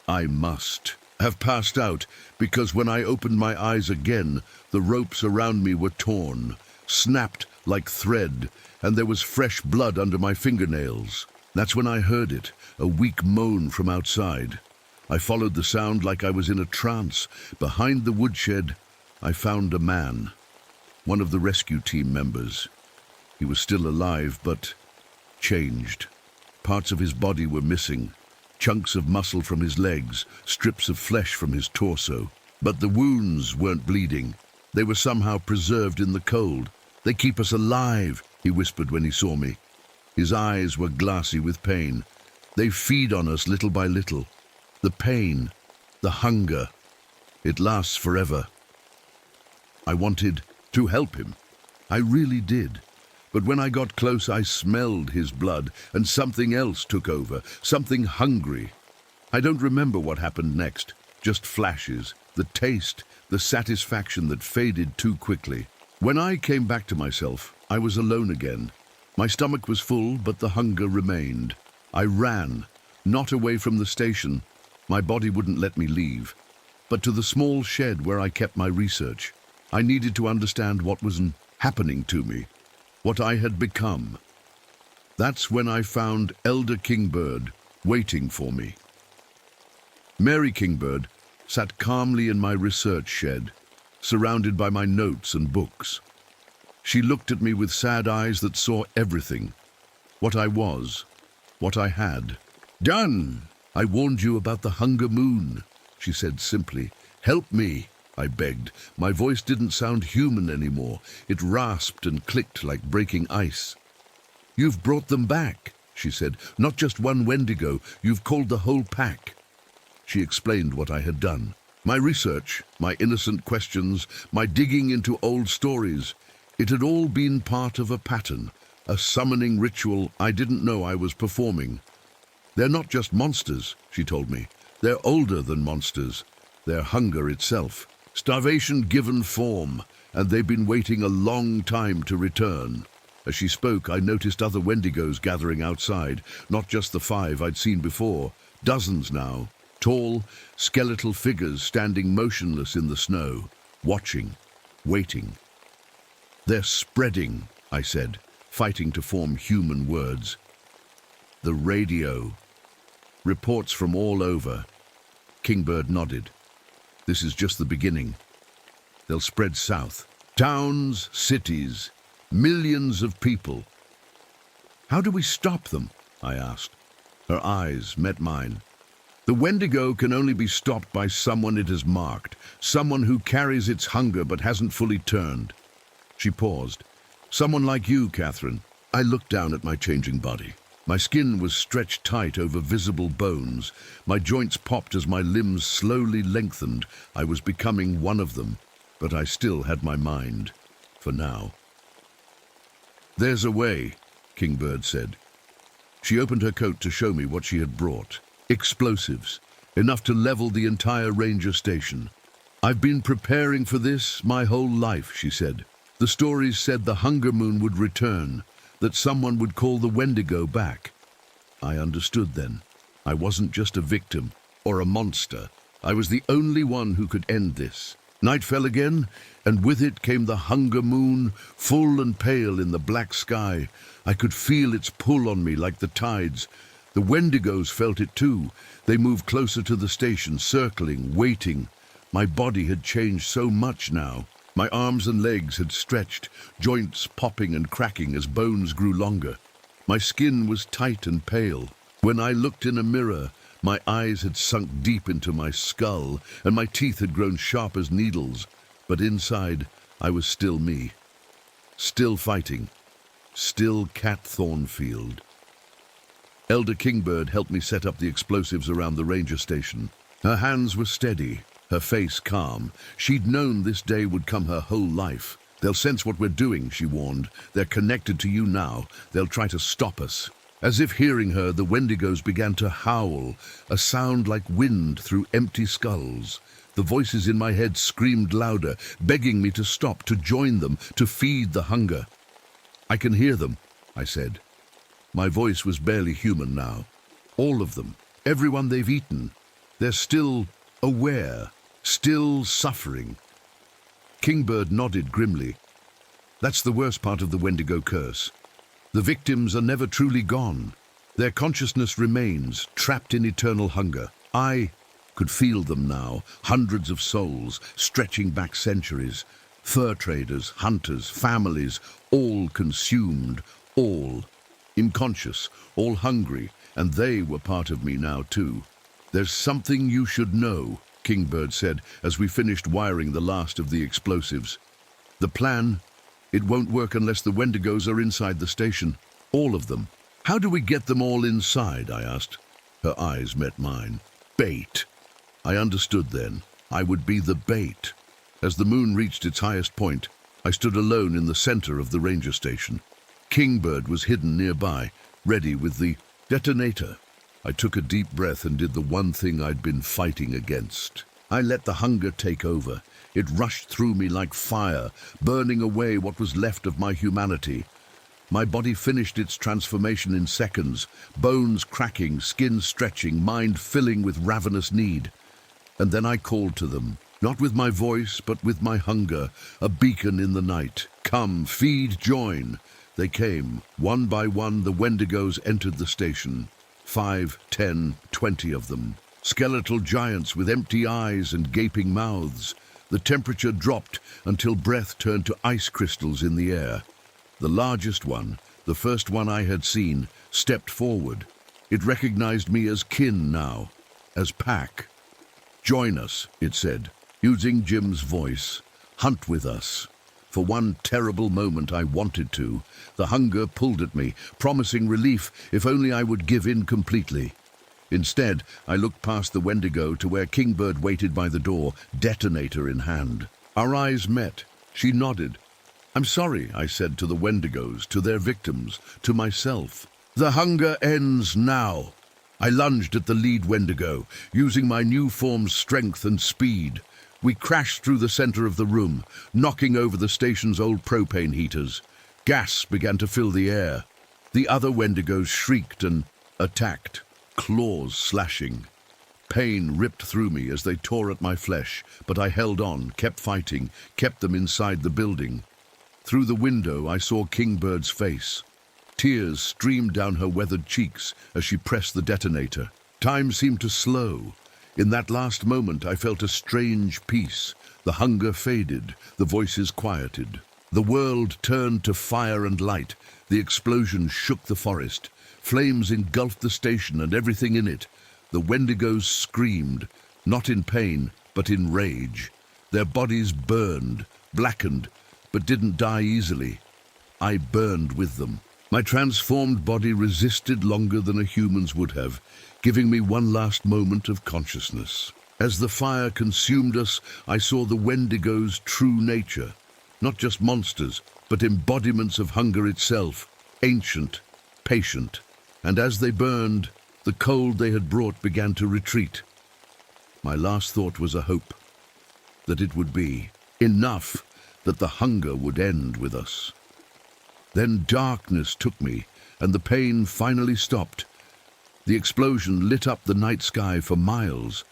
I must have passed out, because when I opened my eyes again, the ropes around me were torn, snapped like thread, and there was fresh blood under my fingernails. That's when I heard it, a weak moan from outside. I followed the sound like I was in a trance. Behind the woodshed, I found a man, one of the rescue team members. He was still alive, but changed. Parts of his body were missing, chunks of muscle from his legs, strips of flesh from his torso. But the wounds weren't bleeding. They were somehow preserved in the cold. "They keep us alive," he whispered when he saw me. His eyes were glassy with pain. "They feed on us little by little. The pain, the hunger, it lasts forever." I wanted to help him. I really did. But when I got close, I smelled his blood, and something else took over, something hungry. I don't remember what happened next, just flashes, the taste, the satisfaction that faded too quickly. When I came back to myself, I was alone again. My stomach was full, but the hunger remained. I ran, not away from the station. My body wouldn't let me leave, but to the small shed where I kept my research. I needed to understand what was happening to me, what I had become. That's when I found Elder Kingbird waiting for me. Mary Kingbird sat calmly in my research shed, surrounded by my notes and books. She looked at me with sad eyes that saw everything, what I was, what I had. "Done! I warned you about the Hunger Moon," she said simply. "Help me," I begged. My voice didn't sound human anymore. It rasped and clicked like breaking ice. "You've brought them back," she said. "Not just one Wendigo. You've called the whole pack." She explained what I had done. My research, my innocent questions, my digging into old stories. It had all been part of a pattern, a summoning ritual I didn't know I was performing. "They're not just monsters," she told me. "They're older than monsters. They're hunger itself. Starvation given form, and they've been waiting a long time to return." As she spoke, I noticed other Wendigos gathering outside, not just the 5 I'd seen before, dozens now, tall, skeletal figures standing motionless in the snow, watching, waiting. "They're spreading," I said, fighting to form human words. "The radio. Reports from all over." Kingbird nodded. "This is just the beginning. They'll spread south. Towns, cities, millions of people." "How do we stop them?" I asked. Her eyes met mine. "The Wendigo can only be stopped by someone it has marked, someone who carries its hunger but hasn't fully turned." She paused. "Someone like you, Catherine." I looked down at my changing body. My skin was stretched tight over visible bones. My joints popped as my limbs slowly lengthened. I was becoming one of them, but I still had my mind, for now. "There's a way," Kingbird said. She opened her coat to show me what she had brought. Explosives, enough to level the entire ranger station. "I've been preparing for this my whole life," she said. "The stories said the Hunger Moon would return, that someone would call the Wendigo back." I understood then. I wasn't just a victim or a monster. I was the only one who could end this. Night fell again, and with it came the Hunger Moon, full and pale in the black sky. I could feel its pull on me like the tides. The Wendigos felt it too. They moved closer to the station, circling, waiting. My body had changed so much now. My arms and legs had stretched, joints popping and cracking as bones grew longer. My skin was tight and pale. When I looked in a mirror, my eyes had sunk deep into my skull, and my teeth had grown sharp as needles. But inside, I was still me. Still fighting. Still Cat Thornfield. Elder Kingbird helped me set up the explosives around the ranger station. Her hands were steady, her face calm. She'd known this day would come her whole life. "They'll sense what we're doing," she warned. "They're connected to you now. They'll try to stop us." As if hearing her, the Wendigos began to howl, a sound like wind through empty skulls. The voices in my head screamed louder, begging me to stop, to join them, to feed the hunger. "I can hear them," I said. My voice was barely human now. "All of them, everyone they've eaten. They're still aware, still suffering." Kingbird nodded grimly. "That's the worst part of the Wendigo curse. The victims are never truly gone. Their consciousness remains, trapped in eternal hunger. I could feel them now, hundreds of souls, stretching back centuries. Fur traders, hunters, families, all consumed, all unconscious, all hungry, and they were part of me now too. "There's something you should know," Kingbird said as we finished wiring the last of the explosives. "The plan, it won't work unless the Wendigos are inside the station. All of them." "How do we get them all inside?" I asked. Her eyes met mine. "Bait." I understood then. I would be the bait. As the moon reached its highest point, I stood alone in the center of the ranger station. Kingbird was hidden nearby, ready with the detonator. I took a deep breath and did the one thing I'd been fighting against. I let the hunger take over. It rushed through me like fire, burning away what was left of my humanity. My body finished its transformation in seconds, bones cracking, skin stretching, mind filling with ravenous need. And then I called to them, not with my voice, but with my hunger, a beacon in the night. "Come, feed, join." They came. One by one, the Wendigos entered the station. 5, 10, 20 of them. Skeletal giants with empty eyes and gaping mouths. The temperature dropped until breath turned to ice crystals in the air. The largest one, the first one I had seen, stepped forward. It recognized me as kin now, as pack. "Join us," it said, using Jim's voice. "Hunt with us." For one terrible moment I wanted to. The hunger pulled at me, promising relief if only I would give in completely. Instead, I looked past the Wendigo to where Kingbird waited by the door, detonator in hand. Our eyes met. She nodded. "I'm sorry," I said to the Wendigos, to their victims, to myself. "The hunger ends now." I lunged at the lead Wendigo, using my new form's strength and speed. We crashed through the center of the room, knocking over the station's old propane heaters. Gas began to fill the air. The other Wendigos shrieked and attacked, claws slashing. Pain ripped through me as they tore at my flesh, but I held on, kept fighting, kept them inside the building. Through the window, I saw Kingbird's face. Tears streamed down her weathered cheeks as she pressed the detonator. Time seemed to slow. In that last moment, I felt a strange peace. The hunger faded, the voices quieted. The world turned to fire and light. The explosion shook the forest. Flames engulfed the station and everything in it. The Wendigos screamed, not in pain, but in rage. Their bodies burned, blackened, but didn't die easily. I burned with them. My transformed body resisted longer than a human's would have, giving me one last moment of consciousness. As the fire consumed us, I saw the Wendigo's true nature. Not just monsters, but embodiments of hunger itself, ancient, patient. And as they burned, the cold they had brought began to retreat. My last thought was a hope that it would be enough, that the hunger would end with us. Then darkness took me, and the pain finally stopped. The explosion lit up the night sky for miles.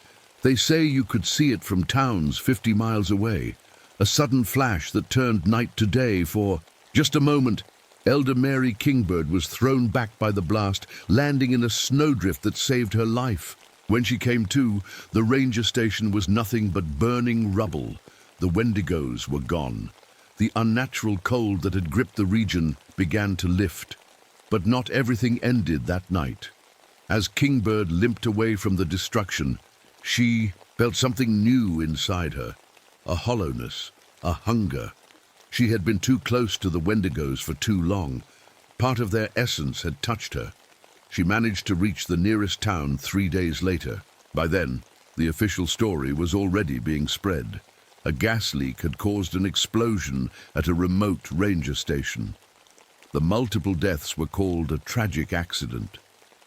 They say you could see it from towns 50 miles away. A sudden flash that turned night to day. For just a moment, Elder Mary Kingbird was thrown back by the blast, landing in a snowdrift that saved her life. When she came to, the ranger station was nothing but burning rubble. The Wendigos were gone. The unnatural cold that had gripped the region began to lift. But not everything ended that night. As Kingbird limped away from the destruction, she felt something new inside her. A hollowness, a hunger. She had been too close to the Wendigos for too long. Part of their essence had touched her. She managed to reach the nearest town 3 days later. By then, the official story was already being spread. A gas leak had caused an explosion at a remote ranger station. The multiple deaths were called a tragic accident.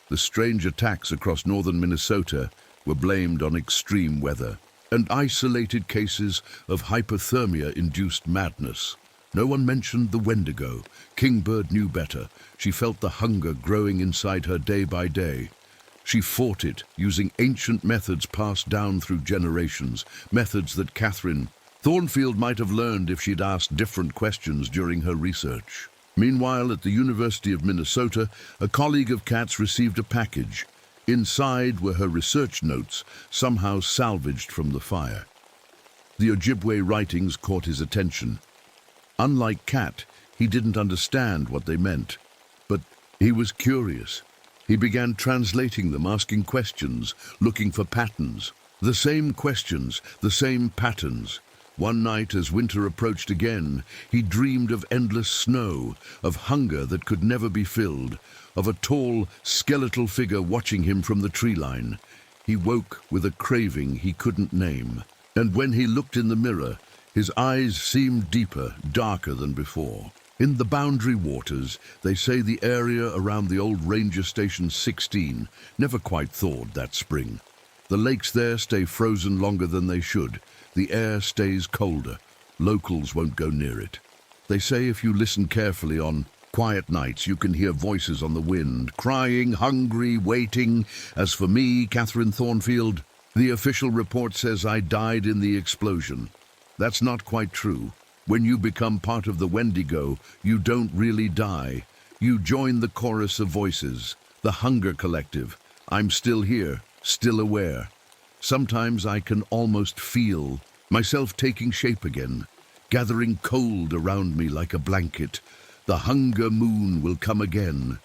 The strange attacks across northern Minnesota were blamed on extreme weather, and isolated cases of hypothermia-induced madness. No one mentioned the Wendigo. Kingbird knew better. She felt the hunger growing inside her day by day. She fought it, using ancient methods passed down through generations, methods that Catherine Thornfield might have learned if she'd asked different questions during her research. Meanwhile, at the University of Minnesota, a colleague of Kat's received a package. Inside were her research notes, somehow salvaged from the fire. The Ojibwe writings caught his attention. Unlike Kat, he didn't understand what they meant, but he was curious. He began translating them, asking questions, looking for patterns. The same questions, the same patterns. One night, as winter approached again, he dreamed of endless snow, of hunger that could never be filled, of a tall, skeletal figure watching him from the tree line. He woke with a craving he couldn't name. And when he looked in the mirror, his eyes seemed deeper, darker than before. In the Boundary Waters, they say the area around the old Ranger Station 16 never quite thawed that spring. The lakes there stay frozen longer than they should. The air stays colder. Locals won't go near it. They say if you listen carefully on quiet nights, you can hear voices on the wind, crying, hungry, waiting. As for me, Catherine Thornfield, the official report says I died in the explosion. That's not quite true. When you become part of the Wendigo, you don't really die. You join the chorus of voices, the Hunger Collective. I'm still here, still aware. Sometimes I can almost feel myself taking shape again, gathering cold around me like a blanket. The hunger moon will come again.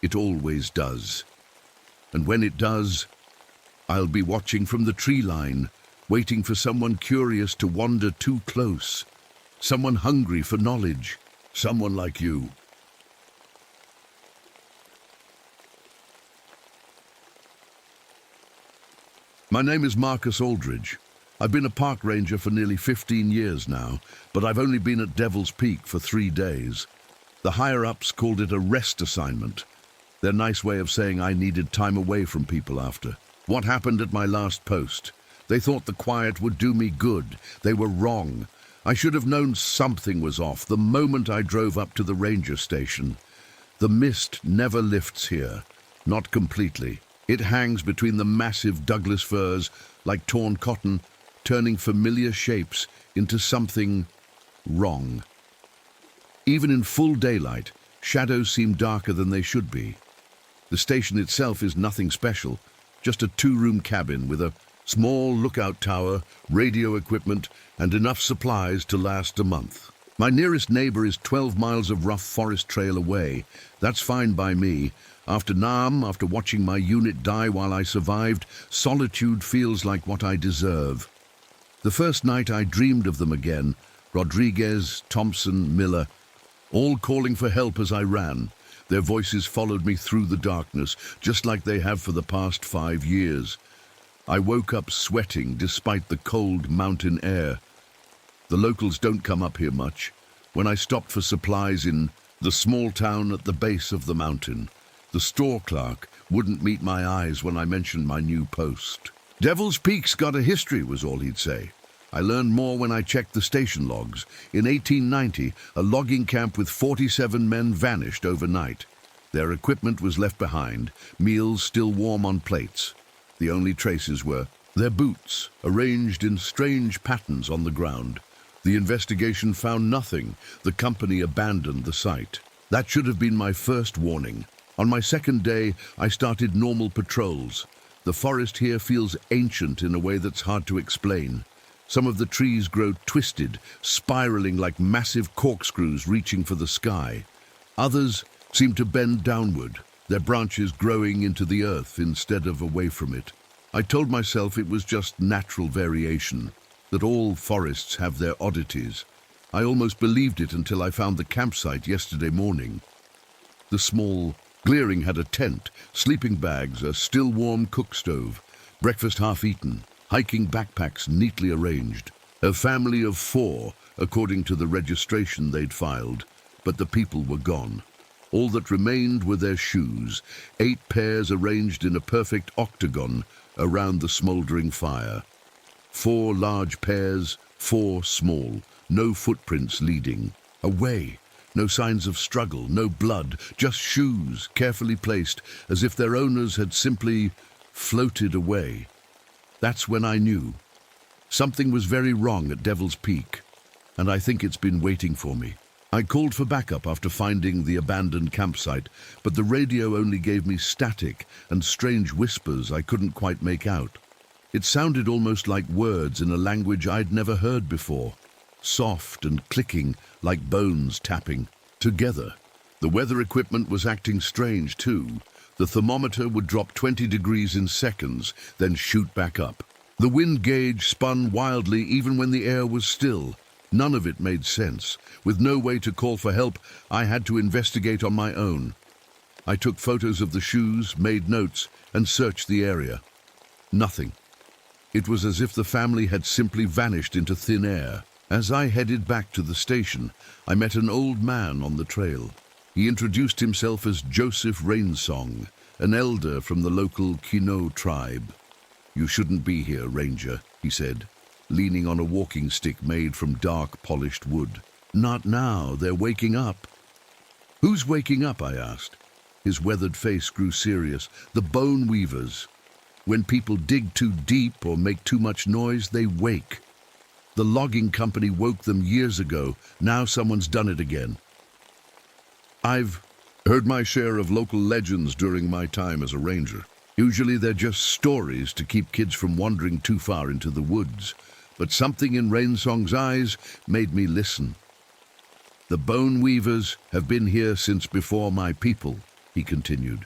It always does. And when it does, I'll be watching from the tree line, waiting for someone curious to wander too close. Someone hungry for knowledge. Someone like you. My name is Marcus Aldridge. I've been a park ranger for nearly 15 years now, but I've only been at Devil's Peak for 3 days. The higher-ups called it a rest assignment. Their nice way of saying I needed time away from people after what happened at my last post. They thought the quiet would do me good. They were wrong. I should have known something was off the moment I drove up to the ranger station. The mist never lifts here, not completely. It hangs between the massive Douglas firs like torn cotton, turning familiar shapes into something wrong. Even in full daylight, shadows seem darker than they should be. The station itself is nothing special, just a 2-room cabin with a small lookout tower, radio equipment, and enough supplies to last a month. My nearest neighbor is 12 miles of rough forest trail away. That's fine by me. After Nam, after watching my unit die while I survived, solitude feels like what I deserve. The first night I dreamed of them again, Rodriguez, Thompson, Miller, all calling for help as I ran. Their voices followed me through the darkness, just like they have for the past 5 years. I woke up sweating despite the cold mountain air. The locals don't come up here much. When I stopped for supplies in the small town at the base of the mountain, the store clerk wouldn't meet my eyes when I mentioned my new post. "Devil's Peak's got a history," was all he'd say. I learned more when I checked the station logs. In 1890, a logging camp with 47 men vanished overnight. Their equipment was left behind, meals still warm on plates. The only traces were their boots, arranged in strange patterns on the ground. The investigation found nothing. The company abandoned the site. That should have been my first warning. On my second day, I started normal patrols. The forest here feels ancient in a way that's hard to explain. Some of the trees grow twisted, spiraling like massive corkscrews reaching for the sky. Others seem to bend downward, their branches growing into the earth instead of away from it. I told myself it was just natural variation, that all forests have their oddities. I almost believed it until I found the campsite yesterday morning. The small clearing had a tent, sleeping bags, a still warm cook stove, breakfast half eaten, hiking backpacks neatly arranged. A family of 4, according to the registration they'd filed, but the people were gone. All that remained were their shoes, 8 pairs arranged in a perfect octagon around the smoldering fire. 4 large pairs, 4 small, no footprints leading. Away, no signs of struggle, no blood, just shoes carefully placed as if their owners had simply floated away. That's when I knew. Something was very wrong at Devil's Peak, and I think it's been waiting for me. I called for backup after finding the abandoned campsite, but the radio only gave me static and strange whispers I couldn't quite make out. It sounded almost like words in a language I'd never heard before, soft and clicking like bones tapping together. The weather equipment was acting strange too. The thermometer would drop 20 degrees in seconds, then shoot back up. The wind gauge spun wildly even when the air was still. None of it made sense. With no way to call for help, I had to investigate on my own. I took photos of the shoes, made notes, and searched the area. Nothing. It was as if the family had simply vanished into thin air. As I headed back to the station, I met an old man on the trail. He introduced himself as Joseph Rainsong, an elder from the local Kino tribe. "You shouldn't be here, Ranger," he said, leaning on a walking stick made from dark, polished wood. "Not now, they're waking up." "Who's waking up?" I asked. His weathered face grew serious. "The bone weavers. When people dig too deep or make too much noise, they wake. The logging company woke them years ago. Now someone's done it again." I've heard my share of local legends during my time as a ranger. Usually they're just stories to keep kids from wandering too far into the woods. But something in Rainsong's eyes made me listen. "The bone weavers have been here since before my people," he continued.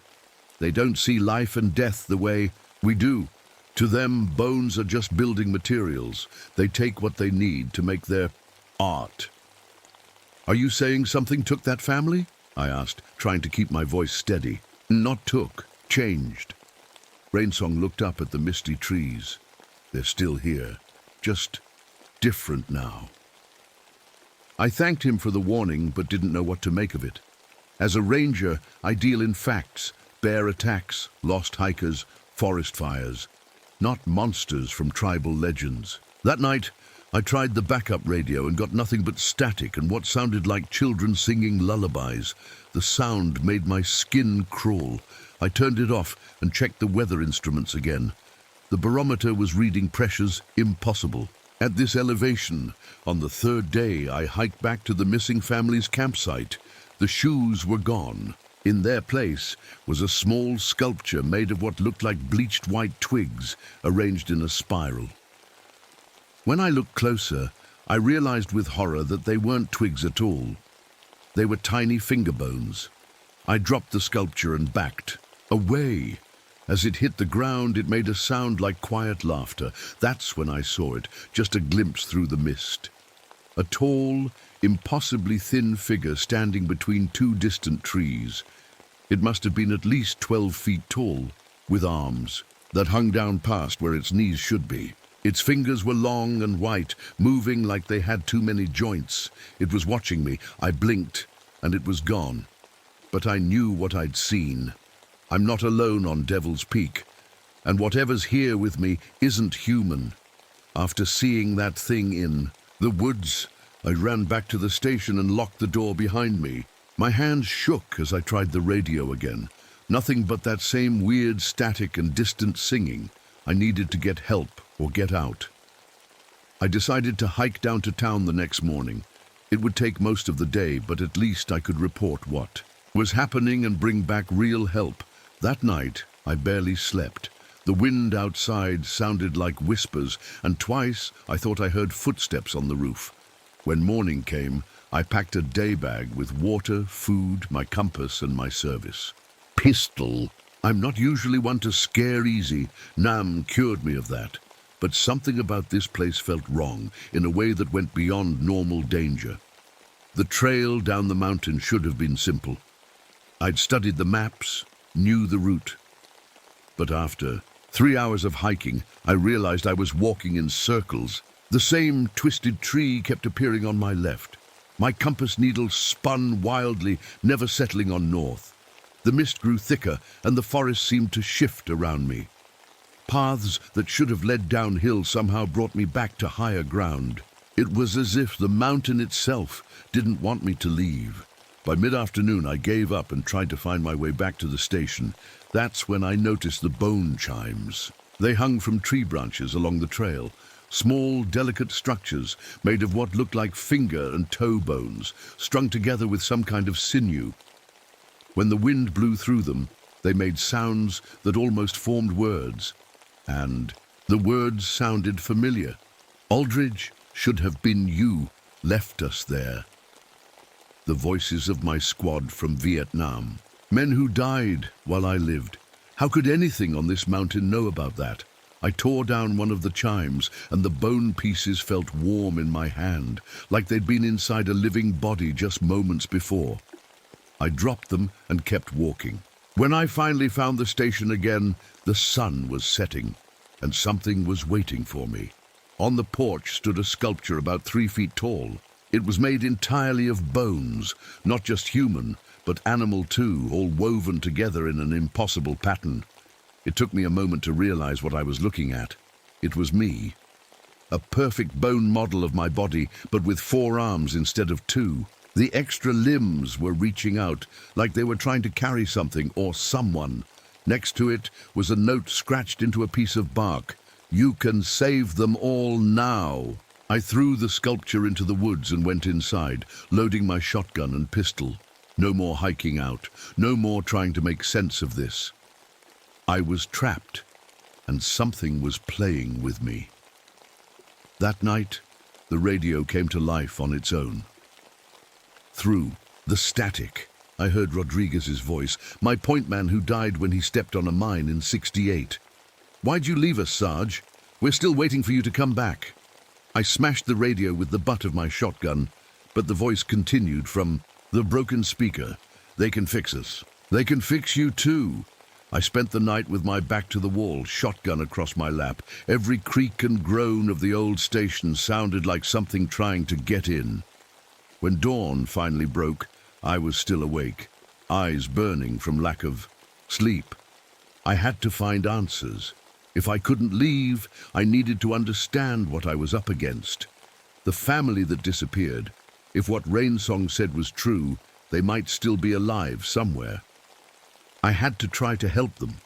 "They don't see life and death the way we do. To them, bones are just building materials. They take what they need to make their art." "Are you saying something took that family?" I asked, trying to keep my voice steady. "Not took, changed." Rainsong looked up at the misty trees. "They're still here, just different now." I thanked him for the warning, but didn't know what to make of it. As a ranger, I deal in facts, bear attacks, lost hikers, forest fires, not monsters from tribal legends. That night, I tried the backup radio and got nothing but static and what sounded like children singing lullabies. The sound made my skin crawl. I turned it off and checked the weather instruments again. The barometer was reading pressures impossible. At this elevation, on the 3rd day, I hiked back to the missing family's campsite. The shoes were gone. In their place was a small sculpture made of what looked like bleached white twigs arranged in a spiral. When I looked closer, I realized with horror that they weren't twigs at all. They were tiny finger bones. I dropped the sculpture and backed. Away! As it hit the ground, it made a sound like quiet laughter. That's when I saw it, just a glimpse through the mist. A tall, impossibly thin figure standing between 2 distant trees. It must have been at least 12 feet tall, with arms that hung down past where its knees should be. Its fingers were long and white, moving like they had too many joints. It was watching me. I blinked, and it was gone. But I knew what I'd seen. I'm not alone on Devil's Peak, and whatever's here with me isn't human. After seeing that thing in the woods, I ran back to the station and locked the door behind me. My hands shook as I tried the radio again. Nothing but that same weird static and distant singing. I needed to get help or get out. I decided to hike down to town the next morning. It would take most of the day, but at least I could report what was happening and bring back real help. That night, I barely slept. The wind outside sounded like whispers, and twice I thought I heard footsteps on the roof. When morning came, I packed a day bag with water, food, my compass, and my service. Pistol. I'm not usually one to scare easy. Nam cured me of that. But something about this place felt wrong, in a way that went beyond normal danger. The trail down the mountain should have been simple. I'd studied the maps, knew the route. But after 3 hours of hiking, I realized I was walking in circles. The same twisted tree kept appearing on my left. My compass needle spun wildly, never settling on north. The mist grew thicker, and the forest seemed to shift around me. Paths that should have led downhill somehow brought me back to higher ground. It was as if the mountain itself didn't want me to leave. By mid-afternoon, I gave up and tried to find my way back to the station. That's when I noticed the bone chimes. They hung from tree branches along the trail, small, delicate structures made of what looked like finger and toe bones, strung together with some kind of sinew. When the wind blew through them, they made sounds that almost formed words. And the words sounded familiar. Aldridge, should have been you, left us there. The voices of my squad from Vietnam. Men who died while I lived. How could anything on this mountain know about that? I tore down one of the chimes, and the bone pieces felt warm in my hand, like they'd been inside a living body just moments before. I dropped them and kept walking. When I finally found the station again, the sun was setting, and something was waiting for me. On the porch stood a sculpture about 3 feet tall. It was made entirely of bones, not just human, but animal too, all woven together in an impossible pattern. It took me a moment to realize what I was looking at. It was me. A perfect bone model of my body, but with 4 arms instead of 2. The extra limbs were reaching out, like they were trying to carry something or someone. Next to it was a note scratched into a piece of bark. You can save them all now. I threw the sculpture into the woods and went inside, loading my shotgun and pistol. No more hiking out, no more trying to make sense of this. I was trapped, and something was playing with me. That night, the radio came to life on its own. Through the static, I heard Rodriguez's voice, my point man who died when he stepped on a mine in '68. Why'd you leave us, Sarge? We're still waiting for you to come back. I smashed the radio with the butt of my shotgun, but the voice continued from the broken speaker. They can fix us. They can fix you too. I spent the night with my back to the wall, shotgun across my lap. Every creak and groan of the old station sounded like something trying to get in. When dawn finally broke, I was still awake, eyes burning from lack of sleep. I had to find answers. If I couldn't leave, I needed to understand what I was up against. The family that disappeared, if what Rainsong said was true, they might still be alive somewhere. I had to try to help them.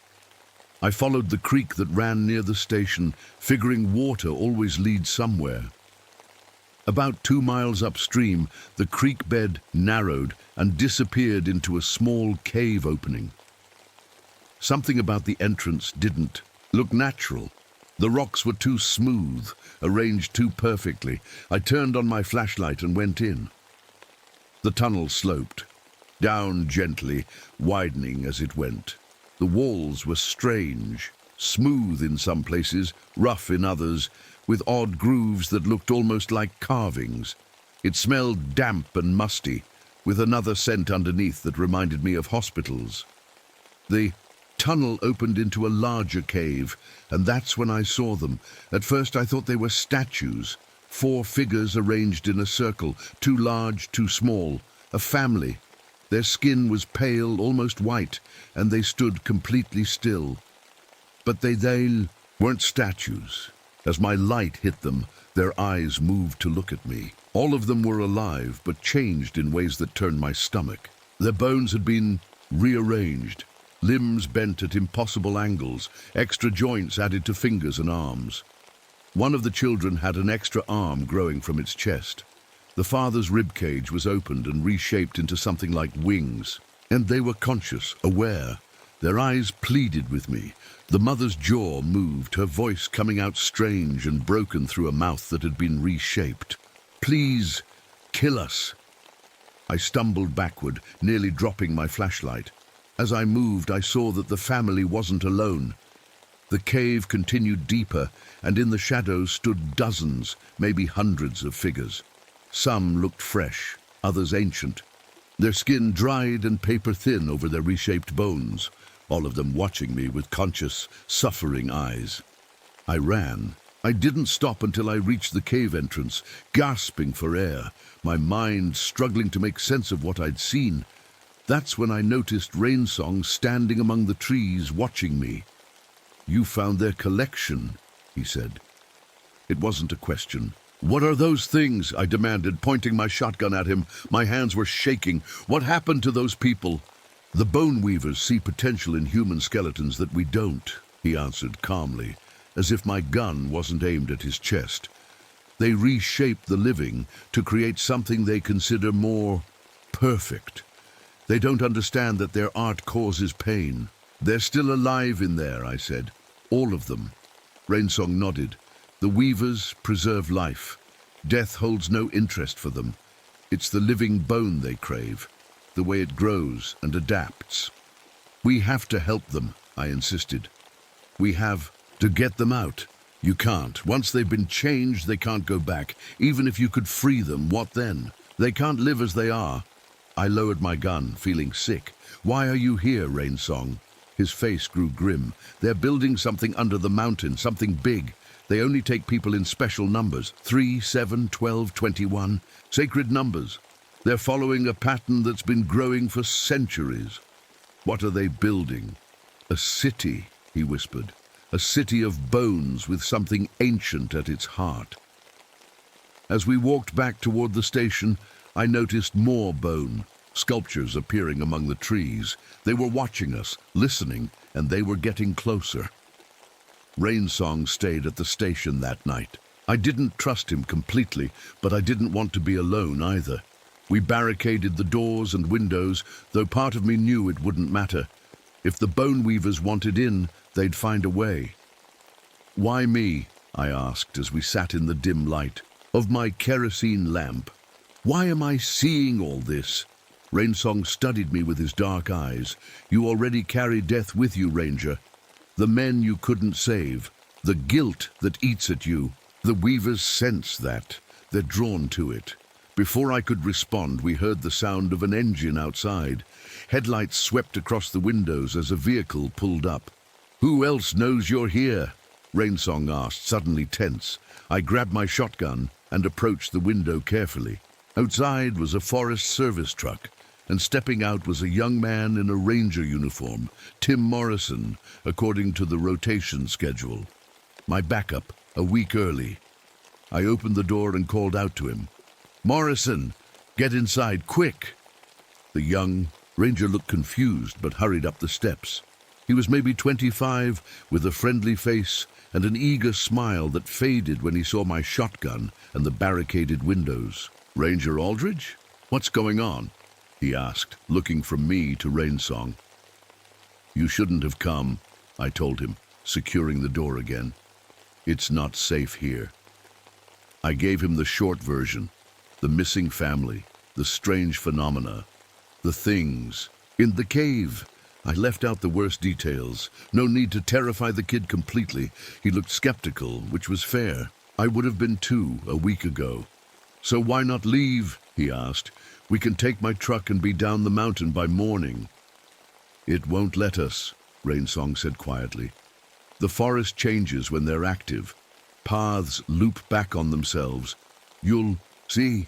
I followed the creek that ran near the station, figuring water always leads somewhere. About 2 miles upstream, the creek bed narrowed and disappeared into a small cave opening. Something about the entrance didn't look natural. The rocks were too smooth, arranged too perfectly. I turned on my flashlight and went in. The tunnel sloped, down gently, widening as it went. The walls were strange, smooth in some places, rough in others, with odd grooves that looked almost like carvings. It smelled damp and musty, with another scent underneath that reminded me of hospitals. The tunnel opened into a larger cave, and that's when I saw them. At first I thought they were statues, 4 figures arranged in a circle, too large, too small, a family. Their skin was pale, almost white, and they stood completely still. But they weren't statues. As my light hit them, their eyes moved to look at me. All of them were alive, but changed in ways that turned my stomach. Their bones had been rearranged, limbs bent at impossible angles, extra joints added to fingers and arms. One of the children had an extra arm growing from its chest. The father's ribcage was opened and reshaped into something like wings. And they were conscious, aware. Their eyes pleaded with me. The mother's jaw moved, her voice coming out strange and broken through a mouth that had been reshaped. "Please, kill us." I stumbled backward, nearly dropping my flashlight. As I moved, I saw that the family wasn't alone. The cave continued deeper, and in the shadows stood dozens, maybe hundreds of figures. Some looked fresh, others ancient. Their skin dried and paper-thin over their reshaped bones, all of them watching me with conscious, suffering eyes. I ran. I didn't stop until I reached the cave entrance, gasping for air, my mind struggling to make sense of what I'd seen. That's when I noticed Rainsong standing among the trees, watching me. "You found their collection," he said. It wasn't a question. "What are those things?" I demanded, pointing my shotgun at him. My hands were shaking. "What happened to those people?" "The Bone Weavers see potential in human skeletons that we don't," he answered calmly, as if my gun wasn't aimed at his chest. "They reshape the living to create something they consider more perfect. They don't understand that their art causes pain." "They're still alive in there," I said. "All of them." Rainsong nodded. "The Weavers preserve life. Death holds no interest for them. It's the living bone they crave, the way it grows and adapts." "We have to help them," I insisted. "We have to get them out." "You can't. Once they've been changed, they can't go back. Even if you could free them, what then? They can't live as they are." I lowered my gun, feeling sick. "Why are you here, Rainsong?" His face grew grim. "They're building something under the mountain, something big. They only take people in special numbers, 3, 7, 12, 21, sacred numbers. They're following a pattern that's been growing for centuries." "What are they building?" "A city," he whispered. "A city of bones with something ancient at its heart." As we walked back toward the station, I noticed more bone, sculptures appearing among the trees. They were watching us, listening, and they were getting closer. Rainsong stayed at the station that night. I didn't trust him completely, but I didn't want to be alone either. We barricaded the doors and windows, though part of me knew it wouldn't matter. If the Bone Weavers wanted in, they'd find a way. "Why me?" I asked as we sat in the dim light of my kerosene lamp. "Why am I seeing all this?" Rainsong studied me with his dark eyes. "You already carry death with you, Ranger. The men you couldn't save, the guilt that eats at you. The Weavers sense that. They're drawn to it." Before I could respond, we heard the sound of an engine outside. Headlights swept across the windows as a vehicle pulled up. "Who else knows you're here?" Rainsong asked, suddenly tense. I grabbed my shotgun and approached the window carefully. Outside was a Forest Service truck, and stepping out was a young man in a ranger uniform, Tim Morrison, according to the rotation schedule. My backup, a week early. I opened the door and called out to him. "Morrison, get inside, quick!" The young ranger looked confused but hurried up the steps. He was maybe 25, with a friendly face and an eager smile that faded when he saw my shotgun and the barricaded windows. "Ranger Aldridge? What's going on?" he asked, looking from me to Rainsong. "You shouldn't have come," I told him, securing the door again. "It's not safe here." I gave him the short version, the missing family, the strange phenomena, the things in the cave. I left out the worst details. No need to terrify the kid completely. He looked skeptical, which was fair. I would have been too a week ago. "So why not leave?" he asked. "We can take my truck and be down the mountain by morning." It won't let us, Rainsong said quietly. The forest changes when they're active. Paths loop back on themselves. You'll see.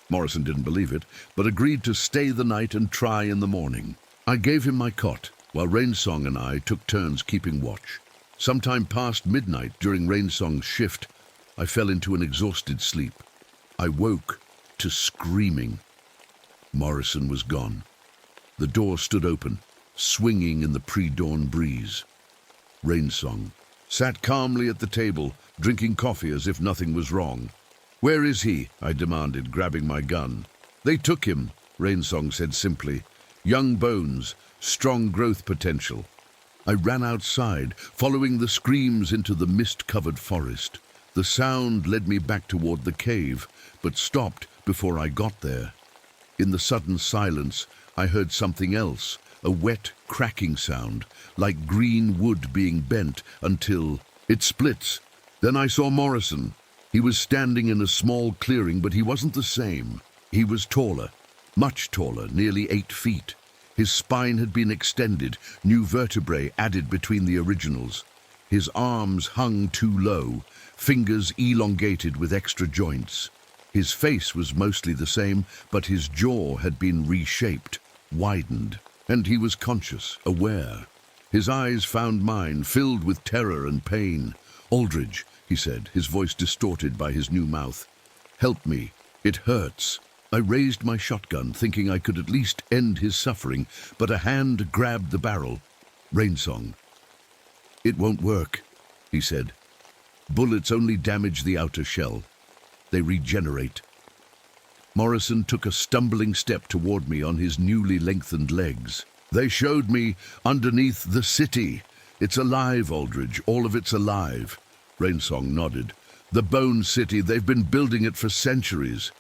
Morrison didn't believe it, but agreed to stay the night and try in the morning. I gave him my cot, while Rainsong and I took turns keeping watch. Sometime past midnight during Rainsong's shift, I fell into an exhausted sleep. I woke to screaming. Morrison was gone. The door stood open, swinging in the pre-dawn breeze. Rainsong sat calmly at the table, drinking coffee as if nothing was wrong. "Where is he?" I demanded, grabbing my gun. "They took him," Rainsong said simply. "Young bones, strong growth potential." I ran outside, following the screams into the mist-covered forest. The sound led me back toward the cave, but stopped before I got there. In the sudden silence, I heard something else, a wet, cracking sound, like green wood being bent until it splits. Then I saw Morrison. He was standing in a small clearing, but he wasn't the same. He was taller, much taller, nearly 8 feet. His spine had been extended, new vertebrae added between the originals. His arms hung too low, fingers elongated with extra joints. His face was mostly the same, but his jaw had been reshaped, widened, and he was conscious, aware. His eyes found mine, filled with terror and pain. "Aldridge," he said, his voice distorted by his new mouth. "Help me. It hurts." I raised my shotgun, thinking I could at least end his suffering, but a hand grabbed the barrel. Rainsong. "It won't work," he said. "Bullets only damage the outer shell. They regenerate." Morrison took a stumbling step toward me on his newly lengthened legs. "They showed me underneath the city. It's alive, Aldridge. All of it's alive." Rainsong nodded. "The Bone City, they've been building it for centuries."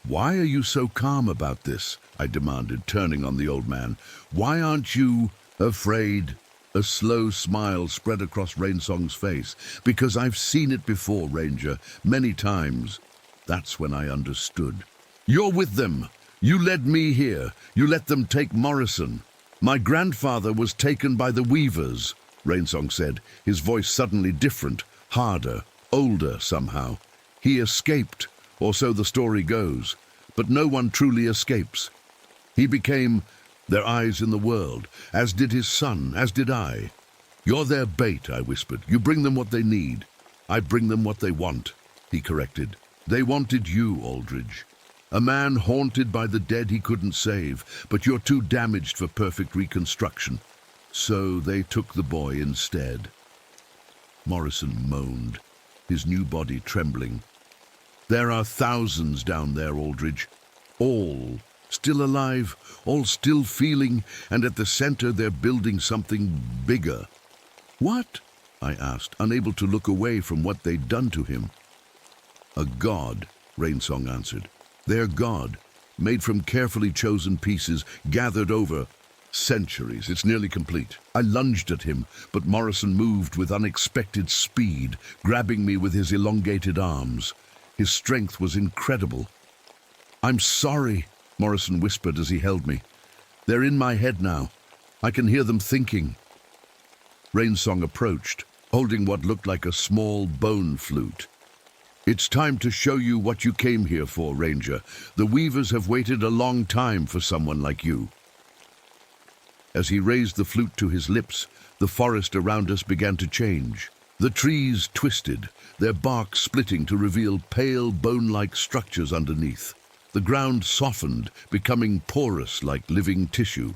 "Why are you so calm about this?" I demanded, turning on the old man. "Why aren't you afraid?" A slow smile spread across Rainsong's face. "Because I've seen it before, Ranger, many times." That's when I understood. "You're with them. You led me here. You let them take Morrison." "My grandfather was taken by the Weavers," Rainsong said, his voice suddenly different, harder, older somehow. "He escaped, or so the story goes, but no one truly escapes. He became their eyes in the world, as did his son, as did I." "You're their bait," I whispered. "You bring them what they need." "I bring them what they want," he corrected. "They wanted you, Aldridge. A man haunted by the dead he couldn't save, but you're too damaged for perfect reconstruction. So they took the boy instead." Morrison moaned, his new body trembling. "There are thousands down there, Aldridge. All still alive, all still feeling, and at the center they're building something bigger." "What?" I asked, unable to look away from what they'd done to him. "A god," Rainsong answered. "Their god, made from carefully chosen pieces, gathered over centuries. It's nearly complete." I lunged at him, but Morrison moved with unexpected speed, grabbing me with his elongated arms. His strength was incredible. "I'm sorry," Morrison whispered as he held me. "They're in my head now. I can hear them thinking." Rainsong approached, holding what looked like a small bone flute. "It's time to show you what you came here for, Ranger. The Weavers have waited a long time for someone like you." As he raised the flute to his lips, the forest around us began to change. The trees twisted, their bark splitting to reveal pale, bone-like structures underneath. The ground softened, becoming porous like living tissue.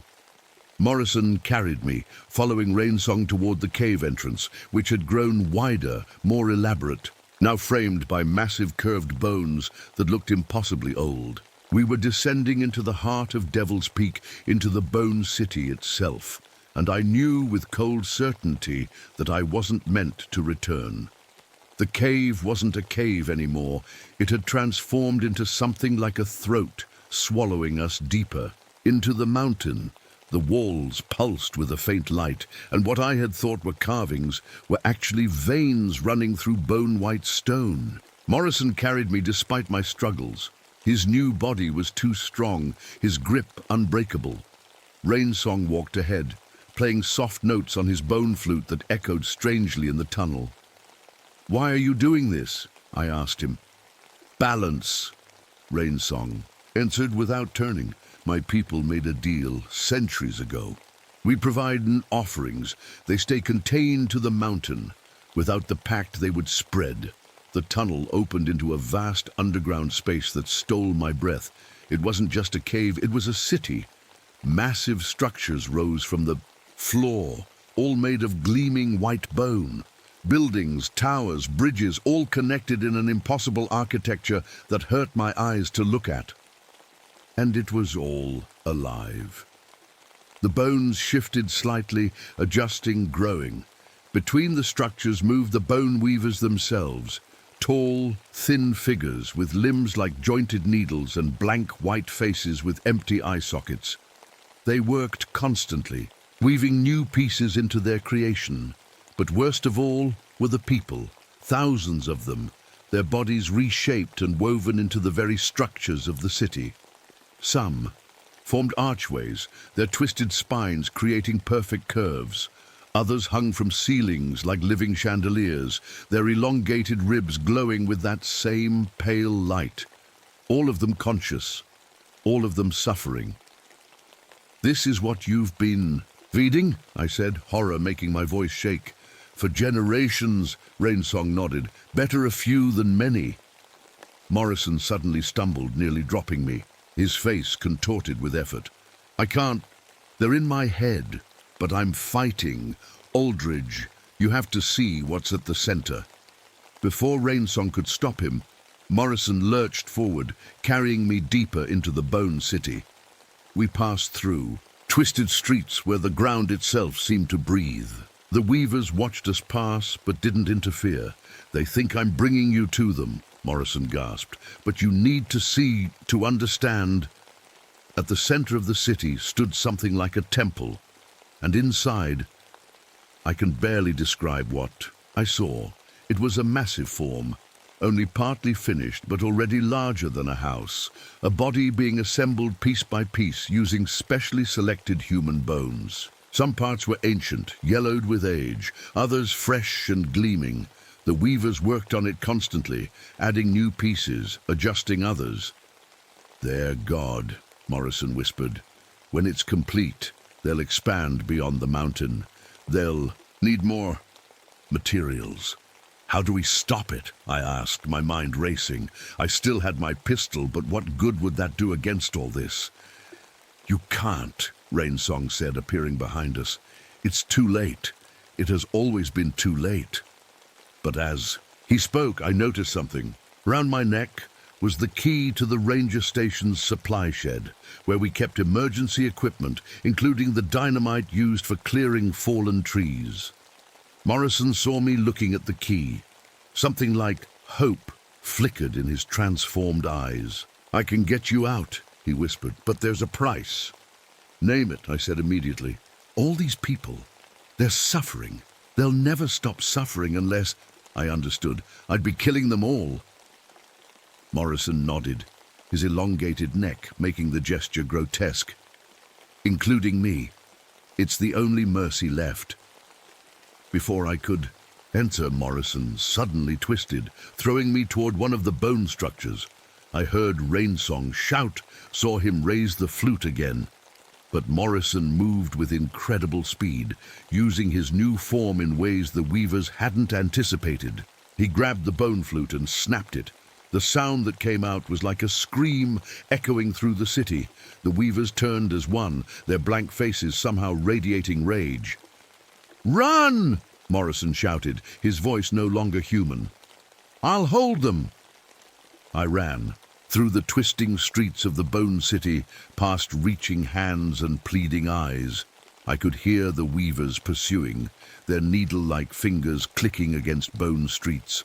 Morrison carried me, following Rainsong toward the cave entrance, which had grown wider, more elaborate, now framed by massive curved bones that looked impossibly old. We were descending into the heart of Devil's Peak, into the Bone City itself, and I knew with cold certainty that I wasn't meant to return. The cave wasn't a cave anymore. It had transformed into something like a throat, swallowing us deeper. Into the mountain. The walls pulsed with a faint light, and what I had thought were carvings were actually veins running through bone-white stone. Morrison carried me despite my struggles. His new body was too strong, his grip unbreakable. Rainsong walked ahead, playing soft notes on his bone flute that echoed strangely in the tunnel. "Why are you doing this?" I asked him. "Balance," Rainsong answered without turning. "My people made a deal centuries ago. We provide offerings. They stay contained to the mountain. Without the pact, they would spread." The tunnel opened into a vast underground space that stole my breath. It wasn't just a cave, it was a city. Massive structures rose from the floor, all made of gleaming white bone. Buildings, towers, bridges, all connected in an impossible architecture that hurt my eyes to look at. And it was all alive. The bones shifted slightly, adjusting, growing. Between the structures moved the bone weavers themselves. Tall, thin figures with limbs like jointed needles and blank white faces with empty eye sockets. They worked constantly, weaving new pieces into their creation. But worst of all were the people, thousands of them, their bodies reshaped and woven into the very structures of the city. Some formed archways, their twisted spines creating perfect curves. Others hung from ceilings like living chandeliers, their elongated ribs glowing with that same pale light. All of them conscious, all of them suffering. "This is what you've been feeding?" I said, horror making my voice shake. "For generations," Rainsong nodded. "Better a few than many." Morrison suddenly stumbled, nearly dropping me, his face contorted with effort. "I can't. They're in my head. But I'm fighting. Aldridge, you have to see what's at the center." Before Rainsong could stop him, Morrison lurched forward, carrying me deeper into the Bone City. We passed through twisted streets where the ground itself seemed to breathe. The weavers watched us pass, but didn't interfere. "They think I'm bringing you to them," Morrison gasped. "But you need to see, to understand." At the center of the city stood something like a temple. And inside, I can barely describe what I saw. It was a massive form, only partly finished but already larger than a house, a body being assembled piece by piece using specially selected human bones. Some parts were ancient, yellowed with age, others fresh and gleaming. The weavers worked on it constantly, adding new pieces, adjusting others. "Their God," Morrison whispered. "When it's complete, they'll expand beyond the mountain. They'll need more materials." "How do we stop it?" I asked, my mind racing. I still had my pistol, but what good would that do against all this? "You can't," Rainsong said, appearing behind us. "It's too late. It has always been too late." But as he spoke, I noticed something. Round my neck was the key to the ranger station's supply shed, where we kept emergency equipment, including the dynamite used for clearing fallen trees. Morrison saw me looking at the key. Something like hope flickered in his transformed eyes. "I can get you out," he whispered, "but there's a price." "Name it," I said immediately. "All these people, they're suffering. They'll never stop suffering unless—" I understood. "I'd be killing them all." Morrison nodded, his elongated neck making the gesture grotesque. "Including me. It's the only mercy left." Before I could enter, Morrison suddenly twisted, throwing me toward one of the bone structures. I heard Rainsong shout, saw him raise the flute again. But Morrison moved with incredible speed, using his new form in ways the weavers hadn't anticipated. He grabbed the bone flute and snapped it. The sound that came out was like a scream echoing through the city. The weavers turned as one, their blank faces somehow radiating rage. "Run!" Morrison shouted, his voice no longer human. "I'll hold them!" I ran, through the twisting streets of the Bone City, past reaching hands and pleading eyes. I could hear the weavers pursuing, their needle-like fingers clicking against bone streets.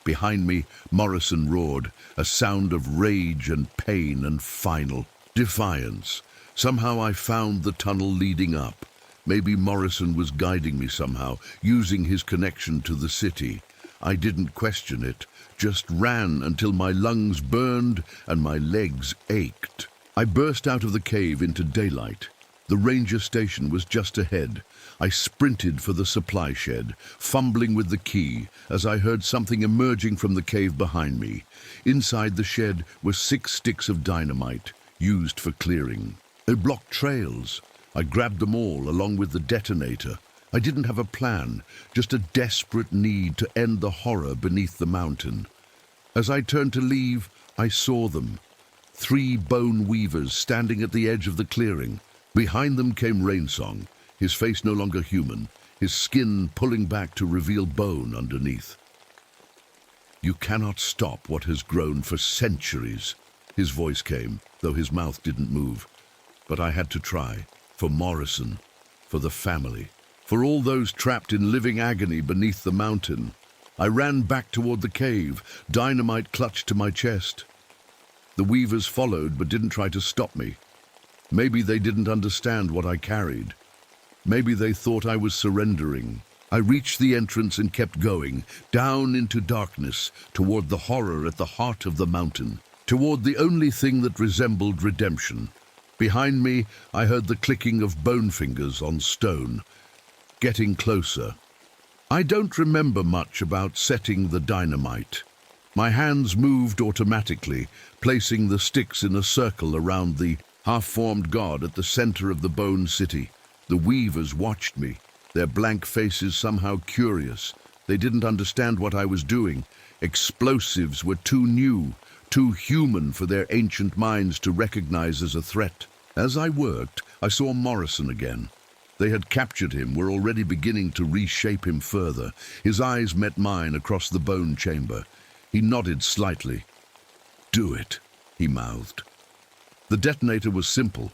Behind me, Morrison roared, a sound of rage and pain and final defiance. Somehow I found the tunnel leading up. Maybe Morrison was guiding me somehow, using his connection to the city. I didn't question it, just ran until my lungs burned and my legs ached. I burst out of the cave into daylight. The ranger station was just ahead. I sprinted for the supply shed, fumbling with the key as I heard something emerging from the cave behind me. Inside the shed were 6 sticks of dynamite, used for clearing. They blocked trails. I grabbed them all, along with the detonator. I didn't have a plan, just a desperate need to end the horror beneath the mountain. As I turned to leave, I saw them. 3 bone weavers standing at the edge of the clearing. Behind them came Rainsong, his face no longer human, his skin pulling back to reveal bone underneath. "You cannot stop what has grown for centuries," his voice came, though his mouth didn't move. But I had to try, for Morrison, for the family, for all those trapped in living agony beneath the mountain. I ran back toward the cave, dynamite clutched to my chest. The weavers followed but didn't try to stop me. Maybe they didn't understand what I carried. Maybe they thought I was surrendering. I reached the entrance and kept going, down into darkness, toward the horror at the heart of the mountain, toward the only thing that resembled redemption. Behind me, I heard the clicking of bone fingers on stone, getting closer. I don't remember much about setting the dynamite. My hands moved automatically, placing the sticks in a circle around the half-formed god at the center of the bone city. The weavers watched me, their blank faces somehow curious. They didn't understand what I was doing. Explosives were too new, too human for their ancient minds to recognize as a threat. As I worked, I saw Morrison again. They had captured him, were already beginning to reshape him further. His eyes met mine across the bone chamber. He nodded slightly. "Do it," he mouthed. The detonator was simple,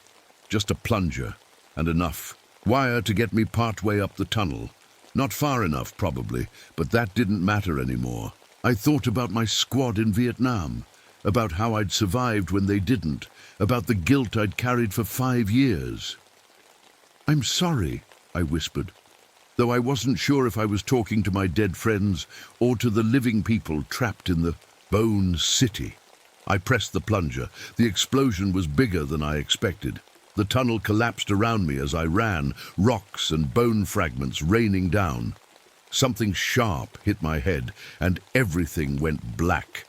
just a plunger, and enough. Wire to get me partway up the tunnel. Not far enough, probably, but that didn't matter anymore. I thought about my squad in Vietnam, about how I'd survived when they didn't, about the guilt I'd carried for 5 years. "I'm sorry," I whispered, though I wasn't sure if I was talking to my dead friends or to the living people trapped in the Bone City. I pressed the plunger. The explosion was bigger than I expected. The tunnel collapsed around me as I ran, rocks and bone fragments raining down. Something sharp hit my head, and everything went black.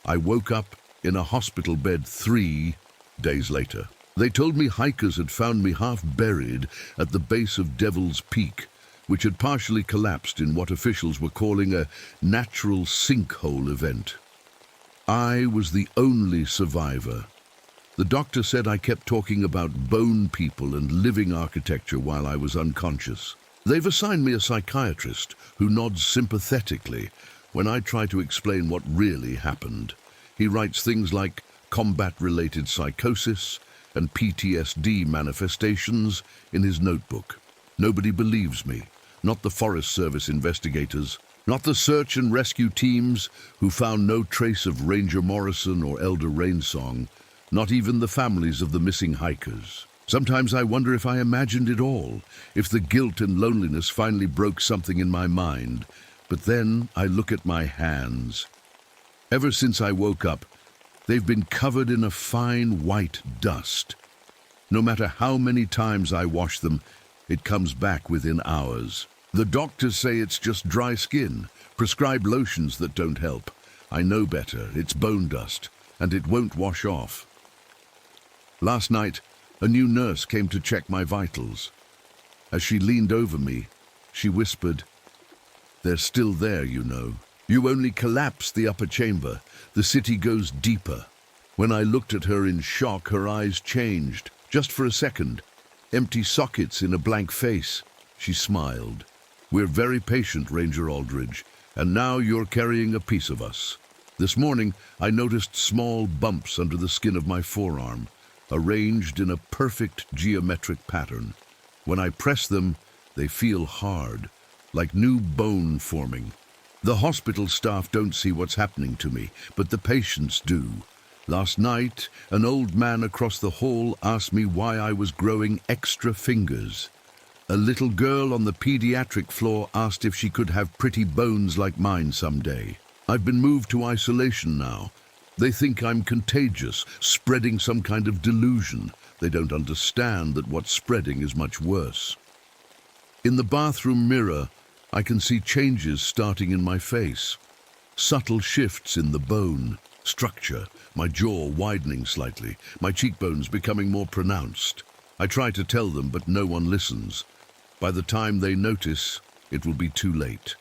I woke up in a hospital bed 3 days later. They told me hikers had found me half buried at the base of Devil's Peak, which had partially collapsed in what officials were calling a natural sinkhole event. I was the only survivor. The doctor said I kept talking about bone people and living architecture while I was unconscious. They've assigned me a psychiatrist who nods sympathetically when I try to explain what really happened. He writes things like combat-related psychosis and PTSD manifestations in his notebook. Nobody believes me, not the Forest Service investigators, not the search and rescue teams who found no trace of Ranger Morrison or Elder Rainsong, not even the families of the missing hikers. Sometimes I wonder if I imagined it all, if the guilt and loneliness finally broke something in my mind. But then I look at my hands. Ever since I woke up, they've been covered in a fine white dust. No matter how many times I wash them, it comes back within hours. The doctors say it's just dry skin, prescribe lotions that don't help. I know better, it's bone dust, and it won't wash off. Last night, a new nurse came to check my vitals. As she leaned over me, she whispered, "They're still there, you know. You only collapse the upper chamber. The city goes deeper." When I looked at her in shock, her eyes changed, just for a second. Empty sockets in a blank face. She smiled. "We're very patient, Ranger Aldridge, and now you're carrying a piece of us." This morning, I noticed small bumps under the skin of my forearm, arranged in a perfect geometric pattern. When I press them, they feel hard, like new bone forming. The hospital staff don't see what's happening to me, but the patients do. Last night, an old man across the hall asked me why I was growing extra fingers. A little girl on the pediatric floor asked if she could have pretty bones like mine someday. I've been moved to isolation now. They think I'm contagious, spreading some kind of delusion, They don't understand that what's spreading is much worse. In the bathroom mirror, I can see changes starting in my face. Subtle shifts in the bone structure, my jaw widening slightly, my cheekbones becoming more pronounced. I try to tell them, but no one listens. By the time they notice, it will be too late.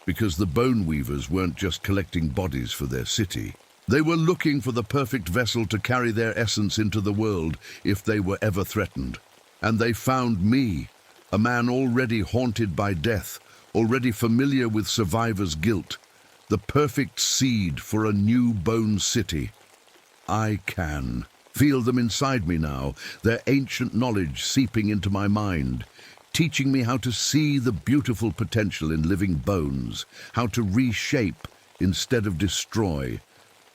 Because the bone weavers weren't just collecting bodies for their city. They were looking for the perfect vessel to carry their essence into the world if they were ever threatened. And they found me, a man already haunted by death, already familiar with survivor's guilt, the perfect seed for a new bone city. I can feel them inside me now, their ancient knowledge seeping into my mind, teaching me how to see the beautiful potential in living bones, how to reshape instead of destroy,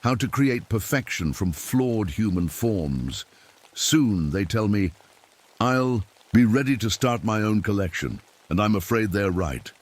how to create perfection from flawed human forms. Soon, they tell me, I'll be ready to start my own collection, and I'm afraid they're right.